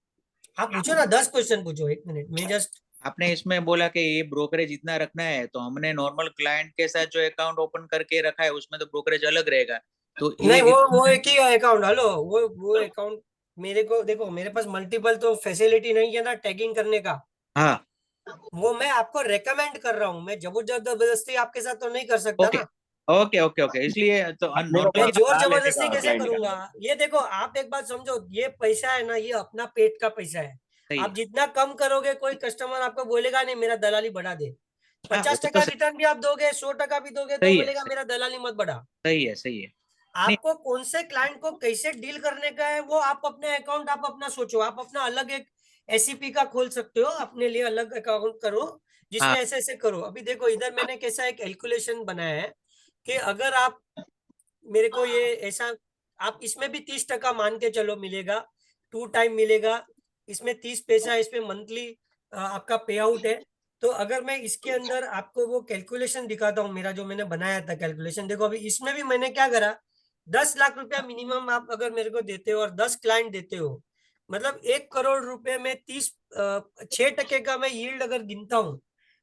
आप पूछो ना, 10 क्वेश्चन पूछो, 1 मिनट में जस्ट। आपने इसमें बोला कि ये ब्रोकरेज इतना रखना है, तो हमने नॉर्मल क्लाइंट के साथ जो अकाउंट ओपन करके रखा है उसमें तो ब्रोकरेज अलग रहेगा। तो ये नहीं, वो इतना। एक ही अकाउंट, हेलो, वो अकाउंट। मेरे को देखो, मेरे पास मल्टीपल तो फैसिलिटी नहीं है ना टैगिंग करने का। हाँ। वो मैं आपको रेकमेंड कर रहा हूँ, मैं जबरदस्ती आपके साथ तो नहीं कर सकता ओके ना। ओके ओके ओके, इसलिए तो अपने को मैं नॉर्मली। जोर बता लेने जबरदस्ती का कैसे क्लाइंट का। करूंगा? ये देखो, आप एक बात समझो, ये पैसा है ना, ये अपना पेट का पैसा है। सही आप है। जितना कम करोगे, कोई कस्टमर आपको बोलेगा नहीं मेरा दलाली बढ़ा दे। हाँ, पचास वो तो टका रिटर्न भी आप दोगे, 100 टका भी दोगे, तो सही है। बोलेगा मेरा दलाली मत बढ़ा। सही है। सही है। नहीं। आपको कौन से क्लाइंट को कैसे डील करने का है, वो आप अपने अकाउंट, आप अपना सोचो। आप अपना अलग एक एसईपी का खोल सकते हो, अपने लिए अलग अकाउंट करो, हाँ जिसमें ऐसे ऐसे करो। अभी देखो इधर मैंने कैसा एक कैलकुलेशन बनाया है, कि अगर आप मेरे को ये ऐसा, आप इसमें भी 30% मान के चलो मिलेगा, 2 टाइम मिलेगा। इसमें 30 पैसा, इसमें मंथली आपका पे आउट है। तो अगर मैं इसके अंदर आपको वो कैलकुलेशन दिखाता हूँ, मेरा जो मैंने बनाया था कैलकुलेशन, देखो अभी इसमें भी मैंने क्या करा, 10 लाख रुपया मिनिमम आप अगर मेरे को देते हो और 10 क्लाइंट देते हो, मतलब 1 करोड़ रुपए में 6% का मैं यील्ड अगर गिनता हूँ,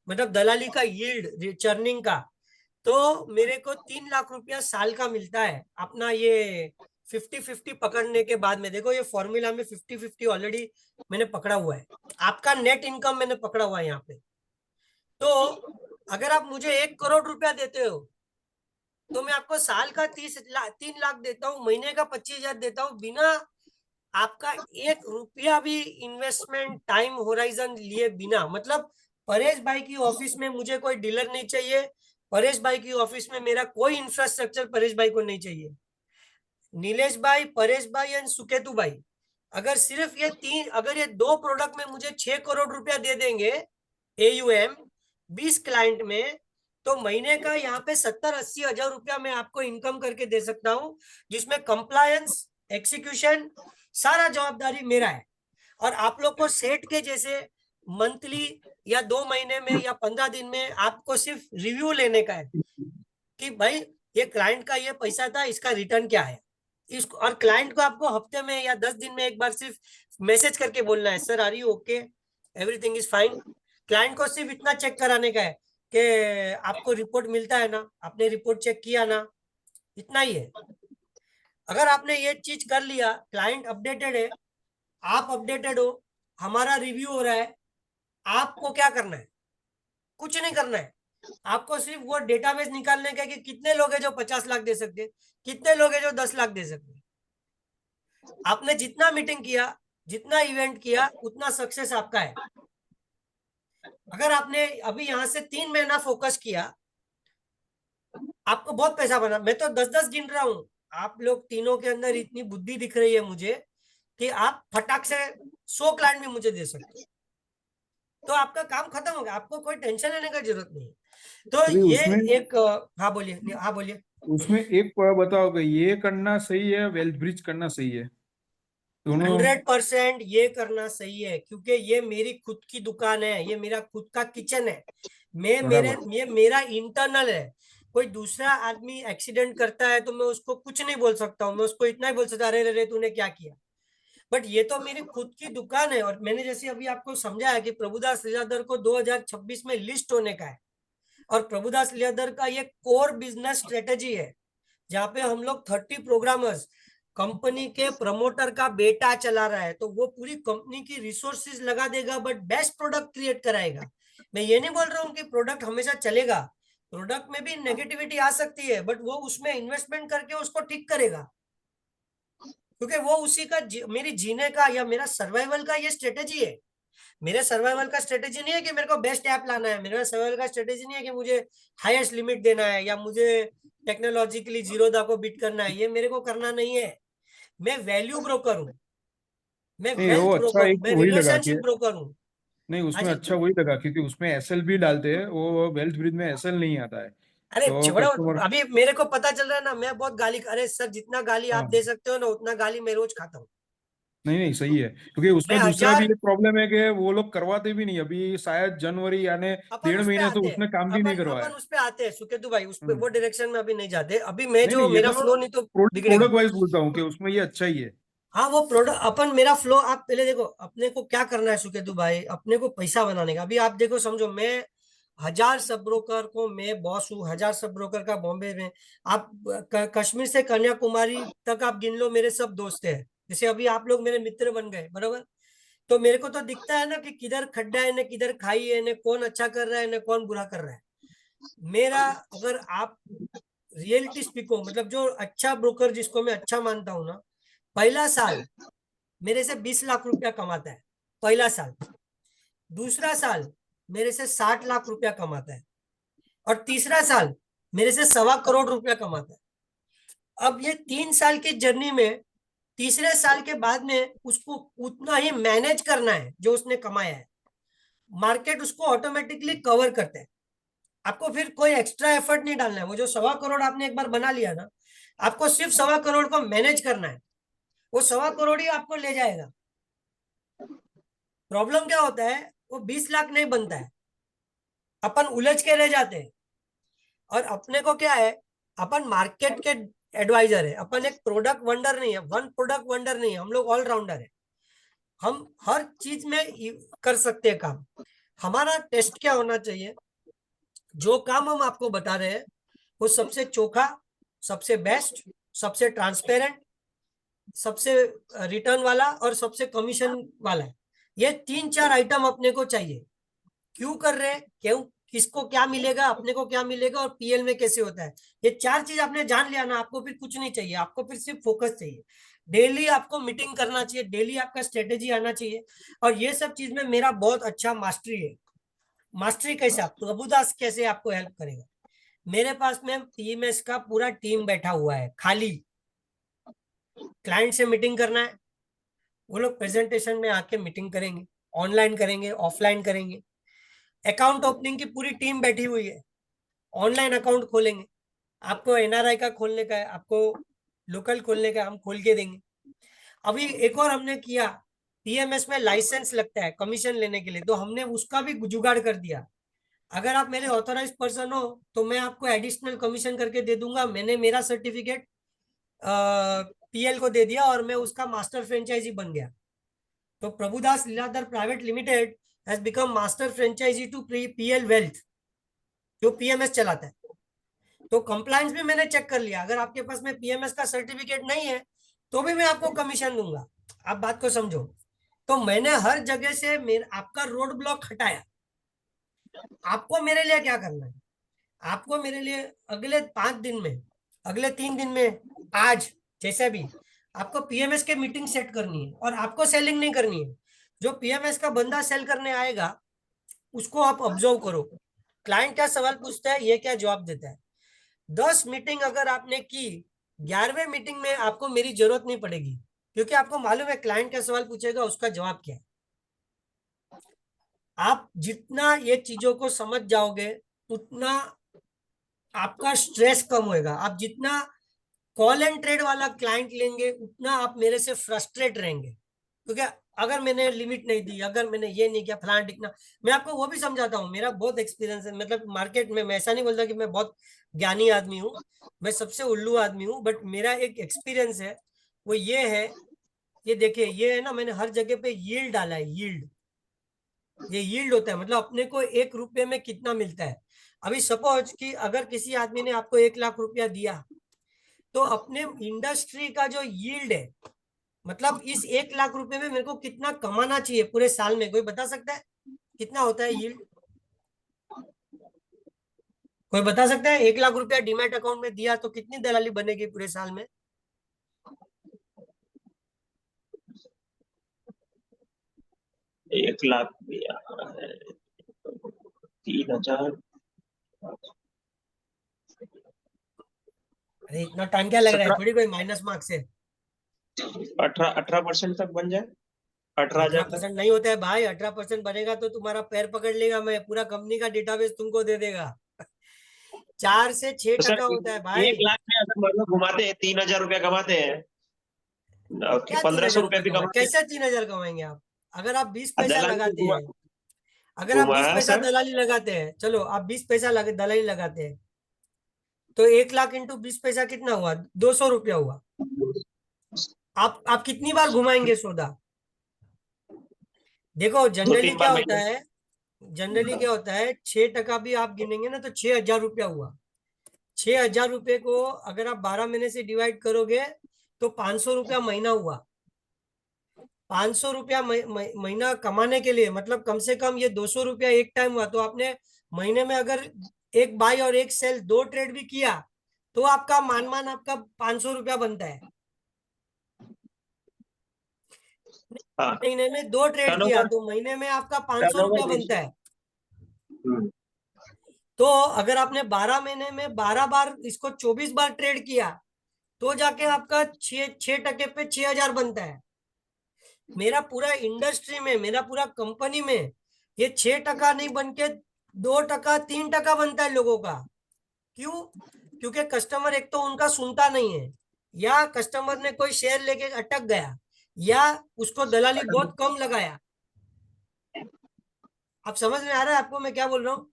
मतलब दलाली का यील्ड चर्निंग का, तो मेरे को 3 लाख रुपया साल का मिलता है अपना ये 50-50 पकड़ने के बाद में देखो, ये फॉर्मूला में 50-50 ऑलरेडी मैंने पकड़ा हुआ है, आपका नेट इनकम मैंने पकड़ा हुआ है यहाँ पे। तो अगर आप मुझे 1 करोड़ रुपया देते हो तो मैं आपको साल का 3 लाख देता हूँ, महीने का 25,000 देता हूँ, बिना आपका 1 रुपया भी इन्वेस्टमेंट टाइम होराइजन लिए बिना। मतलब परेश भाई की ऑफिस में मुझे कोई डीलर नहीं चाहिए, परेश भाई की ऑफिस में मेरा कोई इंफ्रास्ट्रक्चर परेश भाई को नहीं चाहिए। नीलेश भाई, परेश भाई एंड सुकेतु भाई, अगर सिर्फ अगर ये 2 प्रोडक्ट में मुझे 6 करोड़ रुपया दे देंगे AUM 20 क्लाइंट में, तो महीने का यहाँ पे 70-80 हजार रुपया मैं आपको इनकम करके दे सकता हूँ, जिसमें कंप्लायंस, एग्जीक्यूशन, सारा जवाबदारी मेरा है। और आप लोग को सेट के जैसे मंथली या 2 महीने में या 15 दिन में आपको सिर्फ रिव्यू लेने का है कि भाई ये क्लाइंट का ये पैसा था, इसका रिटर्न क्या है। इसको, और क्लाइंट को आपको हफ्ते में या 10 दिन में एक बार सिर्फ मैसेज करके बोलना है, sir are you okay, everything is fine. Client को सिर्फ इतना चेक कराने का है कि आपको रिपोर्ट मिलता है ना, आपने रिपोर्ट चेक किया ना, इतना ही है। अगर आपने ये चीज कर लिया, क्लाइंट अपडेटेड है, आप अपडेटेड हो, हमारा रिव्यू हो रहा है, आपको क्या करना है? कुछ नहीं करना है। आपको सिर्फ वो डेटाबेस निकालने का कि कितने लोग हैं जो 50 लाख दे सकते, कितने लोग हैं जो 10 लाख दे सकते। आपने जितना मीटिंग किया, जितना इवेंट किया, उतना सक्सेस आपका है। अगर आपने अभी यहां से 3 महीना फोकस किया, आपको बहुत पैसा बना। मैं तो 10-10 गिन रहा हूं, आप लोग तीनों के अंदर इतनी बुद्धि दिख रही है मुझे कि आप फटाक से 100 क्लाइंट भी मुझे दे सकते हो, तो आपका काम खत्म हो गया, आपको कोई टेंशन लेने का जरूरत नहीं। तो अभी ये उसमें एक, हाँ बोलिए, हाँ बोलिए। उसमें एक बताओ कि ये करना सही है, वेल्थ ब्रिज करना सही है, दोनों? 100% ये करना सही है, क्योंकि ये मेरी खुद की दुकान है, ये मेरा खुद का किचन है, बराबर। ये मेरा इंटरनल है। कोई दूसरा आदमी एक्सीडेंट करता है तो मैं उसको कुछ नहीं बोल सकता हूँ, मैं उसको इतना ही बोल सकता, अरे रे तूने क्या किया। बट ये तो मेरी खुद की दुकान है। और मैंने जैसे अभी आपको समझाया कि प्रभुदास लीलाधर को 2026 में लिस्ट होने का है, और प्रभुदास लीलाधर का ये कोर बिजनेस स्ट्रेटेजी है, जहाँ पे हम लोग 30 प्रोग्रामर्स, कंपनी के प्रमोटर का बेटा चला रहा है, तो वो पूरी कंपनी की रिसोर्सेज लगा देगा, बट बेस्ट प्रोडक्ट क्रिएट कराएगा। मैं ये नहीं बोल रहा हूँ कि प्रोडक्ट हमेशा चलेगा, प्रोडक्ट में भी नेगेटिविटी आ सकती है, बट वो उसमें इन्वेस्टमेंट करके उसको ठीक करेगा, क्योंकि वो उसी का मेरी जीने का या मेरा सर्वाइवल का ये स्ट्रेटेजी है। मेरे सर्वाइवल का स्ट्रेटेजी नहीं है कि मेरे को बेस्ट ऐप लाना है, मेरा सर्वाइवल का स्ट्रेटेजी नहीं है कि मुझे हाईएस्ट लिमिट देना है या मुझे टेक्नोलॉजिकली जीरोधा को बीट करना है, ये मेरे को करना नहीं है। मैं वैल्यू ब्रोकर हूँ, मैं नहीं, वो वेल्थ अच्छा ब्रोकर हूँ, एक मैं वही लगा कि, रिलेशनशिप ब्रोकर हूँ। नहीं हाँ उसमें जी। अच्छा वही लगा क्योंकि उसमें एसएल भी डालते हैं, वो वेल्थ ब्रिज में एसएल नहीं आता है, अरे तो छोड़ो, कस्टमर। अभी मेरे को पता चल रहा है ना, मैं बहुत गाली, अरे सर जितना गाली आप हाँ, दे सकते हो ना, उतना गाली मैं रोज खाता हूँ। नहीं नहीं सही है, क्योंकि मैं उसमें दूसरा भी 1000, एक प्रॉब्लम है कि वो लोग करवाते भी नहीं, अभी शायद जनवरी यानी अपन डेढ़ उस पे महीने से आते हैं, उसने काम भी नहीं अपन करवाया। उस पे आते हैं सुकेतु भाई, उस पे हम्म। वो डायरेक्शन में अभी नहीं जाते। अभी मैं नहीं जो, नहीं, ये मेरा तो फ्लो नहीं तो बिगड़ेगा। प्रोडक्ट वाइज बोलता हूँ कि उसमें ये अच्छा ही है। हाँ वो प्रोडक्ट, अपन मेरा फ्लो, आप पहले देखो अपने को क्या करना है सुकेतु भाई, अपने को पैसा बनाने का। अभी आप देखो, समझो मैं 1000 सब ब्रोकर को मैं बॉस हूँ, 1000 सब ब्रोकर का बॉम्बे में। आप कश्मीर से कन्याकुमारी तक आप गिन लो, मेरे सब दोस्त हैं। जैसे अभी आप लोग मेरे मित्र बन गए, बरोबर। तो मेरे को तो दिखता है ना कि किधर खड्डा है, न किधर खाई है, न कौन अच्छा कर रहा है, न कौन बुरा कर रहा है। मेरा, अगर आप रियलिटी स्पीक हो, मतलब जो अच्छा ब्रोकर जिसको मैं अच्छा मानता हूँ ना, पहला साल मेरे से 20 लाख रुपया कमाता है, पहला साल। दूसरा साल मेरे से 60 लाख रुपया कमाता है, और तीसरा साल मेरे से 1.25 करोड़ रुपया कमाता है। अब ये 3 साल की जर्नी में, तीसरे साल के बाद में उसको उतना ही मैनेज करना है जो उसने कमाया है। मार्केट उसको ऑटोमेटिकली कवर करता है, आपको फिर कोई एक्स्ट्रा एफर्ट नहीं डालना है। वो जो 1.25 करोड़ आपने एक बार बना लिया ना, आपको सिर्फ 1.25 करोड़ को मैनेज करना है, वो 1.25 करोड़ ही आपको ले जाएगा। प्रॉब्लम क्या होता है, वो 20 लाख नहीं बनता है, अपन उलझ के रह जाते हैं। और अपने को क्या है, अपन मार्केट के एडवाइजर है, अपन एक प्रोडक्ट वंडर नहीं है, वन प्रोडक्ट वंडर नहीं है, हम लोग ऑलराउंडर है। हम हर चीज में कर सकते हैं काम। हमारा टेस्ट क्या होना चाहिए, जो काम हम आपको बता रहे हैं वो सबसे चोखा, सबसे बेस्ट, सबसे ट्रांसपेरेंट, सबसे रिटर्न वाला और सबसे कमीशन वाला। ये 3-4 आइटम अपने को चाहिए। क्यों कर रहे हैं, क्यों, किसको क्या मिलेगा, अपने को क्या मिलेगा, और पीएल में कैसे होता है, ये 4 चीज आपने जान लिया ना, आपको फिर कुछ नहीं चाहिए, आपको फिर सिर्फ फोकस चाहिए। डेली आपको मीटिंग करना चाहिए, डेली आपका स्ट्रेटेजी आना चाहिए। और ये सब चीज में मेरा बहुत अच्छा मास्टरी है। मास्टरी कैसे, आप प्रभुदास कैसे आपको हेल्प करेगा। मेरे पास में पीएमएस का पूरा टीम बैठा हुआ है खाली। क्लाइंट से मीटिंग करना है, वो लोग प्रेजेंटेशन में आके मीटिंग करेंगे, ऑनलाइन करेंगे, ऑफलाइन करेंगे। अकाउंट ओपनिंग की पूरी टीम बैठी हुई है, ऑनलाइन अकाउंट खोलेंगे। आपको एनआरआई का खोलने का है, आपको लोकल खोलने का, हम खोल के देंगे। अभी एक और हमने किया, पीएमएस में लाइसेंस लगता है कमीशन लेने के लिए, तो हमने उसका भी जुगाड़ कर दिया। अगर आप मेरे ऑथोराइज पर्सन हो तो मैं आपको एडिशनल कमीशन करके दे दूंगा। मैंने मेरा सर्टिफिकेट पीएल को दे दिया और मैं उसका मास्टर फ्रेंचाइजी बन गया। तो Prabhudas Lilladher private limited has become master franchisee to PL wealth, जो पीएमएस चलाता है। तो कंप्लायंस भी मैंने चेक कर लिया, अगर आपके पास में पीएमएस का सर्टिफिकेट नहीं है तो भी मैं आपको कमीशन दूंगा। आप बात को समझो। तो मैंने हर जगह से आपका रोड ब्लॉक हटाया। आपको मेरे लिए क्या करना है, आपको मेरे लिए अगले 5 दिन में, अगले 3 दिन में, आज जैसे भी आपको पीएमएस के मीटिंग सेट करनी है, और आपको सेलिंग नहीं करनी है। जो पीएमएस का बंदा सेल करने आएगा उसको आप ऑब्जर्व करो, क्लाइंट क्या सवाल पूछता है, ये क्या जवाब देता है। 10 मीटिंग अगर आपने की, 11वें मीटिंग में आपको मेरी जरूरत नहीं पड़ेगी, क्योंकि आपको मालूम है क्लाइंट क्या सवाल पूछेगा, उसका जवाब क्या है। आप जितना ये चीजों को समझ जाओगे उतना आपका स्ट्रेस कम होएगा। आप जितना कॉल एंड ट्रेड वाला क्लाइंट लेंगे उतना आप मेरे से फ्रस्ट्रेट रहेंगे, क्योंकि अगर मैंने लिमिट नहीं दी, अगर मैंने ये नहीं किया, फलाना टिकना। मैं आपको वो भी समझाता हूँ, मेरा बहुत एक्सपीरियंस है, मतलब मार्केट में मैं ऐसा नहीं बोलता कि मैं बहुत ज्ञानी आदमी हूँ, मैं सबसे उल्लू आदमी हूँ, बट मेरा एक एक्सपीरियंस है, वो ये है। ये देखिए, ये है ना, मैंने हर जगह पे यील्ड डाला है, यील्ड। ये यील्ड होता है, मतलब अपने को 1 रुपये में कितना मिलता है। अभी सपोज कि अगर किसी आदमी ने आपको 1 लाख रुपया दिया, तो अपने इंडस्ट्री का जो यील्ड है, मतलब इस 1 लाख रुपए में मेरे को कितना कमाना चाहिए पूरे साल में, कोई बता सकता है कितना होता है यील्ड? कोई बता सकता है? 1 लाख रुपया डीमैट अकाउंट में दिया तो कितनी दलाली बनेगी पूरे साल में? 1 लाख भी आ रहा है, 3,000। अरे इतना टाइम क्या लग रहा है, 17, थोड़ी कोई माइनस मार्क्स है। 18% तक बन जाए, 18,000 तक। 18% नहीं होता है भाई, 18% बनेगा तो तुम्हारा पैर पकड़ लेगा, मैं पूरा कंपनी का डेटाबेस तुमको दे देगा। 4 से 6 तो सर टका होता है भाई। 1 लाख में अगर मान लो घुमाते हैं, 3,000 रुपया कमाते हैं, क्या तीन 1,500 हजार रुपया रुपये भी कमाए, कमाते हैं। कैसे 3 हजार कमाएंगे आप? अगर आप 20 पैसा दलाली में लगाते घुमा, हैं, अगर आप बीस घुमाया पैसा सर। दलाली लगाते हैं, चलो आप 20 पैसा दलाली लगाते हैं, तो 1 लाख इंटू 20 पैसा कितना हुआ? 200 रुपया हुआ। आप कितनी बार घुमाएंगे सौदा? देखो दो जनरली तीन क्या बार होता महीने। है, जनरली क्या होता है, 6 टका भी आप गिनेंगे ना तो 6,000 रुपया हुआ। 6,000 रुपये को अगर आप 12 महीने से डिवाइड करोगे तो 500 रुपया महीना हुआ। 500 रुपया महीना कमाने के लिए मतलब कम से कम ये 200 रुपया एक टाइम हुआ, तो आपने महीने में अगर एक बाई और एक सेल 2 ट्रेड भी किया तो आपका मान आपका 500 रुपया बनता है। हाँ, महीने में 2 ट्रेड किया टर्नओवर, तो महीने में आपका 500 रुपया टर्नओवर बनता देखिए। है। तो अगर आपने 12 महीने में 12 बार इसको 24 बार ट्रेड किया तो जाके आपका 6 टके पे 6,000 बनता है। मेरा पूरा इंडस्ट्री में, मेरा पूरा कंपनी में ये 6 टका नहीं बन के 2 टका 3 टका बनता है लोगों का। क्यों? क्योंकि कस्टमर एक तो उनका सुनता नहीं है, या कस्टमर ने कोई शेयर लेके अटक गया, या उसको दलाली बहुत कम लगाया। आप समझ में आ रहा है आपको मैं क्या बोल रहा हूँ?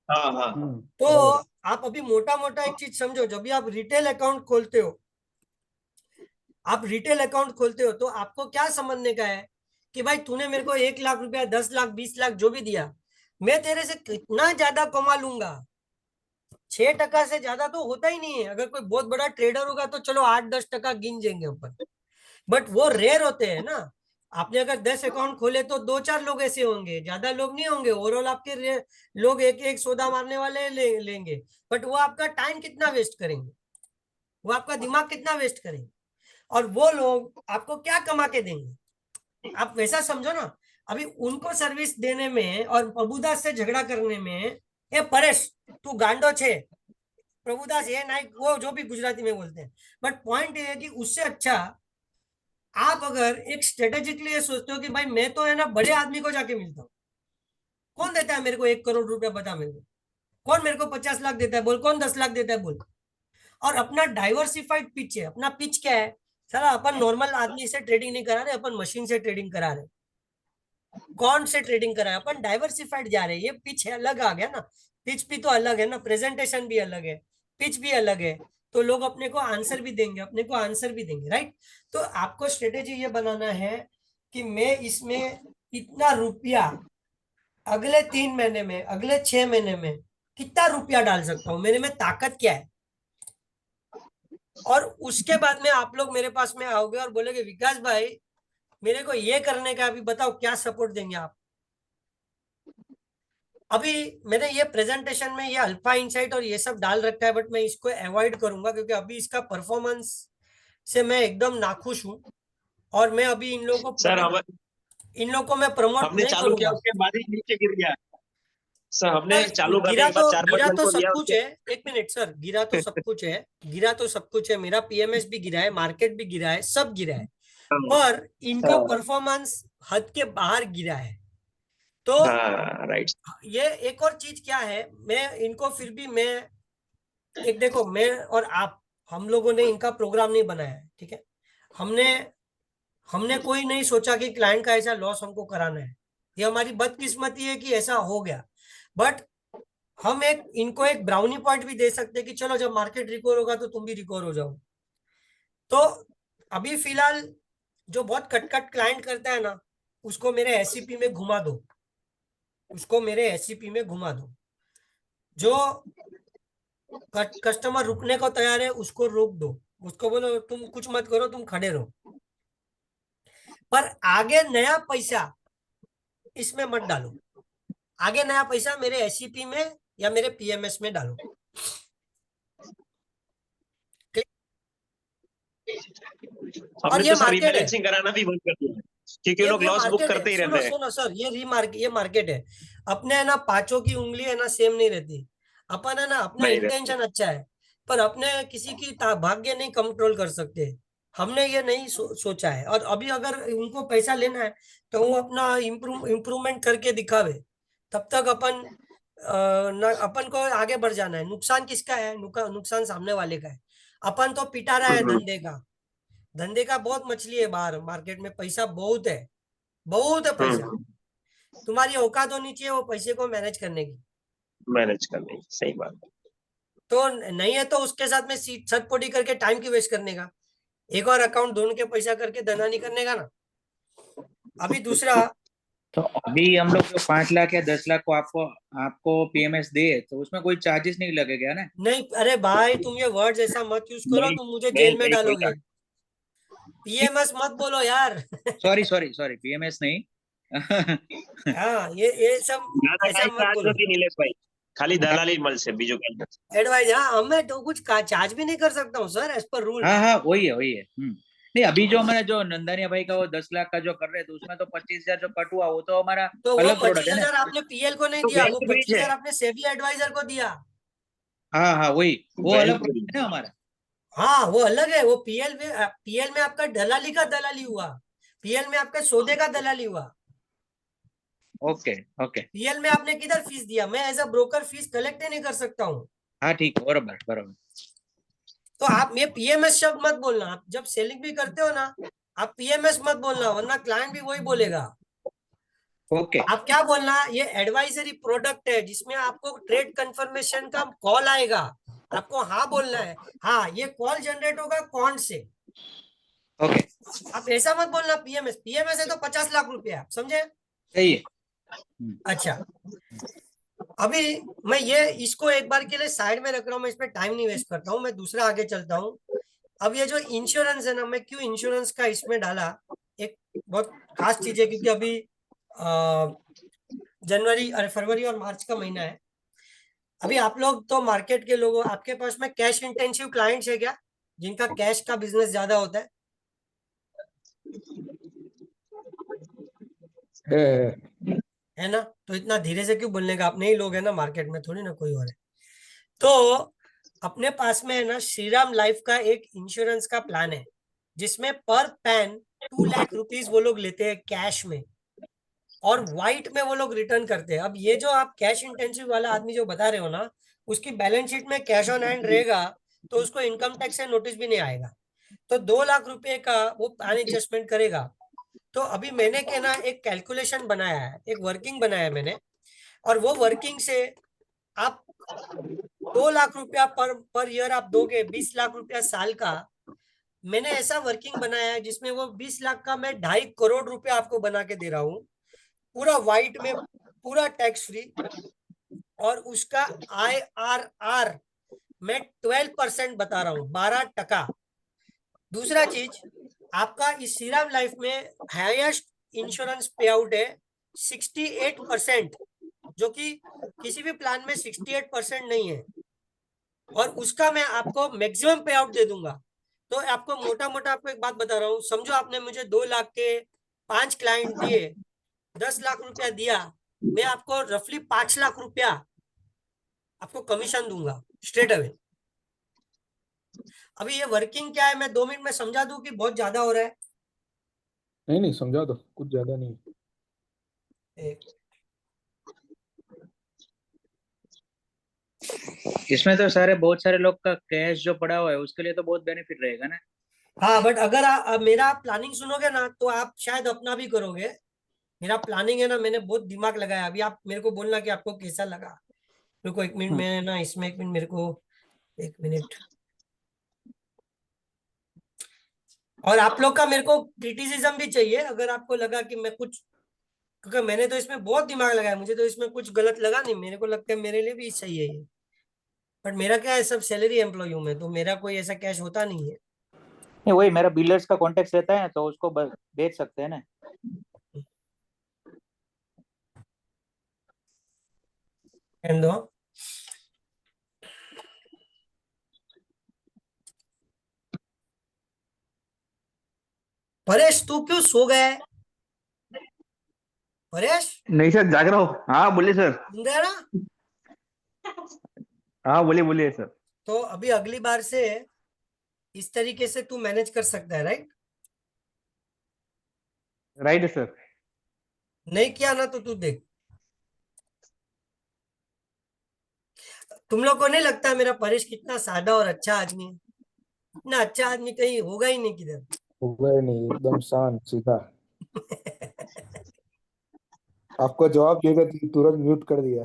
हाँ हाँ। तो बराबर है। आप अभी मोटा मोटा एक चीज समझो, जब भी आप रिटेल अकाउंट खोलते हो, आप रिटेल अकाउंट खोलते हो तो आपको क्या समझने का है कि भाई तूने मेरे को 1 लाख रुपया, 10 लाख, 20 लाख जो भी दिया, मैं तेरे से कितना ज्यादा कमा लूंगा। 6 टका से ज्यादा तो होता ही नहीं है। अगर कोई बहुत बड़ा ट्रेडर होगा तो चलो 8-10 टका गिन जाएंगे ऊपर, बट वो रेयर होते हैं ना। आपने अगर 10 अकाउंट खोले तो 2-4 लोग ऐसे होंगे, ज्यादा लोग नहीं होंगे। ओवरऑल आपके लोग एक एक सौदा मारने वाले लेंगे। बट वो आपका टाइम कितना वेस्ट करेंगे, वो आपका दिमाग कितना वेस्ट करेंगे, और वो लोग आपको क्या कमा के देंगे। आप वैसा समझो ना। अभी उनको सर्विस देने में और प्रभुदास से झगड़ा करने में, ए परेश तू गांडो छे, प्रभुदास ये नाइक, वो जो भी गुजराती में बोलते हैं। बट पॉइंट ये है कि उससे अच्छा आप अगर एक स्ट्रेटेजिकली ये सोचते हो कि भाई मैं तो है ना बड़े आदमी को जाके मिलता हूँ, कौन देता है मेरे को 1 करोड़ रुपया, बता मेरे को। कौन मेरे को 50 लाख देता है बोल, कौन 10 लाख देता है बोल। और अपना डाइवर्सिफाइड पिच है। अपना पिच क्या है, सारा अपन नॉर्मल आदमी से ट्रेडिंग नहीं करा रहे, अपन मशीन से ट्रेडिंग करा रहे। कौन से ट्रेडिंग करा है, अपन डाइवर्सिफाइड जा रहे हैं। ये पिच है, अलग आ गया ना। पिच भी तो अलग है ना, प्रेजेंटेशन भी अलग है, पिच भी अलग है। तो लोग अपने को आंसर भी देंगे, अपने को आंसर भी देंगे, राइट। तो आपको स्ट्रेटेजी ये बनाना है कि मैं इसमें इतना रुपया अगले 3 महीने में, अगले 6 महीने में कितना रुपया डाल सकता हूँ, मेरे में ताकत क्या है। और उसके बाद में आप लोग मेरे पास में आओगे और बोलोगे विकास भाई मेरे को ये करने का, अभी बताओ क्या सपोर्ट देंगे आप। अभी मैंने ये प्रेजेंटेशन में ये अल्फा इंसाइट और ये सब डाल रखा है, बट मैं इसको अवॉइड करूंगा क्योंकि अभी इसका परफॉर्मेंस से मैं एकदम नाखुश हूं। और मैं अभी इन लोगों को सर प्रमोट, इन लोगों को मैं प्रमोट हमने नहीं चालू किया, करूंगा। उसके बाद ही नीचे गिर गया। सर हमने सर चालू करने के बाद 4-5 गिरा जन तो को सब दिया कुछ उसके। है। एक मिनट सर, गिरा तो सब कुछ है, गिरा तो सब कुछ है। मेरा पीएमएस भी गिरा है, मार्केट भी गिरा है, सब गिरा है। हाँ पर इनका परफॉर्मेंस हद के बाहर गिरा है। तो हाँ राइट। ये एक और चीज क्या है, मैं इनको फिर भी मैं एक, देखो मैं और आप, हम लोगों ने इनका प्रोग्राम नहीं बनाया है, ठीक है। हमने हमने कोई नहीं सोचा कि क्लाइंट का ऐसा लॉस हमको कराना है। ये हमारी बदकिस्मती है कि ऐसा हो गया। बट हम एक इनको एक ब्राउनी पॉइंट भी दे सकते हैं कि चलो जब मार्केट रिकवर होगा तो तुम भी रिकवर हो जाओ। तो अभी फिलहाल जो बहुत कट क्लाइंट करता है ना, उसको मेरे एससीपी में घुमा दो, उसको मेरे एससीपी में घुमा दो। जो कस्टमर रुकने को तैयार है उसको रोक दो, उसको बोलो तुम कुछ मत करो, तुम खड़े रहो। पर आगे नया पैसा इसमें मत डालो। आगे नया पैसा मेरे एससीपी में या मेरे पीएमएस में डालो। और हमने ये तो सर मार्केट है, रीबैलेंसिंग कराना भी बंद कर दिया है, क्योंकि वो लोग ये लॉस बुक मार्केट है। करते ही सुनो रहते हैं। सुनो सर, ये मार्केट है। अपने है ना पांचों की उंगली है ना सेम नहीं रहती। अपन है ना, अपना नहीं रहते। इंटेंशन अच्छा है, पर अपने किसी की भाग्य नहीं कंट्रोल कर सकते। हमने ये नहीं सोचा है। और अभी अगर उनको पैसा लेना है तो वो अपना इम्प्रूवमेंट करके दिखावे, तब तक अपन अपन को आगे बढ़ जाना है। नुकसान किसका है, नुकसान सामने वाले का है। अपन तो पिटा रहा है हम्म, धंधे का। धंधे का बहुत मछली है बाहर मार्केट में, पैसा बहुत है, बहुत है पैसा। हम्म, तुम्हारी औकात होनी चाहिए वो पैसे को मैनेज करने की। मैनेज करने की, सही बात है। तो नहीं है तो उसके साथ में छटपटी करके टाइम की वेस्ट करने का, एक और अकाउंट ढूंढ के पैसा करके धंधा नहीं करने का ना। अभी दूसरा, तो अभी हम लोग जो 5 लाख या 10 लाख को आपको आपको पीएमएस दे तो उसमें कोई चार्जेस नहीं लगेगा ना? नहीं अरे भाई तुम ये वर्ड्स ऐसा मत यूज करो, नहीं तुम मुझे नहीं जेल में नहीं, कोई डालोगे। पीएमएस मत बोलो यार। सॉरी सॉरी सॉरी, पीएमएस नहीं। हाँ ये सब ना ना, ऐसा कहीं मत चार्ज बोलो। નથી નિલેશ भाई, खाली दलाली मल से बीजो कहीं નથી। एडवाइस, हाँ मैं तो कुछ चार्ज भी नहीं कर सकता हूँ सर, एज पर रूल। हाँ हाँ, वही है वही है। नहीं, अभी जो हमारा जो नंदानिया भाई का वो 10 लाख का जो कर रहे थे उसमें तो 25,000 जो कट हुआ वो तो हमारा तो वो अलग प्रोडक्ट पच्चीस है ना। हजार आपने पीएल को नहीं तो दिया, वो वेल्थ पच्चीस ब्रिज है, हजार आपने सेबी एडवाइजर को दिया। हाँ हाँ, वही वो अलग वेल्थ प्रोडक्ट है ब्रिज। ना हमारा। हाँ वो अलग है। वो पीएल में आपका दलाली का दलाली हुआ, पीएल में आपका सौदे का दलाली हुआ। Okay okay. पीएल में आपने किधर फीस दिया, मैं as a broker fees collect ही नहीं कर सकता हूँ। हाँ ठीक है, बरोबर बरोबर। तो आप ये पीएमएस शब्द मत बोलना, आप जब सेलिंग भी करते हो ना, आप पीएमएस मत बोलना, वरना क्लाइंट भी वही बोलेगा। ओके आप क्या बोलना, ये एडवाइजरी प्रोडक्ट है जिसमें आपको ट्रेड कंफर्मेशन का कॉल आएगा, आपको हाँ बोलना है। हाँ ये कॉल जनरेट होगा कौन से। ओके, आप ऐसा मत बोलना पीएमएस, पीएमएस है तो 50 लाख रुपया, आप समझे। सही है। अच्छा, अभी मैं ये इसको एक बार के लिए साइड में रख रहा हूँ, मैं इसमें टाइम नहीं वेस्ट करता हूँ, मैं दूसरा आगे चलता हूँ। अब ये जो इंश्योरेंस है ना, मैं क्यों इंश्योरेंस का इसमें डाला, एक बहुत खास चीज है, क्योंकि अभी जनवरी अरे फरवरी और मार्च का महीना है। अभी आप लोग तो मार्केट के लोग हो, आपके पास में कैश इंटेंसिव क्लाइंट्स है क्या, जिनका कैश का बिजनेस ज्यादा होता है? है। है ना? तो इतना धीरे से क्यों बोलने का, अपने ही लोग है ना मार्केट में, थोड़ी ना कोई और है। तो अपने पास में है ना श्रीराम लाइफ का एक इंश्योरेंस का प्लान है, जिसमें पर पैन 2 लाख रुपीज वो लोग लेते हैं कैश में, और व्हाइट में वो लोग रिटर्न करते हैं। अब ये जो आप कैश इंटेंसिव वाला आदमी जो बता रहे हो ना, उसकी बैलेंस शीट में कैश ऑन हैंड रहेगा, तो उसको इनकम टैक्स से नोटिस भी नहीं आएगा। तो 2 लाख रुपए का वो प्लान एडजस्टमेंट करेगा। तो अभी मैंने क्या ना एक कैलकुलेशन बनाया है, एक वर्किंग बनाया है मैंने, और वो वर्किंग से आप 2 लाख रुपया पर ईयर आप दोगे, 20 लाख रुपया साल का। मैंने ऐसा वर्किंग बनाया है जिसमें वो 20 लाख का मैं 2.5 करोड़ रुपया आपको बना के दे रहा हूँ, पूरा व्हाइट में, पूरा टैक्स फ्री। और उसका IRR मैं 12% बता रहा हूँ, 12%। दूसरा चीज, आपका इस श्रीराम लाइफ में हाईएस्ट इंश्योरेंस पे आउट है 68%, जो कि किसी भी प्लान में 68% नहीं है। और उसका मैं आपको मैक्सिमम पे आउट दे दूंगा। तो आपको मोटा मोटा आपको एक बात बता रहा हूँ, समझो आपने मुझे 2 लाख के 5 क्लाइंट दिए, 10 लाख रुपया दिया, मैं आपको रफली 5 लाख रुपया आपको कमीशन दूंगा स्ट्रेट अवे। अभी ये वर्किंग क्या है, मैं 2 मिनट में समझा दूं कि बहुत ज्यादा हो रहा है? नहीं नहीं, समझा दो, कुछ ज्यादा नहीं। एक, इसमें तो सारे बहुत सारे लोग का कैश जो पड़ा हुआ है उसके लिए तो बहुत बेनिफिट रहेगा ना। हाँ, बट अगर मेरा प्लानिंग सुनोगे ना, तो आप शायद अपना भी करोगे। मेरा प्लानिंग है ना, मैंने बहुत दिमाग लगाया। अभी आप मेरे को बोलना कि आपको कैसा लगा। रुको 1 मिनट, मैं ना इसमें 1 मिनट मेरे को, 1 मिनट। और आप लोग का मेरे को क्रिटिसिज्म भी चाहिए, अगर आपको लगा कि मैं कुछ, क्योंकि मैंने तो इसमें बहुत दिमाग लगाया, मुझे तो इसमें कुछ गलत लगा नहीं, मेरे को लगता है मेरे लिए भी सही है ये। बट मेरा क्या है, सब सैलरी एम्प्लॉय हूँ मैं, तो मेरा कोई ऐसा कैश होता नहीं है। नहीं, वही मेरा बिल्डर्स का कॉन्टेक्ट रहता है तो उसको बेच सकते हैं ना। एंड दो, परेश तू क्यों सो गया है? परेश, नहीं सर, जाग रहा हूँ। हाँ बोलिए सर। सुन रहे हो ना? हाँ बोलिए बोलिए सर। तो अभी अगली बार से इस तरीके से तू मैनेज कर सकता है, राइट? राइट है सर। नहीं किया ना तो तू देख, तुम लोग को नहीं लगता मेरा परेश कितना सादा और अच्छा आदमी है? इतना अच्छा आदमी कहीं होगा ही नहीं किधर। होगा ही नहीं, एकदम शांत सीधा। आपको जवाब देगा तो तुरंत म्यूट कर दिया।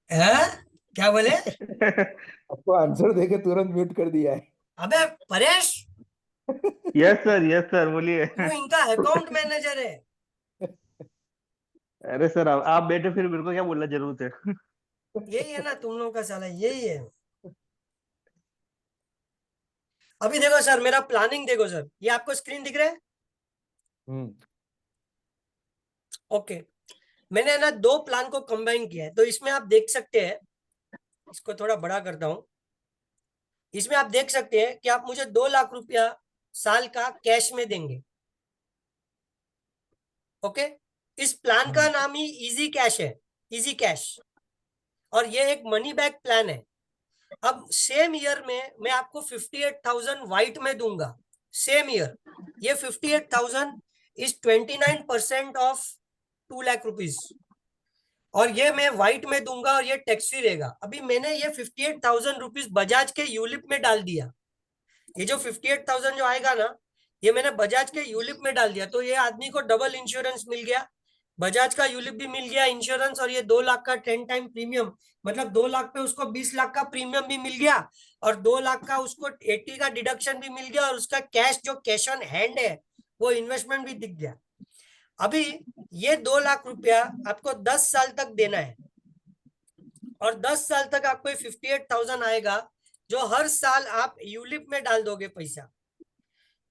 हाँ? क्या बोले? आपको आंसर देके तुरंत म्यूट कर दिया है। अबे परेश, यस सर बोलिए। तू इनका अकाउंट मैनेजर है। अरे सर, आप बेटे फिर मेरे को क्या बोलना जरूरत है। यही है ना तुम लोगों का साला, यही है। अभी देखो सर, मेरा प्लानिंग देखो सर, ये आपको स्क्रीन दिख रहा है? हम्म। ओके, मैंने ना 2 प्लान को कंबाइन किया है, तो इसमें आप देख सकते हैं, इसको थोड़ा बड़ा करता हूं। इसमें आप देख सकते हैं कि आप मुझे 2 लाख रुपया साल का कैश में देंगे। ओके, इस प्लान का नाम ही इजी कैश है, इजी कैश। और ये एक मनी बैक प्लान है। अब सेम ईयर में मैं आपको 58,000 व्हाइट में दूंगा, सेम ईयर। ये 58,000 इज 29% ऑफ 2 लाख रुपीज, और ये मैं व्हाइट में दूंगा, और ये टैक्स फ्री रहेगा। अभी मैंने ये 58,000 रुपीज बजाज के यूलिप में डाल दिया। ये जो 58,000 जो आएगा ना, ये मैंने बजाज के यूलिप में डाल दिया, तो ये आदमी को डबल इंश्योरेंस मिल गया। बजाज का यूलिप भी मिल गया इंश्योरेंस, और ये 2 लाख का 10 टाइम प्रीमियम, मतलब 2 लाख पे उसको 20 लाख का प्रीमियम भी मिल गया, और 2 लाख का उसको 80 का डिडक्शन भी मिल गया, और उसका कैश जो कैश ऑन हैंड है वो इन्वेस्टमेंट भी दिख गया। अभी ये 2 लाख रुपया आपको 10 साल तक देना है, और 10 साल तक आपको 58,000 आएगा। जो हर साल आप यूलिप में डाल दोगे पैसा।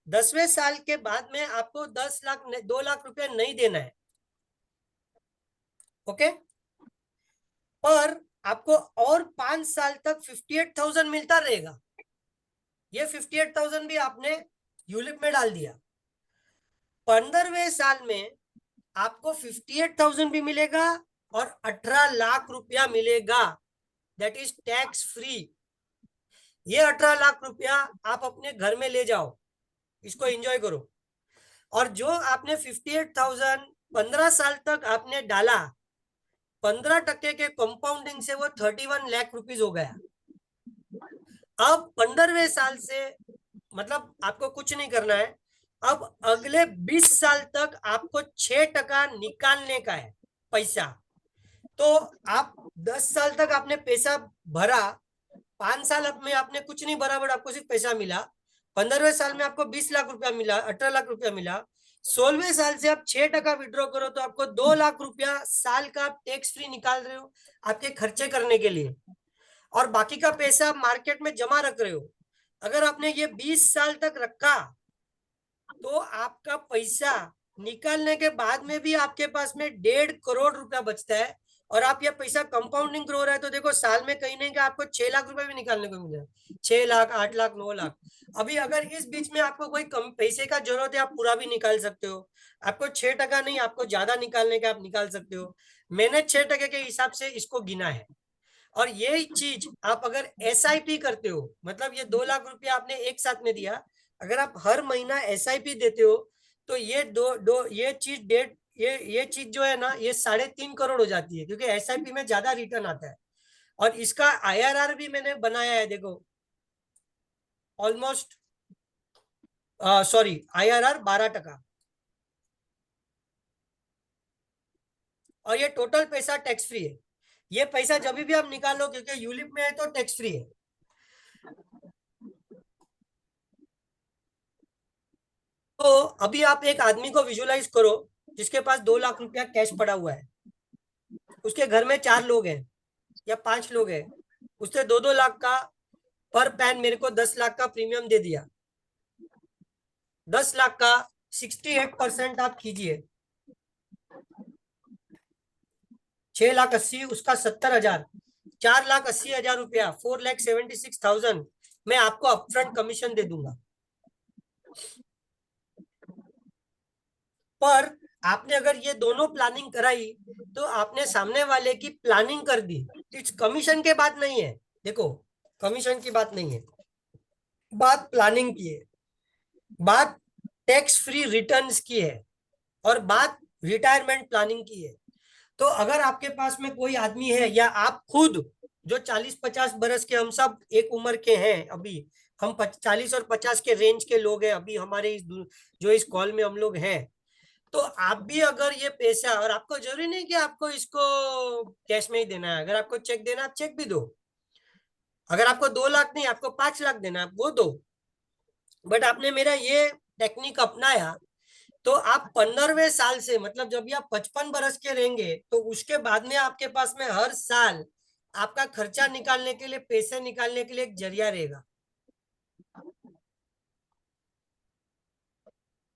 10वें साल के बाद में आपको 10 लाख 2 लाख रुपया नहीं देना है, ओके। पर आपको और 5 साल तक 58,000 मिलता रहेगा। ये 58,000 भी आपने यूलिप में डाल दिया। 15वें साल में आपको 58,000 भी मिलेगा और 18 लाख रुपया मिलेगा, दैट इज टैक्स फ्री। ये 18 लाख रुपया आप अपने घर में ले जाओ, इसको एंजॉय करो। और जो आपने 58,000 15 साल तक आपने डाला, 15% के कंपाउंडिंग से वो 31 लाख रुपीज हो गया। अब 15वें साल से मतलब आपको कुछ नहीं करना है, अब अगले 20 साल तक आपको 6% निकालने का है पैसा। तो आप 10 साल तक आपने पैसा भरा, 5 साल में आपने कुछ नहीं भरा, बट आपको सिर्फ पैसा मिला। 15वें साल में आपको 20 लाख रुपया मिला, 18 लाख रुपया मिला। 16वें साल से आप 6% विड्रॉ करो तो आपको 2 लाख रुपया साल का आप टैक्स फ्री निकाल रहे हो आपके खर्चे करने के लिए, और बाकी का पैसा आप मार्केट में जमा रख रहे हो। अगर आपने ये 20 साल तक रखा तो आपका पैसा निकालने के बाद में भी आपके पास में 1.5 करोड़ रुपया बचता है, और आप ये पैसा कंपाउंडिंग हो रहा है। तो देखो साल में कहीं नहीं कि आपको 6 लाख रुपए भी निकालने को मिल जाए, 6 लाख 8 लाख 9 लाख। अभी अगर इस बीच में आपको कोई कम पैसे का जरूरत है, आप पूरा भी निकाल सकते हो। आपको 6% नहीं, आपको ज्यादा निकालने का आप निकाल सकते हो। मैंने 6% के हिसाब से इसको गिना है। और यही चीज आप अगर SIP करते हो, मतलब ये 2 लाख रुपया आपने एक साथ में दिया, अगर आप हर महीना SIP देते हो तो ये ये चीज ये चीज जो है ना, ये 3.5 करोड़ हो जाती है, क्योंकि SIP में ज्यादा रिटर्न आता है। और इसका IRR भी मैंने बनाया है, देखो ऑलमोस्ट सॉरी IRR 12%। और ये टोटल पैसा टैक्स फ्री है। ये पैसा जब भी आप निकालो, क्योंकि यूलिप में है तो टैक्स फ्री है। तो अभी आप एक आदमी को विजुअलाइज करो जिसके पास 2 लाख रुपया कैश पड़ा हुआ है, उसके घर में 4 लोग हैं या 5 लोग हैं, उसने 2-2 लाख का पर पैन मेरे को 10 लाख का प्रीमियम दे दिया। 10 लाख का 68% आप कीजिए, 6,80,000 उसका 70,000, 4,80,000 रुपया, 4,76,000 मैं आपको अपफ्रंट कमीशन दे दूंगा। पर आपने अगर ये दोनों प्लानिंग कराई तो आपने सामने वाले की प्लानिंग कर दी। इस कमीशन के बात नहीं है, देखो कमीशन की बात नहीं है, बात प्लानिंग की है, बात टैक्स फ्री रिटर्न्स की है, और बात रिटायरमेंट प्लानिंग की है। तो अगर आपके पास में कोई आदमी है, या आप खुद जो 40-50 बरस के, हम सब एक उम्र के हैं, अभी हम 40 और 50 के रेंज के लोग हैं अभी हमारे जो इस कॉल में हम लोग हैं, तो आप भी अगर ये पैसा, और आपको जरूरी नहीं कि आपको इसको कैश में ही देना है, अगर आपको चेक देना आप चेक भी दो, अगर आपको 2 लाख नहीं आपको 5 लाख देना है वो दो। बट आपने मेरा ये टेक्निक अपनाया तो आप 15वें साल से, मतलब जब आप 55 बरस के रहेंगे, तो उसके बाद में आपके पास में हर साल आपका खर्चा निकालने के लिए, पैसे निकालने के लिए एक जरिया रहेगा।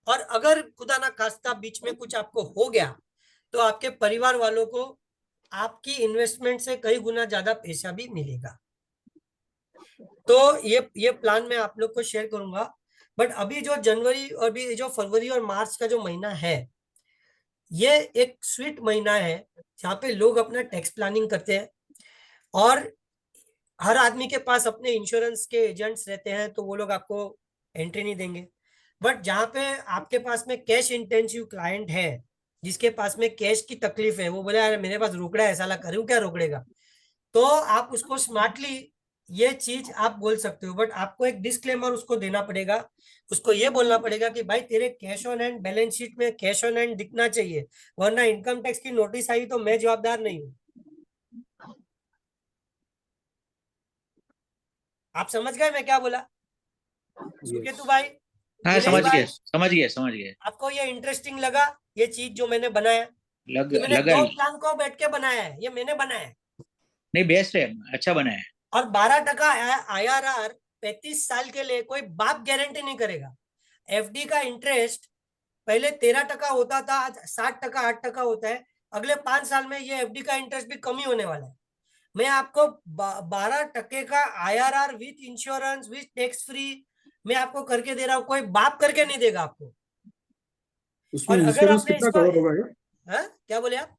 और अगर खुदा ना खास्ता बीच में कुछ आपको हो गया तो आपके परिवार वालों को आपकी इन्वेस्टमेंट से कई गुना ज्यादा पैसा भी मिलेगा। तो ये प्लान मैं आप लोग को शेयर करूंगा। बट अभी जो जनवरी और अभी जो फरवरी और मार्च का जो महीना है, ये एक स्वीट महीना है जहाँ पे लोग अपना टैक्स प्लानिंग करते हैं, और हर आदमी के पास अपने इंश्योरेंस के एजेंट्स रहते हैं, तो वो लोग आपको एंट्री नहीं देंगे। बट जहाँ पे आपके पास में कैश इंटेंसिव क्लाइंट है, जिसके पास में कैश की तकलीफ है, वो बोले यार मेरे पास रोकड़ा है, साला करूँ क्या रोकड़ेगा, तो आप उसको स्मार्टली ये चीज आप बोल सकते हो। बट आपको एक डिस्क्लेमर उसको देना पड़ेगा, उसको ये बोलना पड़ेगा कि भाई तेरे cash on hand, balance sheet में कैश ऑन हैंड दिखना चाहिए, वरना इनकम टैक्स की नोटिस आई तो मैं जवाबदार नहीं हूँ। आप समझ गए मैं क्या बोला सुकेतु भाई? हाँ दिनेश समझ भाई, समझ गए। आपको ये इंटरेस्टिंग लगा ये चीज जो मैंने बनाया? लग ये मैंने लगा 2 प्लान को बैठ के बनाया है, ये मैंने बनाया है। नहीं, बेस्ट है, अच्छा बना है। और 12% IRR 35 साल के लिए कोई बाप गारंटी नहीं करेगा। FD का इंटरेस्ट पहले 13% होता था, आज 7%, 8% होता है। अगले 5 साल में ये FD का इंटरेस्ट भी कम ही होने वाला है। मैं आपको 12% का IRR with insurance with tax free मैं आपको करके दे रहा हूँ, कोई बाप करके नहीं देगा आपको। उसमें और अगर इंश्योरेंस आपने कितना इसको, कवर होगा ये? हाँ क्या बोले आप?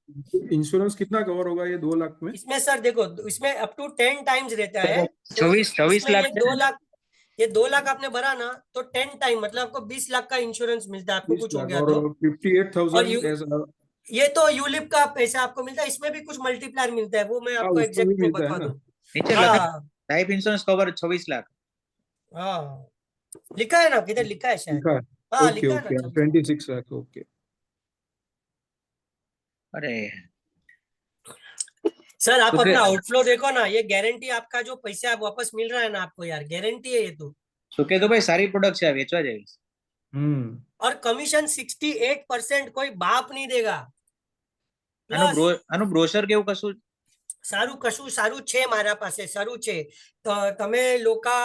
इंश्योरेंस कितना कवर होगा ये 2 लाख में? इसमें सर देखो, इसमें अप टू 10 टाइम्स रहता है। तो 24 इसमें लाख ये 2 लाख, ये 2 लाख आपने भरा ना तो 10 टाइम मतलब आपको 20 लाख का इंश्योरेंस मिलता है, आपको 20 कुछ हो लाख गया और तो। और 58,000 ऐसा? ये तो यूलिप का पैसा आपको मिलता है, इसमें भी कुछ मल्टीप्लायर मिलता है, वो मैं हाँ, आपको उसमें भी एग्जैक्ट वो मिलता है बता ना? दूं। नीचे लगा हाँ लाइफ इंश्योरेंस कवर 24 लाख। हाँ, लिखा है ना, किधर लिखा है शायद। लिखा है? हाँ ओके लिखा है ना, ओके, 26 लाख, ओके। अरे सर आप तो अपना क्या, आउटफ्लो देखो ना, ये गारंटी आपका जो पैसा आप वापस मिल रहा है ना आपको, यार गारंटी है ये तो। सुके तो भाई सारी प्रोडक्ट है वेचवा जाएगी। और कमीशन 68% कोई बाप नहीं देगा। પ્લસ આનું બ્રોશર કેવું કશું? સારું કશું સારું છે મારા પાસે, સારું છે. તો તમે લોકા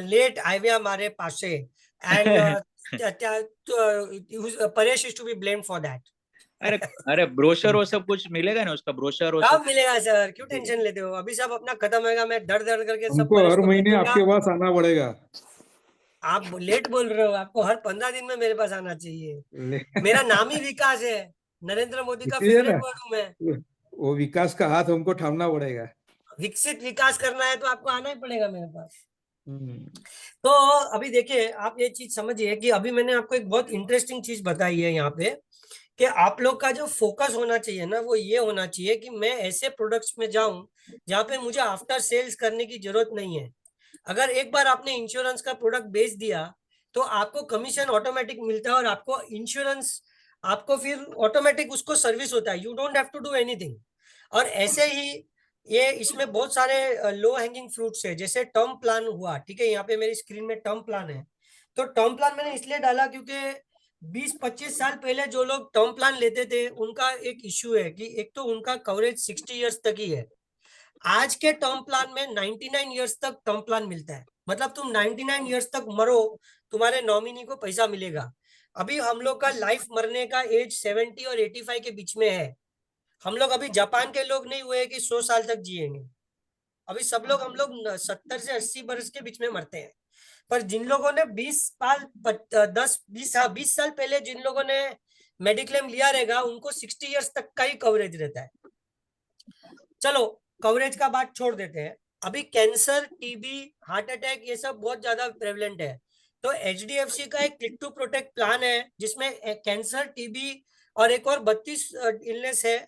લેટ આવ્યા મારે પાસે, and Paresh is to be blamed for that. अरे अरे ब्रोशर वो सब कुछ मिलेगा ना, उसका ब्रोशर वो कब सब। मिलेगा सर, क्यों टेंशन लेते हो? अभी सब अपना खत्म होगा, मैं धड़ धड़ करके सब हमको परेश हर को भेज महीने दूंगा। आपके पास आना पड़ेगा। आप लेट बोल रहे हो, आपको हर 15 दिन में मेरे पास आना चाहिए। मेरा नाम ही विकास है, नरेंद्र मोदी का इसलिए फेवरेट ना, वर्ड हूं मैं। वो विकास का हाथ हमको थामना पड़ेगा। विकसित विकास करना है तो आपको आना ही पड़ेगा मेरे पास। हम्म। तो अभी देखिए, आप ये चीज समझिए कि अभी मैंने आपको एक बहुत इंटरेस्टिंग चीज बताई है यहाँ पे, कि आप लोग का जो फोकस होना चाहिए ना, वो ये होना चाहिए कि मैं ऐसे प्रोडक्ट्स में जाऊं जहां पे मुझे आफ्टर सेल्स करने की जरूरत नहीं है। अगर एक बार आपने इंश्योरेंस का प्रोडक्ट बेच दिया तो आपको कमीशन ऑटोमेटिक मिलता है, और आपको इंश्योरेंस, आपको फिर ऑटोमेटिक उसको सर्विस होता है, you don't have to do anything. और ऐसे ही ये इसमें बहुत सारे लो हैंगिंग फ्रूट्स है, जैसे टर्म प्लान हुआ, ठीक है, यहाँ पे मेरी स्क्रीन में टर्म प्लान है। तो टर्म प्लान मैंने इसलिए डाला क्योंकि 20-25 साल पहले जो लोग टर्म प्लान लेते थे उनका एक इश्यू है कि एक तो उनका कवरेज 60 इयर्स तक ही है। आज के टर्म प्लान में 99 इयर्स तक टर्म प्लान मिलता है, मतलब तुम 99 इयर्स तक मरो, तुम्हारे नॉमिनी को पैसा मिलेगा। अभी हम लोग का लाइफ मरने का एज 70 और 85 के बीच में है। हम लोग अभी जापान के लोग नहीं हुए कि 100 साल तक जिएंगे। अभी सब लोग, हम लोग 70 से 80 वर्ष के बीच में मरते हैं। पर जिन लोगों ने 20 साल पहले जिन लोगों ने मेडिक्लेम लिया रहेगा, उनको 60 इयर्स तक का ही कवरेज रहता है। चलो कवरेज का बात छोड़ देते हैं, अभी कैंसर, टीबी, हार्ट अटैक ये सब बहुत ज्यादा प्रेवलेंट है। तो HDFC का एक क्लिक टू प्रोटेक्ट प्लान है जिसमें कैंसर, टीबी और एक और 32 इलनेस है।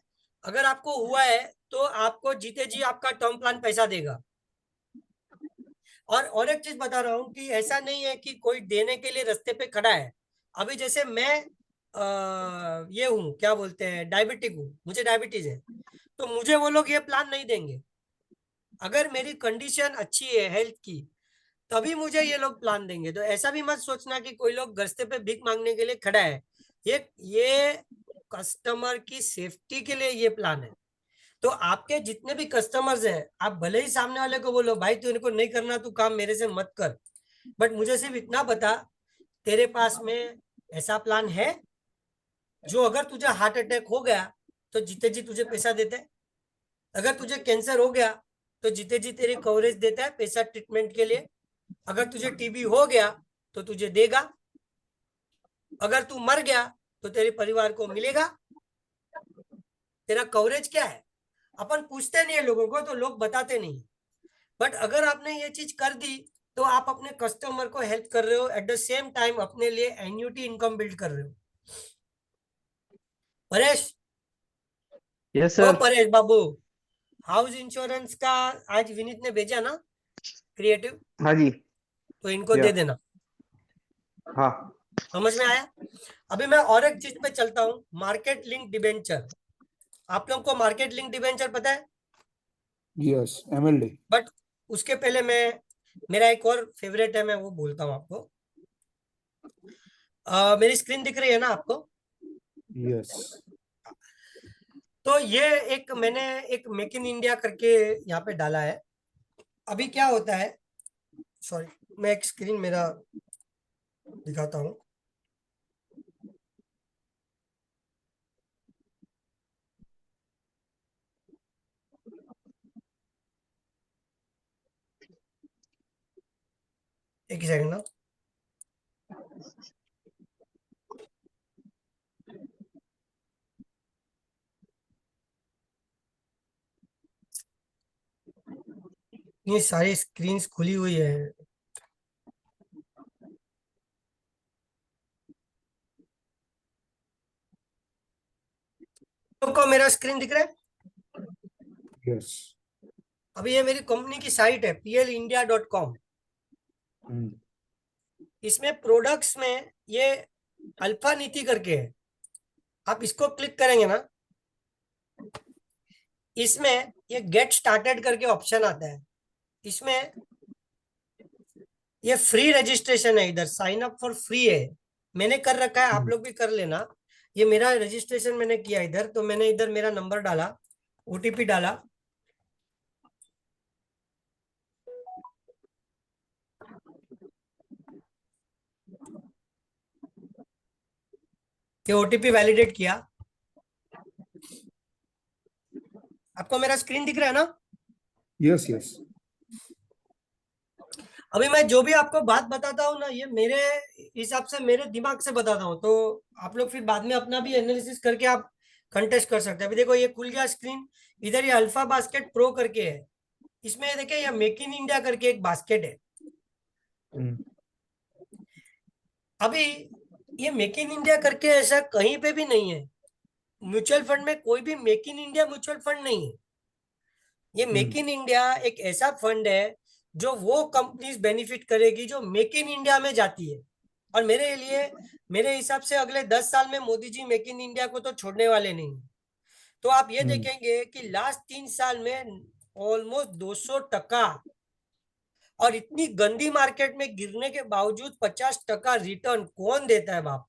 अगर आपको हुआ है तो आपको जीते जी आपका टर्म प्लान पैसा देगा। और एक चीज बता रहा हूँ कि ऐसा नहीं है कि कोई देने के लिए रास्ते पे खड़ा है। अभी जैसे मैं ये हूँ, क्या बोलते हैं, डायबिटिक हूँ, मुझे डायबिटीज है, तो मुझे वो लोग ये प्लान नहीं देंगे। अगर मेरी कंडीशन अच्छी है हेल्थ की, तभी मुझे ये लोग प्लान देंगे। तो ऐसा भी मत सोचना कि कोई लोग रास्ते पे भीख मांगने के लिए खड़ा है। ये कस्टमर की सेफ्टी के लिए ये प्लान है। तो आपके जितने भी कस्टमर्स हैं, आप भले ही सामने वाले को बोलो भाई तू इनको नहीं करना, तू काम मेरे से मत कर, बट मुझे सिर्फ इतना बता, तेरे पास में ऐसा प्लान है जो अगर तुझे हार्ट अटैक हो गया तो जीते जी तुझे पैसा देता है, अगर तुझे कैंसर हो गया तो जीते जी तेरी कवरेज देता है पैसा ट्रीटमेंट के लिए, अगर तुझे टीबी हो गया तो तुझे देगा, अगर तू मर गया तो तेरे परिवार को मिलेगा। तेरा कवरेज क्या है अपन पूछते नहीं है लोगों को, तो लोग बताते नहीं। बट अगर आपने ये चीज कर दी तो आप अपने कस्टमर को हेल्प कर रहे हो, एट द सेम टाइम अपने लिए एन्युटी इनकम बिल्ड कर रहे हो। परेश, यस ओ सर। परेश बाबू, हाउस इंश्योरेंस का आज विनीत ने भेजा ना क्रिएटिव, हाँ जी। तो इनको या दे देना। हाँ। समझ में आया? अभी मैं और एक चीज पे चलता हूँ, मार्केट लिंक डिबेंचर। आप लोग को मार्केट लिंक डिबेंचर पता है? Yes, MLD। बट उसके पहले मैं, मेरा एक और फेवरेट है, मैं वो बोलता हूँ आपको। मेरी स्क्रीन दिख रही है ना आपको? यस। तो ये एक मैंने एक मेक इन इंडिया करके यहाँ पे डाला है। अभी क्या होता है, सॉरी, मैं एक स्क्रीन मेरा दिखाता हूँ। एक ही सेकंड ना। ये सारी स्क्रीन्स खुली हुई है। आपको मेरा स्क्रीन दिख रहा है? यस। अभी ये मेरी कंपनी की साइट है PLindia.com। इसमें प्रोडक्ट्स में ये अल्फा नीति करके है, आप इसको क्लिक करेंगे ना, इसमें ये गेट स्टार्टेड करके ऑप्शन आता है। इसमें ये फ्री रजिस्ट्रेशन है, इधर साइन अप फॉर फ्री है, मैंने कर रखा है, आप लोग भी कर लेना। ये मेरा रजिस्ट्रेशन मैंने किया इधर, तो मैंने इधर मेरा नंबर डाला, OTP डाला, ये OTP वैलिडेट किया। आपको मेरा स्क्रीन दिख रहा है ना? Yes yes. अभी मैं जो भी आपको बात बताता हूँ ना, ये मेरे हिसाब से मेरे दिमाग से बताता हूँ, तो आप लोग फिर बाद में अपना भी एनालिसिस करके आप कंटेस्ट कर सकते हैं। अभी देखो ये खुल गया स्क्रीन, इधर ये अल्फा बास्केट प्रो करके है, इसमें देखिए ये मेक इन इंडिया करके एक बास्केट है। अभी ये मेक इन इंडिया करके ऐसा कहीं पे भी नहीं है, म्यूचुअल फंड में कोई भी make in India mutual fund नहीं है। ये मेक इन इंडिया एक ऐसा फंड है जो वो कंपनीज बेनिफिट करेगी जो मेक इन इंडिया में जाती है। और मेरे हिसाब से अगले 10 साल में Modi ji make in India को तो छोड़ने वाले नहीं। तो आप ये देखेंगे कि लास्ट 3 साल में ऑलमोस्ट 200%, और इतनी गंदी मार्केट में गिरने के बावजूद 50% रिटर्न कौन देता है बाप।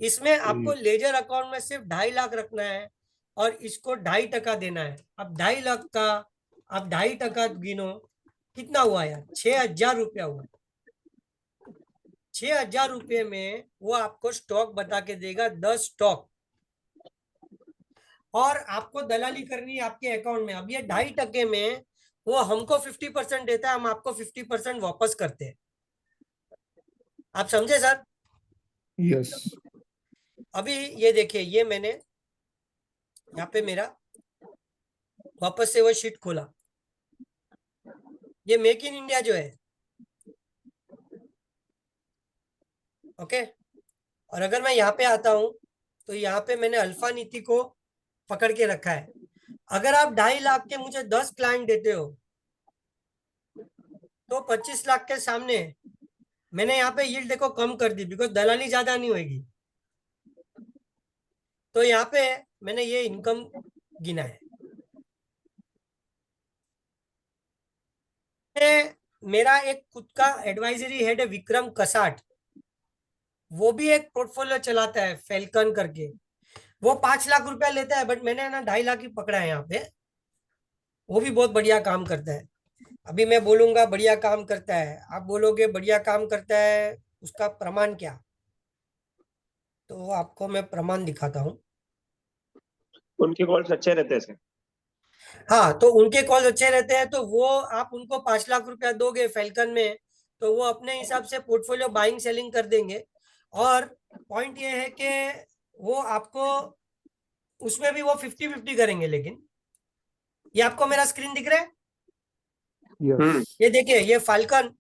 इसमें आपको लेजर अकाउंट में सिर्फ 2.5 लाख रखना है और इसको 2.5% देना है। अब 2.5 लाख का आप 2.5% गिनो, कितना हुआ यार? 6,000 रुपया हुआ। 6,000 रुपये में वो आपको स्टॉक बता के देगा 10 स्टॉक, और आपको दलाली करनी है आपके अकाउंट में। अब ये 2.5% में वो हमको 50% देता है, हम आपको 50% वापस करते हैं। आप समझे सर? यस। अभी ये देखिए, ये मैंने यहाँ पे मेरा वापस से वो शीट खोला, ये मेक इन इंडिया जो है, ओके। और अगर मैं यहाँ पे आता हूँ तो यहाँ पे मैंने अल्फा नीति को पकड़ के रखा है। अगर आप 2.5 लाख के मुझे 10 क्लाइंट देते हो तो 25 लाख के सामने मैंने यहाँ पे यील्ड देखो कम कर दी, बिकॉज दलाली ज्यादा नहीं होगी। तो यहाँ पे मैंने ये इनकम गिना है। मेरा एक खुद का एडवाइजरी हेड है विक्रम कसाट, वो भी एक पोर्टफोलियो चलाता है फेल्कन करके, वो 5 लाख रुपया लेता है, बट मैंने ना 2.5 लाख ही पकड़ा है यहाँ पे। वो भी बहुत बढ़िया काम करता है। अभी मैं बोलूंगा बढ़िया काम करता है, आप बोलोगे बढ़िया काम करता है, उसका प्रमाण क्या? तो आपको मैं प्रमाण दिखाता हूँ। उनके कॉल्स अच्छे रहते हैं सर। हाँ, तो उनके कॉल अच्छे रहते हैं, तो वो आप उनको 5 लाख रुपया दोगे फेल्कन में, तो वो अपने हिसाब से पोर्टफोलियो बाइंग सेलिंग कर देंगे। और पॉइंट ये है कि वो आपको उसमें भी वो 50-50 करेंगे। लेकिन ये आपको मेरा स्क्रीन दिख रहा है? यस। ये देखिए, ये falcon,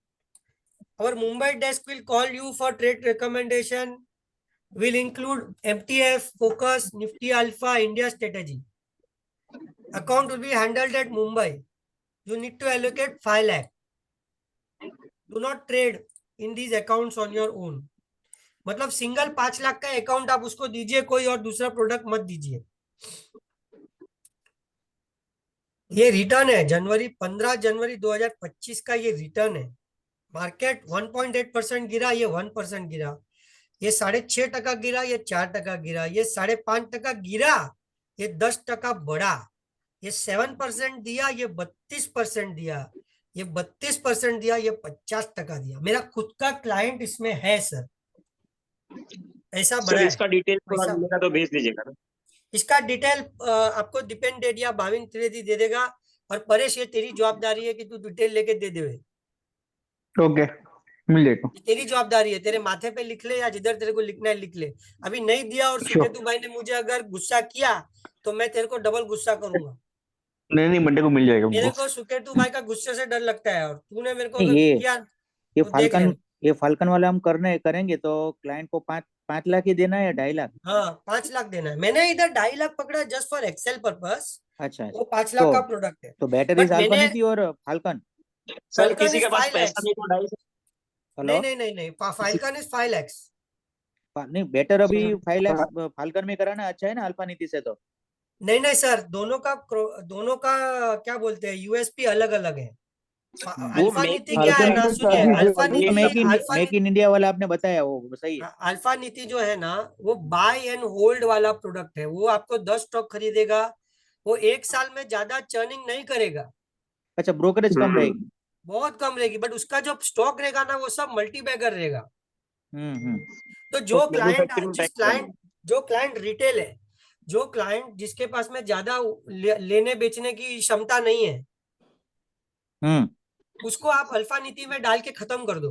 our Mumbai desk will call you for trade recommendation, will include MTF, Focus, Nifty Alpha, India strategy. Account will be handled at Mumbai. You need to allocate 5 lakh. Do not trade in these accounts on your own. मतलब single 5 lakh का account आप उसको दीजिए, कोई और दूसरा product मत दीजिए। ये रिटर्न है जनवरी 15 जनवरी 2025 का, ये रिटर्न है। मार्केट 1.8% गिरा, ये 1% गिरा, ये 6.5% गिरा, ये 4% गिरा, ये 5.5% गिरा, ये 10% बढ़ा। ये 7% दिया, ये 32% दिया, ये 32% दिया, ये 50% दिया। मेरा खुद का क्लाइंट इसमें है सर, ऐसा बड़ा सर है इसका डिटेल थोड़ा पैसा। मिलेगा तो भेज दीजिएगा ना। इसका डिटेल आपको डिपेंड दे दिया, भाविन त्रिवेदी दे देगा। और परेश, ये तेरी जवाबदारी है कि तू डिटेल लेके दे दे। ओके, मिल जाएगा। ये तेरी जवाबदारी है, तेरे माथे पे लिख ले या जिधर तेरे को लिखना है लिख ले। अभी नहीं दिया और श्योर। सुकेतु भाई ने मुझे अगर गुस्सा किया तो मैं तेरे को डबल गुस्सा करूंगा। नहीं नहीं, मंडे को मिल जाएगा मेरे हमको। को सुकेतु भाई का गुस्से से डर लगता है, और तूने मेरे को नहीं, अगर ये किया ये तो देख लेना। ये फाल्कन वाला हम करेंगे तो क्लाइंट को 5 लाख ही देना है या 2.5 लाख? हाँ, 5 लाख देना है। मैंने इधर 2.5 लाख पकड़ा जस्ट फॉर एक्सेल पर्पस। अच्छा वो अच्छा। 5 लाख का तो प्रोडक्ट है। बैटरीज बट मैंने अल्फानिटी और फाल्कन। सर फाल्कन किसी इज के पास 5 पैसा लैक्स। नहीं तो 2.5। हेलो। नहीं, फाल्कन इज 5 लैक्स। नहीं, बेटर अभी 5 लाख फाल्कन में कराना अच्छा है ना अल्फानिटी से तो। नहीं सर, दोनों का क्या बोलते हैं, यूएसपी अलग अलग है। वो अल्फा नीति मेकिंग क्या है फाल्कन ना, में सुनिए, चार्जेस है अल्फा भाई। तो नीति, अल्फा मेक इन इंडिया वाला आपने बताया वो सही है। अल्फा नीति जो है ना, वो बाय एंड होल्ड वाला प्रोडक्ट है। वो आपको 10 स्टॉक खरीदेगा, वो 1 साल में ज्यादा चर्निंग नहीं करेगा, अच्छा, ब्रोकरेज कम रहेगी। बहुत कम रहेगी। बट उसका जो स्टॉक रहेगा ना, वो सब मल्टी बैगर रहेगा। हम्म। तो तो मैन्युफैक्चरिंग टाइम जो क्लाइंट रिटेल है, जो क्लाइंट जिसके पास में ज्यादा लेने बेचने की क्षमता नहीं है, हम्म। उसको आप अल्फा नीति में डाल के खत्म कर दो।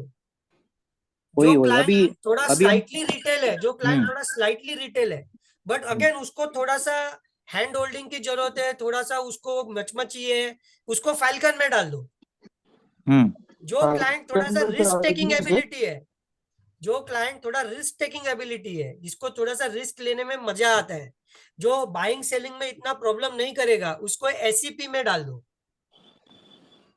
वही जो वही क्लाइंट अभी थोड़ा अभी हम स्लाइटली रिटेल है, जो क्लाइंट थोड़ा स्लाइटली रिटेल है, बट अगेन उसको थोड़ा सा हैंड होल्डिंग की जरूरत है, थोड़ा सा उसको मचमची है, उसको फाल्कन में डाल दो। हम्म जो क्लाइंट थोड़ा फाल्कन सा में रिस्क टेकिंग चार्जेस है। एबिलिटी है, जो क्लाइंट थोड़ा रिस्क टेकिंग एबिलिटी है, जिसको थोड़ा सा रिस्क लेने में मजा आता है, जो बाइंग सेलिंग में इतना प्रॉब्लम नहीं करेगा, उसको एसईपी में डाल दो।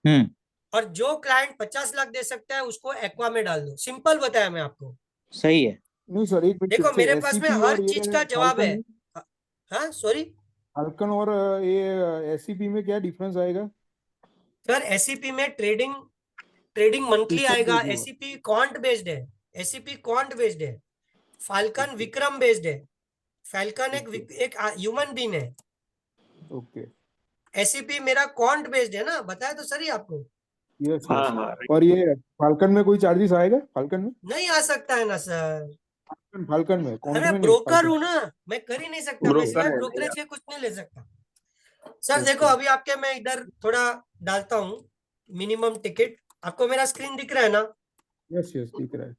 हम्म। और जो क्लाइंट 50 लाख दे सकता है, उसको एक्वा में डाल दो। सिंपल बताया मैं आपको। सही है। नहीं सर, एक मिनट देखो से मेरे पास में एससीपी हर और चीज ये का जवाब है। फाल्कन, हाँ सॉरी फाल्कन और ये एससीपी में क्या डिफरेंस आएगा? सर, एसईपी में ट्रेडिंग मंथली सिस्टम आएगा। बेस्ड होगा। एसईपी क्वांट बेस्ड है, एसईपी क्वांट बेस्ड है। फाल्कन ओके विक्रम बेस्ड है। फाल्कन ओके एक ह्यूमन बीन है। ओके। एसईपी मेरा क्वांट बेस्ड है ना, बताया तो सही आपको। यस हाँ यस। हाँ और ये फाल्कन में कोई चार्जेस आएगा? फाल्कन में, नहीं आ सकता है ना सर। फाल्कन में कॉन्ट अरे में नहीं, ब्रोकर फाल्कन। हूं ना, मैं कर ही नहीं सकता, मैं ब्रोकर सिवाय है ब्रोकरेज भैया। के कुछ नहीं ले सकता। सर देखो, ओके। अभी आपके मैं इधर थोड़ा डालता हूँ मिनिमम टिकट। आपको मेरा स्क्रीन दिख रहा है ना? यस यस, दिख रहा है।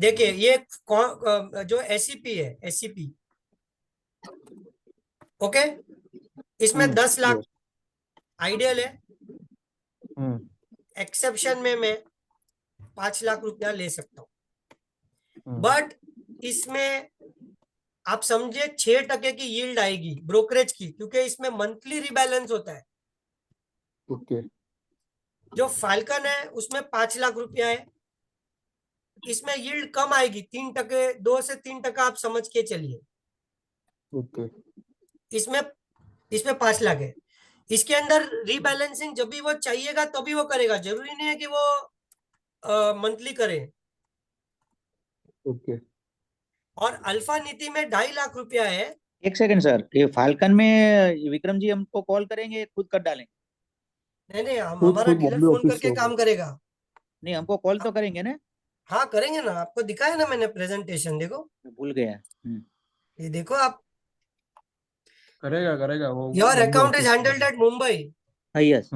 देखिए ये जो एसईपी है, एसईपी ओके, इसमें 10 लाख यस। आइडियल है। हम्म एक्सेप्शन में मैं 5 लाख रुपया ले सकता हूँ। हम्म। बट इसमें आप समझे 6% की यील्ड आएगी ब्रोकरेज की, क्योंकि इसमें मंथली रिबैलेंस होता है। ओके जो फाल्कन है उसमें 5 लाख रुपया है, इसमें यील्ड कम आएगी, 3%, 2 से 3% आप समझ के चलिए। ओके इसमें इसमें 5 लाख है। इसके अंदर रीबैलेंसिंग जब भी वो चाहिएगा तभी वो करेगा, जरूरी नहीं है कि वो मंथली करे। ओके। और अल्फा नीति में 2.5 लाख रुपया है। एक सेकंड सर, ये फाल्कन में विक्रम जी हमको कॉल करेंगे, खुद कर डालेंगे? नहीं, खुद हमारा खुद डीलर बॉम्बे फोन ऑफिस से करके होगा। काम करेगा। नहीं, हमको कॉल तो करेंगे ना? हाँ करेंगे ना, आपको दिखाया ना मैंने प्रेजेंटेशन, देखो मैं भूल गया। ये देखो आप। करेगा करेगा वो your Bombay account is office से हैंडल्ड होगा। At Mumbai. Yes.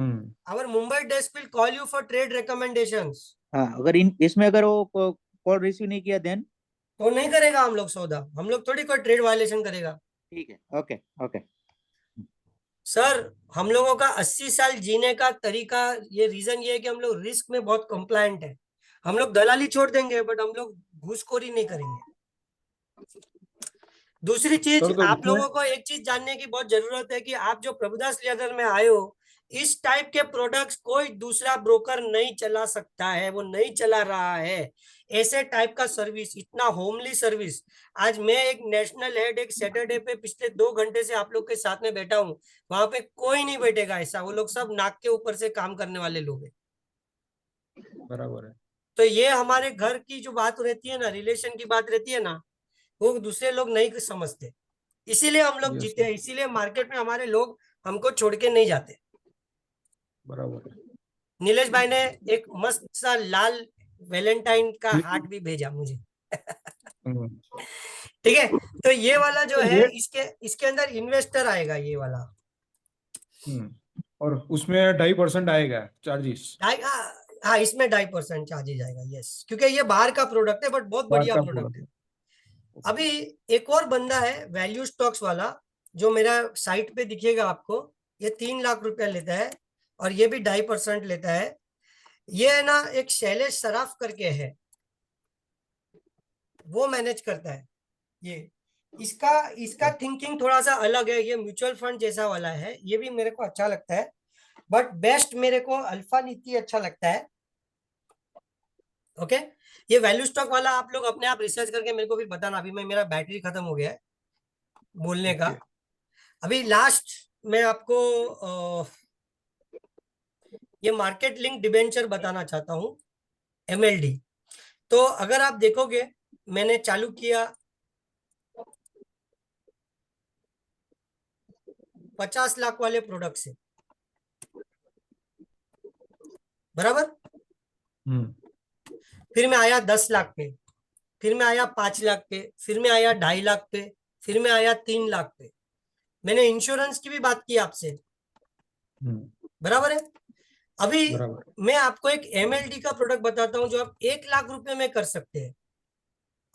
Our Mumbai desk will call you for trade recommendations. हाँ, अगर इसमें अगर वो कॉल रिसीव नहीं किया देन? तो नहीं करेगा हम लोग सौदा, हम लोग थोड़ी कोई ट्रेड वायलेशन करेगा। ठीक है। Okay okay. सर हम लोगों का 80 साल जीने का तरीका, ये रीजन ये है कि हम लोग रिस्क में बहुत कंप्लायंट है। हम लोग दलाली छोड़ देंगे, बट हम लोग घूसखोरी नहीं करेंगे। दूसरी चीज, सर तो आप इसमें लोगों को एक चीज जानने की बहुत जरूरत है कि आप जो प्रभुदास लेदर में आए हो, इस टाइप के प्रोडक्ट्स कोई दूसरा ब्रोकर नहीं चला सकता है, वो नहीं चला रहा है। ऐसे टाइप का सर्विस, इतना होमली सर्विस। आज मैं एक नेशनल हेड, एक सैटरडे पे पिछले 2 घंटे से आप लोग के साथ में बैठा हूं, वहां पे कोई नहीं बैठेगा ऐसा। वो लोग सब नाक के ऊपर से काम करने वाले लोग हैं। बराबर है। तो ये हमारे घर की जो बात रहती है ना, रिलेशन की बात रहती है ना, वो दूसरे लोग नहीं समझते। इसीलिए हम लोग यस जीते हैं, इसीलिए मार्केट में हमारे लोग हमको छोड़ के नहीं जाते। बराबर है। नीलेश भाई ने एक मस्त सा लाल वैलेंटाइन का हार्ट भी भेजा मुझे। हम्म, ठीक है, तो ये वाला जो तो है ये इसके अंदर इन्वेस्टर आएगा ये वाला। और उसमें 2.5% आएगा चार्जेस। हाँ, इसमें 2.5% चार्जेज आएगा, यस, क्योंकि ये बाहर का प्रोडक्ट है, बट बहुत बाहर बढ़िया का प्रोडक्ट है। प्रोडक्ट। अभी एक और बंदा है वैल्यू स्टॉक्स वाला, जो मेरा साइट पे दिखेगा आपको, ये 3 लाख रुपया लेता है और ये भी 2.5% लेता है। ये है ना, एक शैलेश सराफ करके है, वो मैनेज करता है ये। इसका इसका थिंकिंग थोड़ा सा अलग है, ये म्यूचुअल फंड जैसा वाला है, ये भी मेरे को अच्छा लगता है, बट बेस्ट मेरे को अल्फा नीति अच्छा लगता है। ओके, ये वैल्यू स्टॉक वाला आप लोग अपने आप रिसर्च करके मेरे को भी बताना। अभी मेरा बैटरी खत्म हो गया है बोलने का। ओके। अभी लास्ट मैं आपको ये मार्केट लिंक डिबेंचर बताना चाहता हूँ, MLD। तो अगर आप देखोगे, मैंने चालू किया 50 लाख वाले प्रोडक्ट से, बराबर। फिर मैं आया 10 लाख पे, फिर मैं आया 5 लाख पे, फिर मैं आया 2.5 लाख पे, फिर मैं आया 3 लाख पे। मैंने इंश्योरेंस की भी बात की आपसे, बराबर है। अभी बराबर। मैं आपको एक MLD का प्रोडक्ट बताता हूं जो आप 1 लाख रुपए में कर सकते हैं।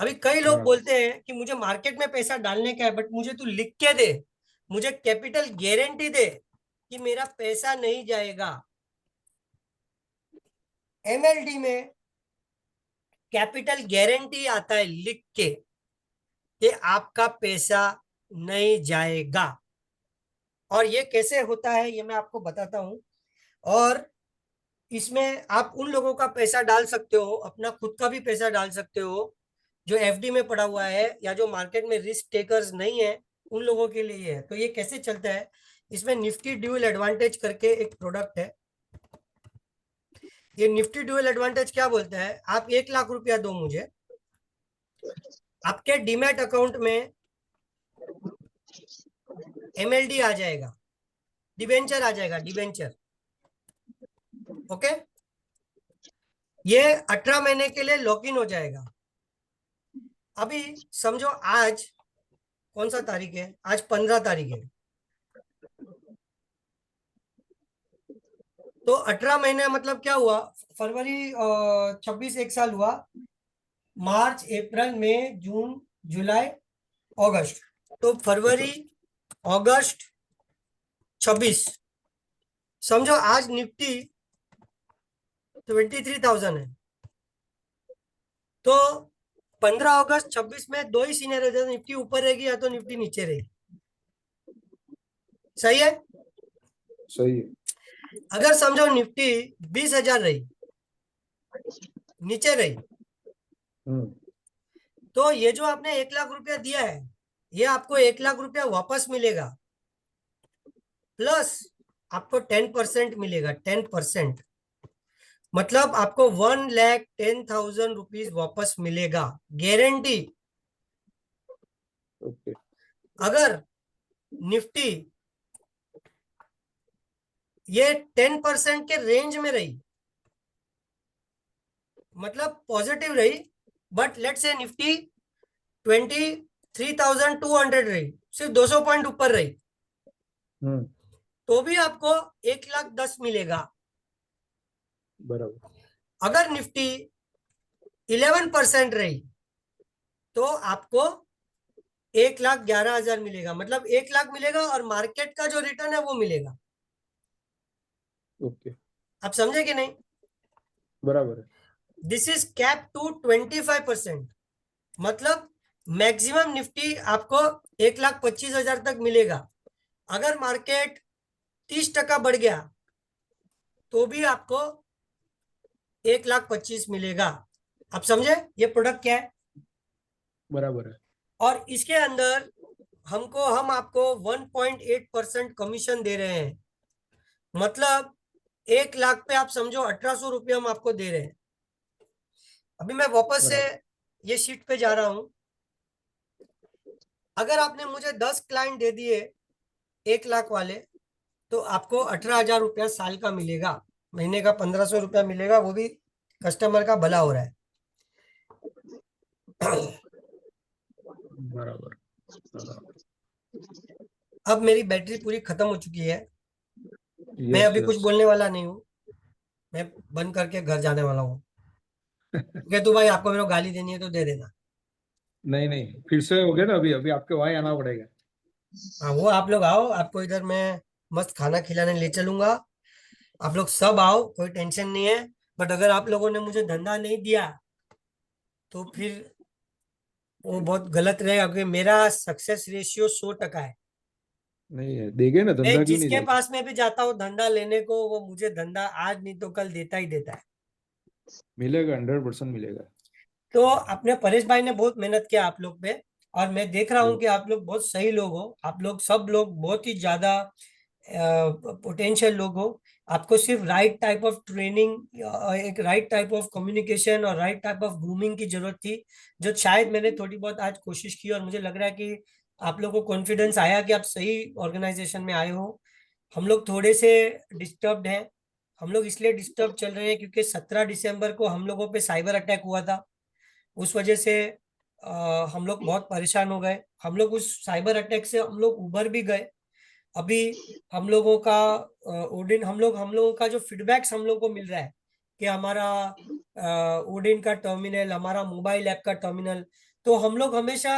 अभी कई लोग बराबर। बोलते हैं कि मुझे मार्केट में पैसा डालने का है, बट मुझे तू लिख के दे, मुझे कैपिटल गारंटी दे कि मेरा पैसा नहीं जाएगा। MLD में कैपिटल गारंटी आता है लिख के कि आपका पैसा नहीं जाएगा। और ये कैसे होता है ये मैं आपको बताता हूं। और इसमें आप उन लोगों का पैसा डाल सकते हो, अपना खुद का भी पैसा डाल सकते हो, जो FD में पड़ा हुआ है या जो मार्केट में रिस्क टेकर्स नहीं है, उन लोगों के लिए है। तो ये कैसे चलता है, इसमें निफ्टी ड्यूअल एडवांटेज करके एक प्रोडक्ट है। ये निफ्टी ड्यूअल एडवांटेज क्या बोलता है, आप 1 लाख रुपया दो मुझे, आपके डीमैट अकाउंट में MLD आ जाएगा, डिबेंचर आ जाएगा, डिबेंचर। ओके, ये 18 महीने के लिए लॉक इन हो जाएगा। अभी समझो आज कौन सा तारीख है, आज 15 तारीख है, तो 18 महीने मतलब क्या हुआ, फरवरी 26 एक साल हुआ, मार्च अप्रैल मई जून जुलाई अगस्त, तो फरवरी अगस्त 26, समझो आज निफ्टी 23,000 है, तो 15 अगस्त 26 में दो ही सीनियर, निफ्टी ऊपर रहेगी या तो निफ्टी नीचे रहेगी। सही है। सही है। अगर समझो निफ्टी 20,000 रही, नीचे रही, तो ये जो आपने 1 लाख रुपया दिया है, ये आपको 1 लाख रुपया वापस मिलेगा, प्लस आपको 10% मिलेगा, 10%। मतलब आपको 1,10,000 रुपीज वापस मिलेगा, गारंटी। ओके। अगर निफ्टी ये 10% के रेंज में रही, मतलब पॉजिटिव रही, बट लेट से निफ्टी 23,200 रही, सिर्फ 200 पॉइंट ऊपर रही, तो भी आपको 1,10,000 मिलेगा। बराबर। अगर निफ्टी 11% रही, तो आपको 1,11,000 मिलेगा, मतलब 1 लाख मिलेगा और मार्केट का जो रिटर्न है वो मिलेगा। ओके। आप समझे कि नहीं। बराबर है। दिस इज कैप टू 25%, मतलब मैक्सिमम निफ्टी आपको 1,25,000 तक मिलेगा। अगर मार्केट 30% बढ़ गया तो भी आपको 1,25,000 मिलेगा। आप समझे ये प्रोडक्ट क्या है। बराबर है। और इसके अंदर हम आपको 1.8% कमीशन दे रहे हैं, मतलब 1 लाख पे आप समझो 1,800 रुपये हम आपको दे रहे हैं। अभी मैं वापस से बराबर। ये शीट पे जा रहा हूं। अगर आपने मुझे 10 क्लाइंट दे दिए 1 लाख वाले, तो आपको 18,000 रुपया साल का मिलेगा, महीने का 1,500 रुपया मिलेगा, वो भी कस्टमर का भला हो रहा है। बराबर बराबर। अब मेरी बैटरी पूरी खत्म हो चुकी है, मैं यस अभी कुछ यस। बोलने वाला नहीं हूँ, मैं बंद करके घर जाने वाला हूँ। क्या तो भाई आपको मेरे को गाली देनी है तो दे देना। नहीं नहीं, फिर से हो गया ना, अभी अभी आपके वहां ही आना पड़ेगा। हाँ, वो आप लोग आओ, आपको इधर मैं मस्त खाना खिलाने ले चलूंगा, आप लोग सब आओ, कोई टेंशन नहीं है। बट अगर आप लोगों ने मुझे धंधा नहीं दिया तो फिर वो बहुत गलत रहेगा, क्योंकि मेरा सक्सेस रेशियो 100% है। नहीं है, देंगे ना, मैं धंधा क्यों नहीं जिसके देंगे। पास में भी जाता हूँ धंधा लेने को, वो मुझे धंधा आज नहीं तो कल देता ही देता है। मिलेगा, 100% मिलेगा। तो अपने परेश भाई ने बहुत मेहनत किया आप लोग पे, और मैं देख रहा हूँ कि आप लोग बहुत सही लोग हो, आप लोग सब लोग बहुत ही ज्यादा पोटेंशियल लोग हो। आपको सिर्फ राइट टाइप ऑफ ट्रेनिंग, एक राइट टाइप ऑफ कम्युनिकेशन और राइट टाइप ऑफ ग्रूमिंग की जरूरत थी, जो शायद मैंने थोड़ी बहुत आज कोशिश की, और मुझे लग रहा है कि आप लोगों को कॉन्फिडेंस आया कि आप सही ऑर्गेनाइजेशन में आए हो। हम लोग थोड़े से डिस्टर्ब्ड हैं, हम लोग इसलिए डिस्टर्ब चल रहे हैं क्योंकि 17 दिसंबर को हम लोगों पे साइबर अटैक हुआ था। उस वजह से हम लोग बहुत परेशान हो गए, हम लोग उस साइबर अटैक से हम लोग उबर भी गए। अभी हम लोगों का ओडिन, हम लोगों का जो फीडबैक्स हम लोग को मिल रहा है कि हमारा ओडिन का टर्मिनल, हमारा मोबाइल ऐप का टर्मिनल, तो हम लोग हमेशा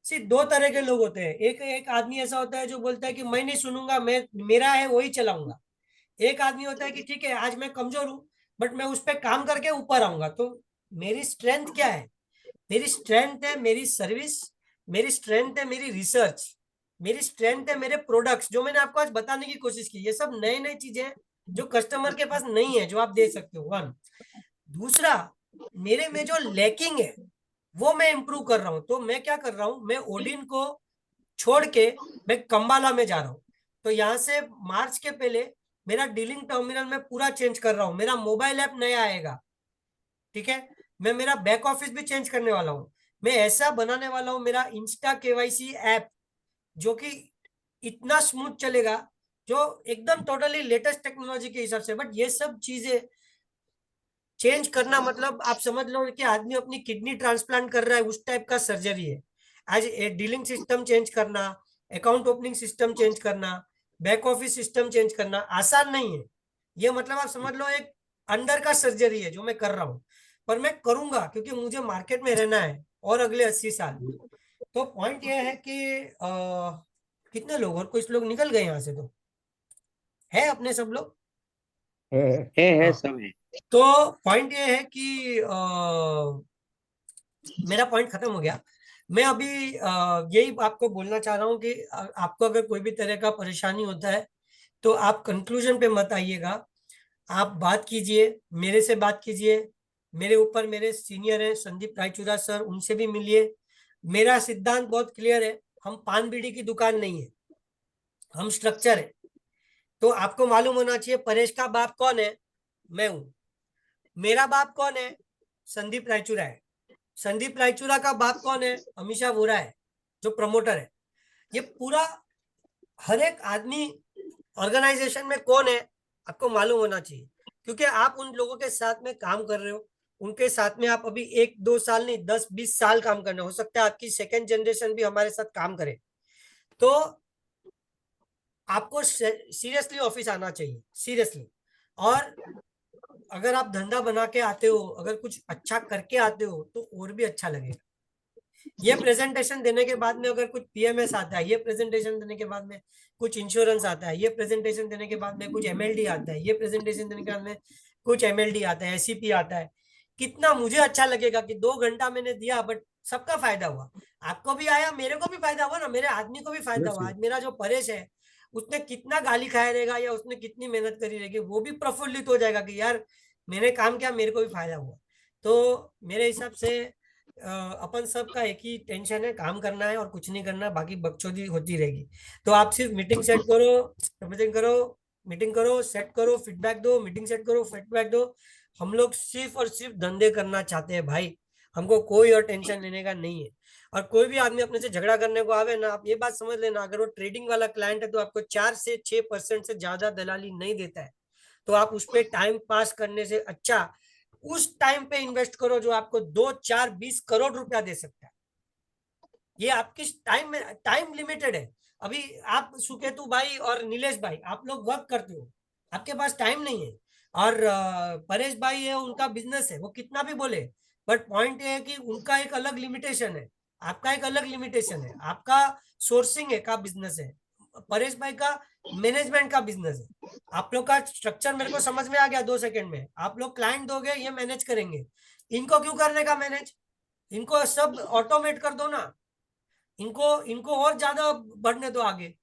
सिर्फ दो तरह के लोग होते हैं। एक एक आदमी ऐसा होता है जो बोलता है कि मैं नहीं सुनूंगा, मैं मेरा है वही चलाऊंगा। एक आदमी होता है कि ठीक है आज मैं कमजोर हूं, बट मैं उस पर काम करके ऊपर आऊंगा। तो मेरी स्ट्रेंथ क्या है? मेरी स्ट्रेंथ है मेरी सर्विस, मेरी स्ट्रेंथ है मेरी रिसर्च, मेरी स्ट्रेंथ है मेरे प्रोडक्ट्स, जो मैंने आपको आज बताने की कोशिश की। ये सब नए नए चीजें हैं जो कस्टमर के पास नहीं है, जो आप दे सकते हो, वन। दूसरा, मेरे में जो लैकिंग है वो मैं इंप्रूव कर रहा हूं। तो मैं क्या कर रहा हूं, मैं ओडिन को छोड़ के मैं कंबाला में जा रहा हूं। तो यहाँ से मार्च के पहले मेरा डीलिंग टर्मिनल में पूरा चेंज कर रहा हूँ, मेरा मोबाइल ऐप नया आएगा, ठीक है। मैं मेरा बैक ऑफिस भी चेंज करने वाला हूँ, मैं ऐसा बनाने वाला हूँ मेरा इंस्टा केवाईसी ऐप, जो कि इतना स्मूथ चलेगा, जो एकदम टोटली लेटेस्ट टेक्नोलॉजी के हिसाब से। बट ये सब चीजें चेंज करना मतलब आप समझ लो कि आदमी अपनी किडनी ट्रांसप्लांट कर रहा है, उस टाइप का सर्जरी है। आज डीलिंग सिस्टम चेंज करना, अकाउंट ओपनिंग सिस्टम चेंज करना, बैक ऑफिस सिस्टम चेंज करना आसान नहीं है। ये मतलब आप समझ लो एक अंदर का सर्जरी है जो मैं कर रहा हूँ, पर मैं करूंगा क्योंकि मुझे मार्केट में रहना है और अगले 80 साल। तो पॉइंट ये है कि कितने लोग, और कुछ लोग निकल गए यहाँ से, तो है अपने सब लोग। है। है हाँ, सब है। तो पॉइंट ये है कि मेरा पॉइंट खत्म हो गया। मैं अभी यही आपको बोलना चाह रहा हूँ कि आपको अगर कोई भी तरह का परेशानी होता है तो आप कंक्लूजन पे मत आइएगा, आप बात कीजिए, मेरे से बात कीजिए। मेरे ऊपर मेरे सीनियर हैं संदीप रायचूरा सर, उनसे भी मिलिए। मेरा सिद्धांत बहुत क्लियर है, हम पान बीड़ी की दुकान नहीं है, हम स्ट्रक्चर है। तो आपको मालूम होना चाहिए परेश का बाप कौन है, मैं हूं। मेरा बाप कौन है, संदीप रायचूरा है। संदीप रायचूरा का बाप कौन है, अमीषा वोरा है, जो प्रमोटर है। ये पूरा हर एक आदमी ऑर्गेनाइजेशन में कौन है आपको मालूम होना चाहिए, क्योंकि आप उन लोगों के साथ में काम कर रहे हो, उनके साथ में आप अभी 1-2 साल नहीं 10-20 साल काम करना, हो सकता है आपकी सेकेंड जनरेशन भी हमारे साथ काम करे। तो आपको सीरियसली ऑफिस आना चाहिए, सीरियसली। और अगर आप धंधा बना के आते हो, अगर कुछ अच्छा करके आते हो, तो और भी अच्छा लगेगा। ये प्रेजेंटेशन देने के बाद में अगर कुछ पीएमएस आता है, ये प्रेजेंटेशन देने के बाद में कुछ इंश्योरेंस आता है, ये प्रेजेंटेशन देने के बाद में कुछ एमएलडी आता है, ये प्रेजेंटेशन देने के बाद में कुछ एमएलडी आता है, एसीपी आता है, कितना मुझे अच्छा लगेगा कि 2 घंटा मैंने दिया बट सबका फायदा हुआ। आपको भी आया, मेरे को भी फायदा हुआ ना, मेरे आदमी को भी फायदा हुआ। आज मेरा जो परेश है उसने कितना गाली खाया रहेगा या उसने कितनी मेहनत करी रहेगी, वो भी प्रफुल्लित हो जाएगा कि यार मैंने काम किया, मेरे को भी फायदा हुआ। तो मेरे हिसाब से अपन सब का एक ही टेंशन है, काम करना है और कुछ नहीं करना, बाकी बकचोदी होती रहेगी। तो आप सिर्फ मीटिंग सेट करो, मीटिंग करो, मीटिंग करो, सेट करो, फीडबैक दो, मीटिंग सेट करो, फीडबैक दो। हम लोग सिर्फ और सिर्फ धंधे करना चाहते हैं भाई, हमको कोई और टेंशन लेने का नहीं है। और कोई भी आदमी अपने से झगड़ा करने को आवे ना, आप ये बात समझ लेना, अगर वो ट्रेडिंग वाला क्लाइंट है तो आपको 4 से 6% से ज्यादा दलाली नहीं देता है। तो आप उस पर टाइम पास करने से अच्छा उस टाइम पे इन्वेस्ट करो जो आपको 2, 4, 20 करोड़ रुपया दे सकता है। ये आपकी टाइम में टाइम लिमिटेड है। अभी आप सुकेतु भाई और नीलेश भाई, आप लोग वर्क करते हो, आपके पास टाइम नहीं है। और परेश भाई है, उनका बिजनेस है, वो कितना भी बोले, बट पॉइंट ये है कि उनका एक अलग लिमिटेशन है, आपका एक अलग लिमिटेशन है। आपका सोर्सिंग है का बिजनेस है, परेश भाई का मैनेजमेंट का बिजनेस है। आप लोग का स्ट्रक्चर मेरे को समझ में आ गया 2 सेकंड में। आप लोग क्लाइंट दोगे, ये मैनेज करेंगे। इनको क्यों करने का मैनेज, इनको सब ऑटोमेट कर दो ना, इनको इनको और ज्यादा बढ़ने दो आगे।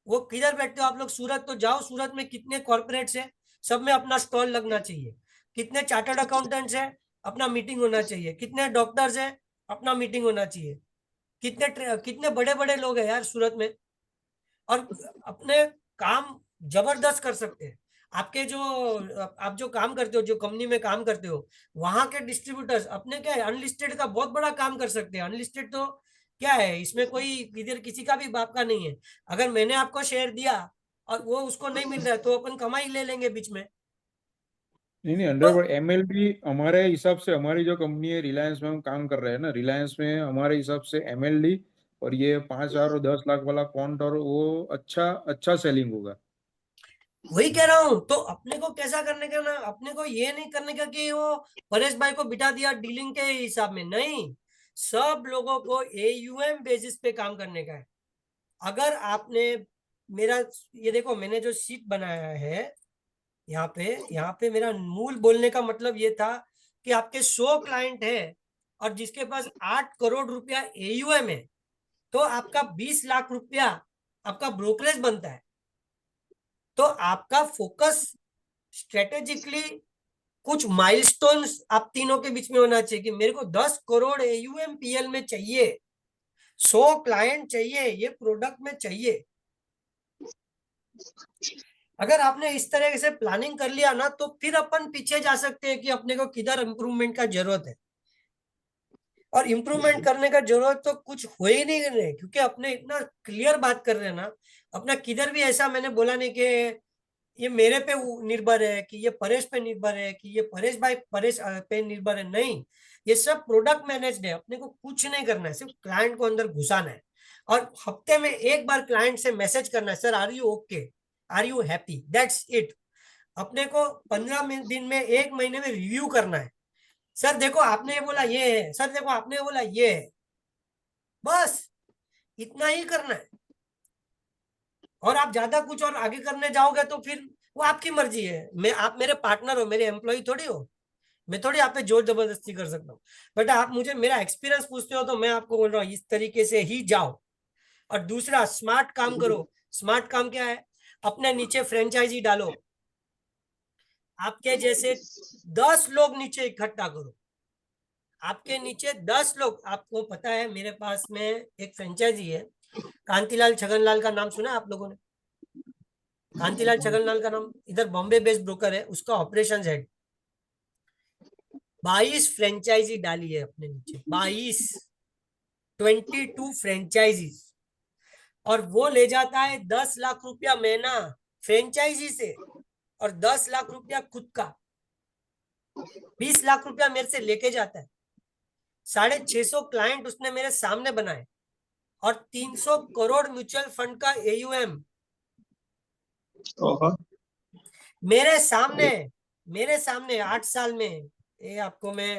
वो किधर बैठते हो आप लोग, सूरत तो जाओ, सूरत में कितने कॉर्पोरेट्स है, सब में अपना स्टॉल लगना चाहिए। कितने चार्टर्ड अकाउंटेंट्स है, अपना मीटिंग होना चाहिए। कितने डॉक्टर्स है, अपना मीटिंग होना चाहिए। कितने बड़े बड़े लोग हैं यार सूरत में, और अपने काम जबरदस्त कर सकते हैं। आपके जो आप जो काम करते हो, जो कंपनी में काम करते हो, वहां के डिस्ट्रीब्यूटर्स अपने क्या है, अनलिस्टेड का बहुत बड़ा काम कर सकते हैं। अनलिस्टेड तो क्या है, इसमें कोई इधर किसी का भी बाप का नहीं है। अगर मैंने आपको शेयर दिया और वो उसको नहीं मिल रहा है तो अपन कमाई ले लेंगे बीच में। नहीं नहीं, तो 100%। MLB हमारे हिसाब से, हमारी जो कंपनी है रिलायंस में हम काम कर रहे हैं ना, रिलायंस में हमारे हिसाब से MLD और ये 5,000 और 10 लाख वाला कॉन्ट, और वो अच्छा अच्छा सेलिंग होगा। वही कह रहा हूं, तो अपने को कैसा करने का ना, अपने को ये नहीं करने का कि वो परेश भाई को बिठा दिया डीलिंग के हिसाब में, नहीं। सब लोगों को AUM बेसिस पे काम करने का है। अगर आपने मेरा ये देखो, मैंने जो शीट बनाया है यहाँ पे मेरा मूल बोलने का मतलब ये था कि आपके 100 क्लाइंट है और जिसके पास 8 करोड़ रुपया AUM है, तो आपका 20 लाख रुपया आपका ब्रोकरेज बनता है। तो आपका फोकस स्ट्रेटेजिकली कुछ माइलस्टोन्स आप तीनों के बीच में होना चाहिए कि मेरे को 10 करोड़ AUM PL में चाहिए, 100 क्लाइंट चाहिए, ये प्रोडक्ट में चाहिए। अगर आपने इस तरह से प्लानिंग कर लिया ना, तो फिर अपन पीछे जा सकते हैं कि अपने को किधर इंप्रूवमेंट का जरूरत है। और इम्प्रूवमेंट करने का जरूरत तो कुछ हो ही नहीं रहे, क्योंकि अपने इतना क्लियर बात कर रहे हैं ना। अपना किधर भी ऐसा मैंने बोला नहीं कि ये मेरे पे निर्भर है, कि ये परेश पे निर्भर है, कि ये परेश पे निर्भर है, नहीं। ये सब प्रोडक्ट मैनेज्ड है, अपने को कुछ नहीं करना है, सिर्फ क्लाइंट को अंदर घुसाना है। और हफ्ते में एक बार क्लाइंट से मैसेज करना है, sir are you okay, are you happy, that's it. अपने को 15 दिन में, 1 महीने में रिव्यू करना है। सर देखो आपने ये बोला ये है, सर देखो आपने बोला ये है, बस इतना ही करना है। और आप ज्यादा कुछ और आगे करने जाओगे तो फिर वो आपकी मर्जी है। आप मेरे पार्टनर हो, मेरे एम्प्लॉय थोड़ी हो, मैं थोड़ी आप पे जोर जबरदस्ती कर सकता हूँ। बट आप मुझे मेरा एक्सपीरियंस पूछते हो तो मैं आपको बोल रहा हूँ इस तरीके से ही जाओ। और दूसरा, स्मार्ट काम करो। स्मार्ट काम क्या है, अपने नीचे फ्रेंचाइजी डालो, आपके जैसे 10 लोग नीचे इकट्ठा करो। आपके नीचे 10 लोग, आपको पता है मेरे पास में एक फ्रेंचाइजी है, कांतिलाल छगनलाल का नाम सुना है आप लोगों ने? कांतिलाल छगनलाल का नाम, इधर बॉम्बे बेस्ड ब्रोकर है, उसका ऑपरेशन हेड। 22 फ्रेंचाइजी डाली है अपने नीचे, 22 फ्रेंचाइजीज। और वो ले जाता है 10 लाख रुपया महीना फ्रेंचाइजी से, और 10 लाख रुपया खुद का, 20 लाख रुपया मेरे से लेके जाता है। 650 क्लाइंट उसने मेरे सामने बनाए, और 300 करोड़ म्यूचुअल फंड का AUM मेरे सामने, 8 साल में। ये आपको मैं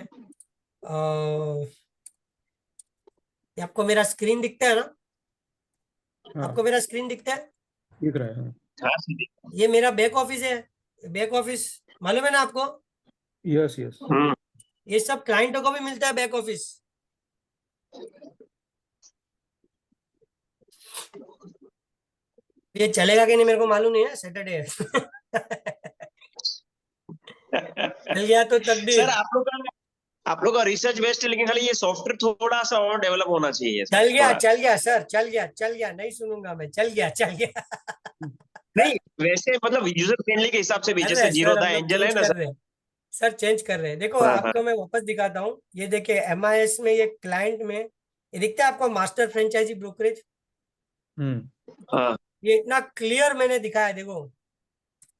ये आपको मेरा स्क्रीन दिखता है ना? हाँ, आपको मेरा स्क्रीन दिखता है? दिख रहा है। हाँ, ये मेरा बैक ऑफिस है। बैक ऑफिस मालूम है ना आपको? Yes yes. ये सब क्लाइंटों को भी मिलता है बैक ऑफिस। ये चलेगा कि नहीं मेरे को मालूम नहीं है, सैटरडे है। चल गया तो सर तकदीर। आप लोग का रिसर्च बेस्ड है, लेकिन खाली ये सॉफ्टवेयर थोड़ा सा और डेवलप होना चाहिए सर, चल गया थोड़ा। चल गया सर, चल गया, नहीं सुनूंगा मैं, चल गया। नहीं, वैसे मतलब यूजर फ्रेंडली के हिसाब से भी, कर रहे जैसे हैं जीरो सर, दा हम लोग एंजल है चेंज ना कर सर। रहे हैं सर, चेंज कर रहे हैं। देखो हाँ हाँ आपको मैं वापस दिखाता हूँ, ये देखिए MIS में ये क्लाइंट में ये दिखता है आपको, मास्टर फ्रेंचाइजी ब्रोकरेज। हाँ ये इतना क्लियर मैंने दिखाया, देखो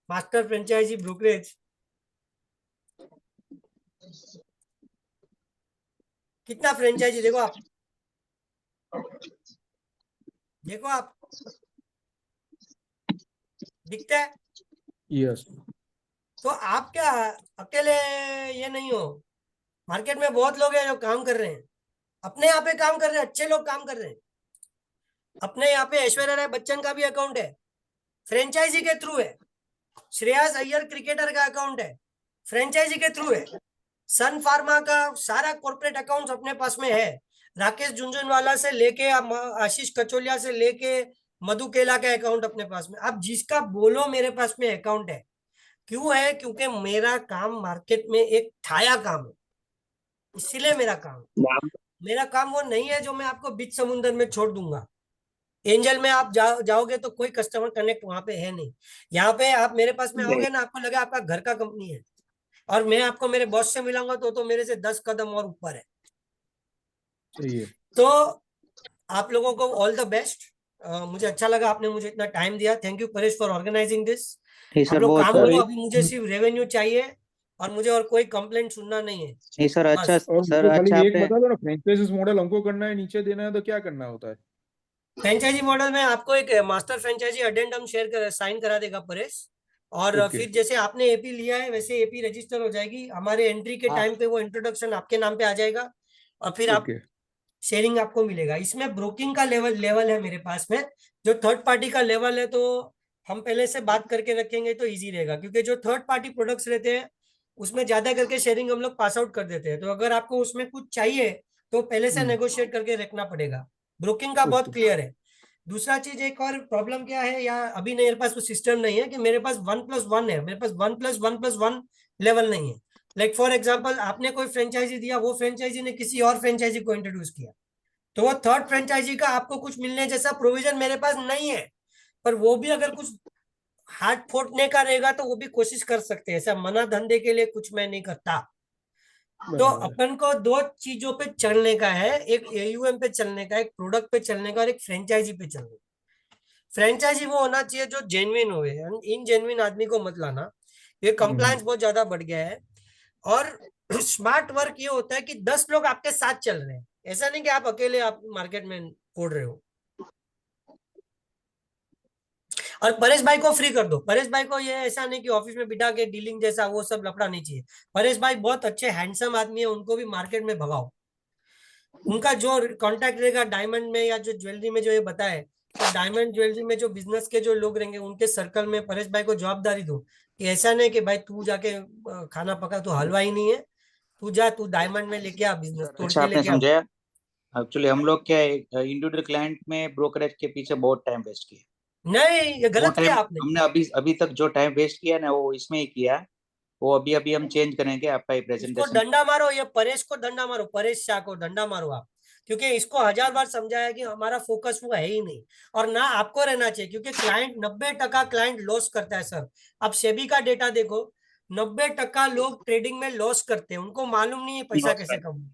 मास्टर फ्रेंचाइजी ब्रोकरेज, कितना फ्रेंचाइजी, देखो आप, देखो आप, दिखता है। यस। तो आप क्या अकेले ये नहीं हो, मार्केट में बहुत लोग हैं जो काम कर रहे हैं, अपने यहाँ पे काम कर रहे हैं, अच्छे लोग काम कर रहे हैं। अपने यहाँ पे ऐश्वर्या राय बच्चन का भी अकाउंट है, फ्रेंचाइजी के थ्रू है। श्रेयस अय्यर क्रिकेटर का अकाउंट है, फ्रेंचाइजी के थ्रू है। सन फार्मा का सारा कॉर्पोरेट अकाउंट अपने पास में है। राकेश झुंझुनवाला से लेके आशीष कचोलिया से लेके मधु केला का अकाउंट अपने पास में। आप जिसका बोलो मेरे पास में अकाउंट है। क्यों है? क्योंकि मेरा काम मार्केट में एक छाया काम है, इसीलिए मेरा काम। मेरा काम वो नहीं है जो मैं आपको बीच समुद्र में छोड़ दूंगा। एंजल में आप जाओगे तो कोई कस्टमर कनेक्ट वहां पे है नहीं। यहाँ पे आप मेरे पास में आओगे ना, आपको लगे आपका घर का कंपनी है, और मैं आपको मेरे बॉस से मिलाऊंगा तो मेरे से 10 कदम और ऊपर है। सही है। तो आप लोगों को ऑल द बेस्ट। मुझे अच्छा लगा आपने मुझे इतना टाइम दिया। Thank you Paresh for organising this. नहीं आप सर, लोग बहुत काम सर करो, अभी मुझे सिर्फ रेवेन्यू चाहिए और मुझे और कोई कंप्लेंट सुनना नहीं है। नहीं सर, अच्छा बस और सर, मुझे अच्छा खाली एक आपने बता दो ना, फ्रेंचाइजीज मॉडल हमको करना है, नीचे देना है तो क्या करना होता है? फ्रेंचाइजी मॉडल में आपको एक मास्टर फ्रेंचाइजी अडेंडम साइन करा देगा परेश। और ओके फिर जैसे आपने एपी लिया है वैसे एपी रजिस्टर हो जाएगी। हमारे एंट्री के टाइम पे वो इंट्रोडक्शन आपके नाम पे आ जाएगा, और फिर आप ओके शेयरिंग आपको मिलेगा। इसमें ब्रोकिंग का लेवल है मेरे पास में, जो थर्ड पार्टी का लेवल है, तो हम पहले से बात करके रखेंगे तो इजी रहेगा। क्योंकि जो थर्ड पार्टी प्रोडक्ट्स रहते हैं उसमें ज्यादा करके शेयरिंग हम लोग पास आउट कर देते हैं। तो अगर आपको उसमें कुछ चाहिए तो पहले से नेगोशिएट करके रखना पड़ेगा। ब्रोकिंग का बहुत ओके क्लियर है। दूसरा चीज, एक और प्रॉब्लम क्या है, या अभी मेरे पास वो सिस्टम नहीं है कि मेरे पास 1+1 है, मेरे पास 1+1+1 लेवल नहीं है। लाइक फॉर एग्जाम्पल, आपने कोई फ्रेंचाइजी दिया, वो फ्रेंचाइजी ने किसी और फ्रेंचाइजी को इंट्रोड्यूस किया, तो वो थर्ड फ्रेंचाइजी का आपको कुछ मिलने जैसा प्रोविजन मेरे पास नहीं है। पर वो भी अगर कुछ हाथ फोड़ने का रहेगा तो वो भी कोशिश कर सकते हैं। ऐसा मना धंधे के लिए कुछ मैं नहीं करता। तो बराबर है। अपन को दो चीजों पे चलने का है, एक एयूएम पे चलने का, एक प्रोडक्ट पे चलने का, और एक फ्रेंचाइजी पे चलने का। फ्रेंचाइजी वो होना चाहिए जो जेन्युइन हो, इन जेन्युइन आदमी को मत लाना। ये कंप्लायंस बहुत ज्यादा बढ़ गया है। और स्मार्ट वर्क ये होता है कि 10 लोग आपके साथ चल रहे हैं, ऐसा नहीं कि आप अकेले आप मार्केट में कोड़ रहे हो। और परेश भाई को फ्री कर दो। परेश भाई को ये ऐसा नहीं कि ऑफिस में बिठा के डीलिंग जैसा वो सब लफड़ा नहीं चाहिए। परेश भाई बहुत अच्छे हैंडसम आदमी है, उनको भी मार्केट में भगाओ। उनका जो कांटेक्ट रहेगा डायमंड में या जो ज्वेलरी में, जो ये बताए, तो डायमंड ज्वेलरी में जो बिजनेस के जो लोग रहेंगे उनके सर्कल में परेश भाई को जवाबदारी दो कि ऐसा नहीं कि भाई तू जाके खाना पका, तू हलवा ही नहीं है, तू जा, तू डायमंड में लेके आ, बिजनेस सर तोड़ अच्छा के आपने लेके आ। समझाया। एक्चुअली हम लोग क्या है, इंडिविजुअल क्लाइंट में ब्रोकरेज के पीछे बहुत टाइम वेस्ट किया। नहीं, ये वो गलत टाइम किया आपने। हमने अभी अभी तक जो टाइम वेस्ट किया ना, वो इसमें ही किया। वो अभी अभी हम चेंज करेंगे आपका ये इसको प्रेजेंटेशन। डंडा मारो, ये परेश को डंडा मारो, परेश शाह को डंडा मारो आप। क्योंकि इसको 1000 बार समझाया कि हमारा फोकस वो है ही नहीं, और ना आपको रहना चाहिए। क्योंकि क्लाइंट 90% क्लाइंट लॉस करता है सर। आप सेबी का डेटा देखो, 90% लोग ट्रेडिंग में लॉस करते हैं, उनको मालूम नहीं है पैसा कैसे कमाना।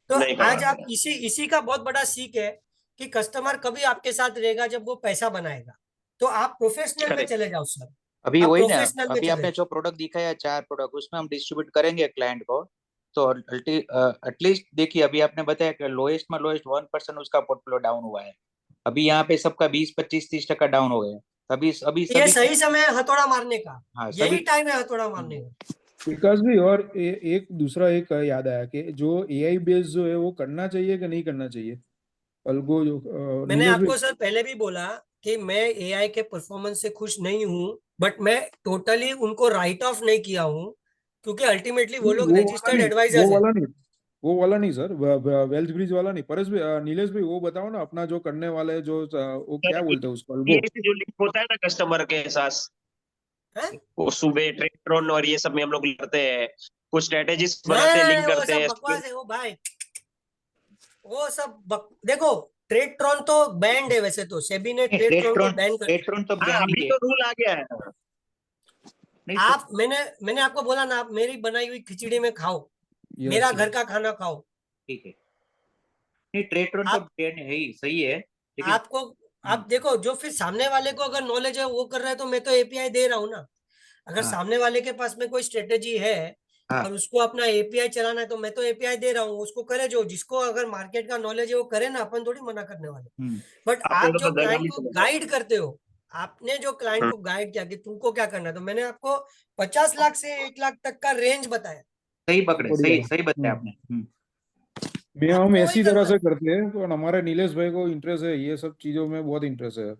तो नहीं आज आप कमाते। इसी इसी का बहुत बड़ा सीख है कि कस्टमर कभी आपके साथ रहेगा जब वो पैसा बनाएगा। तो आप प्रोफेशनल में करेक्ट। चले जाओ सर, अभी आप वही ना, प्रोफेशनल में अभी चले आपने जाओ। जो प्रोडक्ट दिखाया 4 प्रोडक्ट, उसमें हम डिस्ट्रीब्यूट करेंगे क्लाइंट को। तो एटलीस्ट देखिए, अभी आपने बताया कि लोएस्ट में लोएस्ट 1% उसका पोर्टफोलियो डाउन हुआ है। अभी यहाँ पे सबका 20, 25, 30% डाउन हो गए। अभी अभी ये सभी सही समय है हथौड़ा मारने का, हाँ यही सभी। टाइम है हथौड़ा मारने का। विकास भी, और एक दूसरा एक याद आया कि जो एआई बेस्ड जो है वो करना चाहिए कि नहीं करना चाहिए? अल्गो जो मैंने नीलेश भाई। आपको सर पहले भी बोला कि मैं एआई के परफॉर्मेंस से खुश नहीं हूं, बट मैं टोटली उनको राइट ऑफ नहीं किया हूँ। क्योंकि अल्टीमेटली वो लोग वो वाला रजिस्टर्ड नहीं, एडवाइजर्स वो है। वाला नहीं, वो वाला नहीं सर, वेल्थ ब्रिज वाला नहीं। परेश भाई, नीलेश भाई, वो बताओ ना अपना जो करने वाले जो वो क्या बोलते हैं उसको, अल्गो। ये जो लिंक होता है ना कस्टमर के साथ, हैं? वो सुबह ट्रेड्रॉन और ये सब में हम लोग करते हैं, कुछ स्ट्रेटेजीज नहीं बनाते हैं, नहीं लिंक नहीं, वो करते सब हैं। बकवास है वो भाई। वो सब देखो, ट्रेडट्रॉन तो बैंड है, वैसे तो सेबी ने ट्रेडट्रॉन को ट्रेट्रॉन बैन कर दिया। ट्रेट्रॉन तो हाँ, बैन अभी ही है। तो रूल आ गया है। नहीं सर। आप मैंने आपको बोला ना, आप मेरी बनाई हुई खिचड़ी में खाओ, यस मेरा घर यस। का खाना खाओ। ठीक है। नहीं, ट्रेड टर्न तो आप है ही, सही है, लेकिन आपको आप देखो, जो फिर सामने वाले को अगर नॉलेज है वो कर रहा है, तो मैं तो एपीआई दे रहा हूँ ना। अगर हाँ सामने वाले के पास में कोई स्ट्रेटेजी है हाँ। और उसको अपना एपीआई चलाना है, तो मैं तो एपीआई दे रहा हूँ, उसको करे, जो जिसको अगर मार्केट का नॉलेज है वो करे ना, अपन थोड़ी मना करने वाले। हम्म। बट आपने आप जो तो क्लाइंट दलाली को समझ रहे गाइड करते हो, आपने जो क्लाइंट हो। को गाइड किया कि तुमको क्या करना है, तो मैंने आपको 50 लाख से 1 लाख तक का रेंज बताया। सही पकड़े, बढ़िया। सही सही बताया आपने। मैं हम आपको वही ऐसी तरह करना से है। करते हैं, तो हमारे नीलेश भाई को इंटरेस्ट है, ये सब चीजों में बहुत इंटरेस्ट है।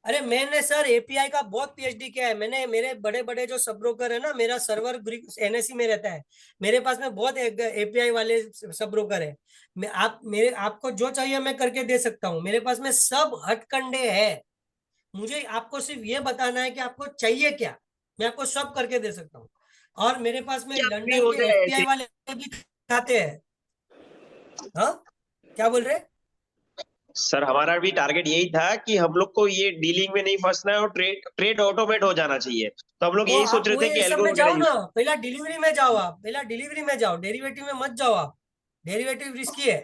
अरे मैंने सर एपीआई का बहुत पीएचडी किया है मैंने। मेरे बड़े बड़े जो सब ब्रोकर है ना, मेरा सर्वर एनएससी में रहता है। मेरे पास में बहुत एपीआई वाले सब ब्रोकर है। मैं आप मेरे आपको जो चाहिए मैं करके दे सकता हूँ। मेरे पास में सब हथकंडे है। मुझे आपको सिर्फ ये बताना है कि आपको चाहिए क्या। मैं आपको सब करके दे सकता हूँ। और मेरे पास में क्या फ्री लंदन हो के जाए एफपीआई ऐसे। वाले भी खाते हैं। हाँ, क्या बोल रहे? सर हमारा भी टारगेट यही था कि हम लोग को ये डीलिंग में नहीं फंसना है और ट्रेड ट्रेड ऑटोमेट हो जाना चाहिए, तो हम लोग तो यही आप सोच रहे थे कि वही सब एल्गो में वगैरह जाओ यूज। ना। पहला डिलीवरी में जाओ आप, पहला डिलीवरी में जाओ, डेरिवेटिव में मत जाओ आप। डेरिवेटिव रिस्की है।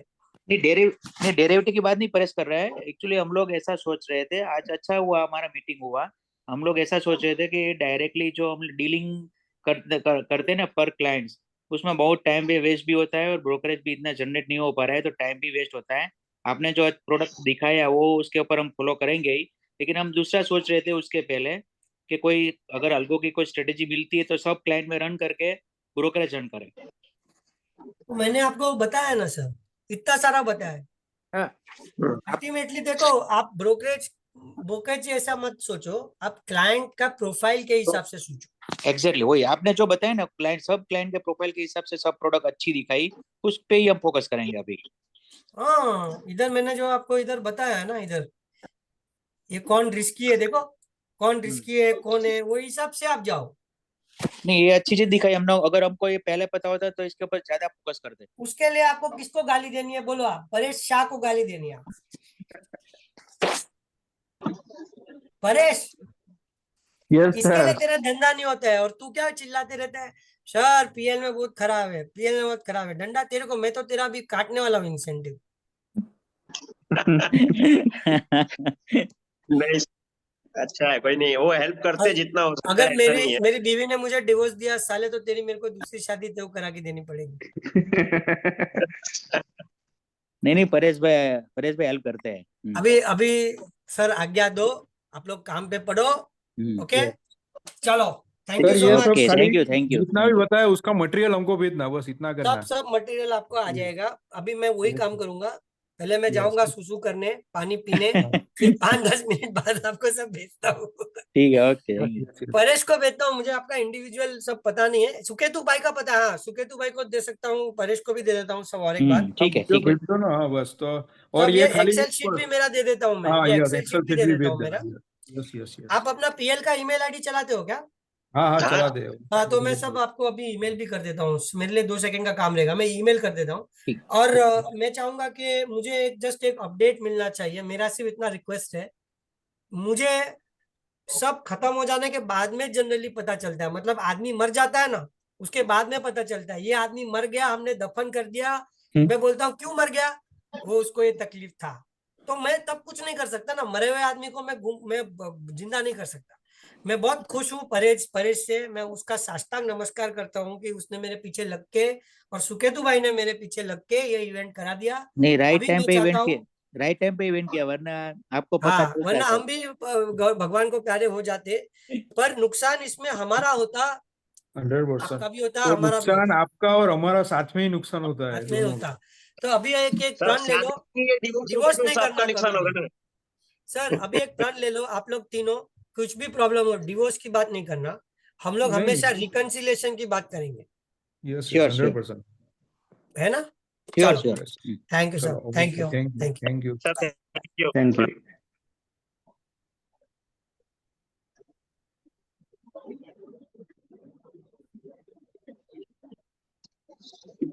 नहीं डेरिवेटिव की बात नहीं परेश कर रहा है, एक्चुअली हम लोग ऐसा सोच रहे थे, आज अच्छा हुआ हमारा मीटिंग हुआ। हम लोग ऐसा सोच रहे थे कि डायरेक्टली जो हम डीलिंग करते हैं ना पर क्लाइंट्स, उसमें बहुत टाइम भी वेस्ट भी होता है और ब्रोकरेज भी इतना जनरेट नहीं हो पा रहा है, तो टाइम भी वेस्ट होता है। आपने जो प्रोडक्ट दिखाया वो उसके ऊपर हम फॉलो करेंगे ही, लेकिन हम दूसरा सोच रहे थे उसके पहले कि कोई अगर अल्गो की कोई स्ट्रेटेजी मिलती है तो सब क्लाइंट में रन करके ब्रोकरेज रन करें। तो मैंने आपको बताया ना सर, इतना सारा बताया। हाँ। आप अल्टीमेटली देखो, आप ब्रोकरेज ब्रोकरेज ऐसा मत सोचो, आप क्लाइंट का प्रोफाइल के हिसाब से सोचो। एग्जैक्टली वही आपने जो बताया ना, क्लाइंट सब क्लाइंट के प्रोफाइल के हिसाब से सब प्रोडक्ट अच्छी दिखाई, उस पे ही हम फोकस करेंगे अभी। हाँ, इधर मैंने जो आपको इधर बताया है ना, इधर ये कौन रिस्की है देखो, कौन हम्म। रिस्की है कौन है, वो हिसाब से आप जाओ। नहीं ये अच्छी चीज दिखाई हमने, अगर हमको ये पहले पता होता तो इसके ऊपर ज्यादा फोकस करते। उसके लिए आपको किसको गाली देनी है बोलो? आप परेश शाह को गाली देनी है। आप परेश, यस इसके लिए सर। तेरा धंधा नहीं होता है, और तू क्या चिल्लाते रहता है? सर पीएल में बहुत खराब है, पीएल में बहुत खराब है। डंडा तेरे को, मैं तो तेरा भी काटने वाला हूँ इंसेंटिव। नहीं, अच्छा है, कोई नहीं, वो हेल्प करते जितना हो सकता अगर है, ऐसा मेरी नहीं है। मेरी बीवी ने मुझे डिवोर्स दिया साले, तो तेरी मेरे को दूसरी शादी तो करा के देनी पड़ेगी। नहीं नहीं, परेश भाई हेल्प करते हैं। अभी अभी सर आज्ञा दो, आप लोग काम पे पड़ो। हम्म। ओके, चलो। थैंक यू सर सो ये सब मच। ओके, खाली थैंक यू थैंक यू जितना भी थैंक यू। बताया उसका मटेरियल हमको भेजना, बस इतना सब करना। सब मटेरियल आपको आ जाएगा। अभी मैं वही यस काम करूंगा। पहले मैं यस। जाऊंगा सुसु करने, पानी पीने, फिर 5-10 मिनट बाद आपको सब भेजता हूँ। ठीक है, okay, yes thank you. Yes. Paresh को भेजता हूँ, मुझे आपका इंडिविजुअल सब पता नहीं है। सुकेतु भाई का पता है, हाँ, सुकेतु भाई को दे सकता हूँ, परेश को भी दे देता हूँ सब। और एक बात, आप ठीक है जो ठीक है। भेज दो ना, हाँ बस तो। और सब ये ये खाली एक्सेल शीट भी मेरा दे देता हूँ, मैं हाँ ये यस, एक्सेल शीट एक्सेल भी शीट दे भी देता भेज हूँ देना। मेरा। Yes yes yes. आप अपना पीएल का ईमेल आईडी चलाते हो क्या? हाँ हाँ हाँ। चला दे। हाँ, तो मैं सब आपको अभी ईमेल भी कर देता हूँ। मेरे लिए 2 सेकंड का काम रहेगा, मैं ईमेल कर देता हूँ। ठीक। और मैं चाहूंगा कि मुझे जस्ट एक अपडेट मिलना चाहिए, मेरा सिर्फ इतना रिक्वेस्ट है। मुझे सब खत्म हो जाने के बाद में जनरली पता चलता है, मतलब आदमी मर जाता है ना, उसके बाद में पता चलता है ये आदमी मर गया, हमने दफन कर दिया। मैं बोलता हूँ क्यों मर गया? वो उसको ये तकलीफ था। तो मैं तब कुछ नहीं कर सकता ना, मरे हुए आदमी को मैं जिंदा नहीं कर सकता। मैं बहुत खुश हूँ परेश परेश से, मैं उसका साष्टांग नमस्कार करता हूँ कि उसने मेरे पीछे लग के, और सुकेतु भाई ने मेरे पीछे लग के ये इवेंट करा दिया। नहीं, राइट अभी टाइम मैं पे चाहता इवेंट किया, हूँ, राइट टाइम पे इवेंट किया, वरना आपको पता हाँ, चलता वरना है। हम भी भगवान को प्यारे हो जाते। पर नुकसान इसमें हमारा होता, 100%। आपका भी होता, तो हमारा भी नुकसान होता, आपका और हमारा साथ में ही नुकसान होता है साथ में दोनों होता। तो अभी एक एक सर प्रण ले लो। शादी की ये डिवोर्स होगा डिवोर्स तो नहीं सबका करना कभी नुकसान भी। होगा ना। सर अभी एक प्रण ले लो, आप लोग तीनों, कुछ भी प्रॉब्लम हो डिवोर्स की बात नहीं करना। हम लोग नहीं हमेशा नहीं। रिकंसिलिएशन की बात करेंगे, यस यस श्योर श्योर 100%। है ना? श्योर चलो, sure. Yes. Thank you sir, चलो thank okay, you, thank you thank thank you. Sir thank you. Thank you.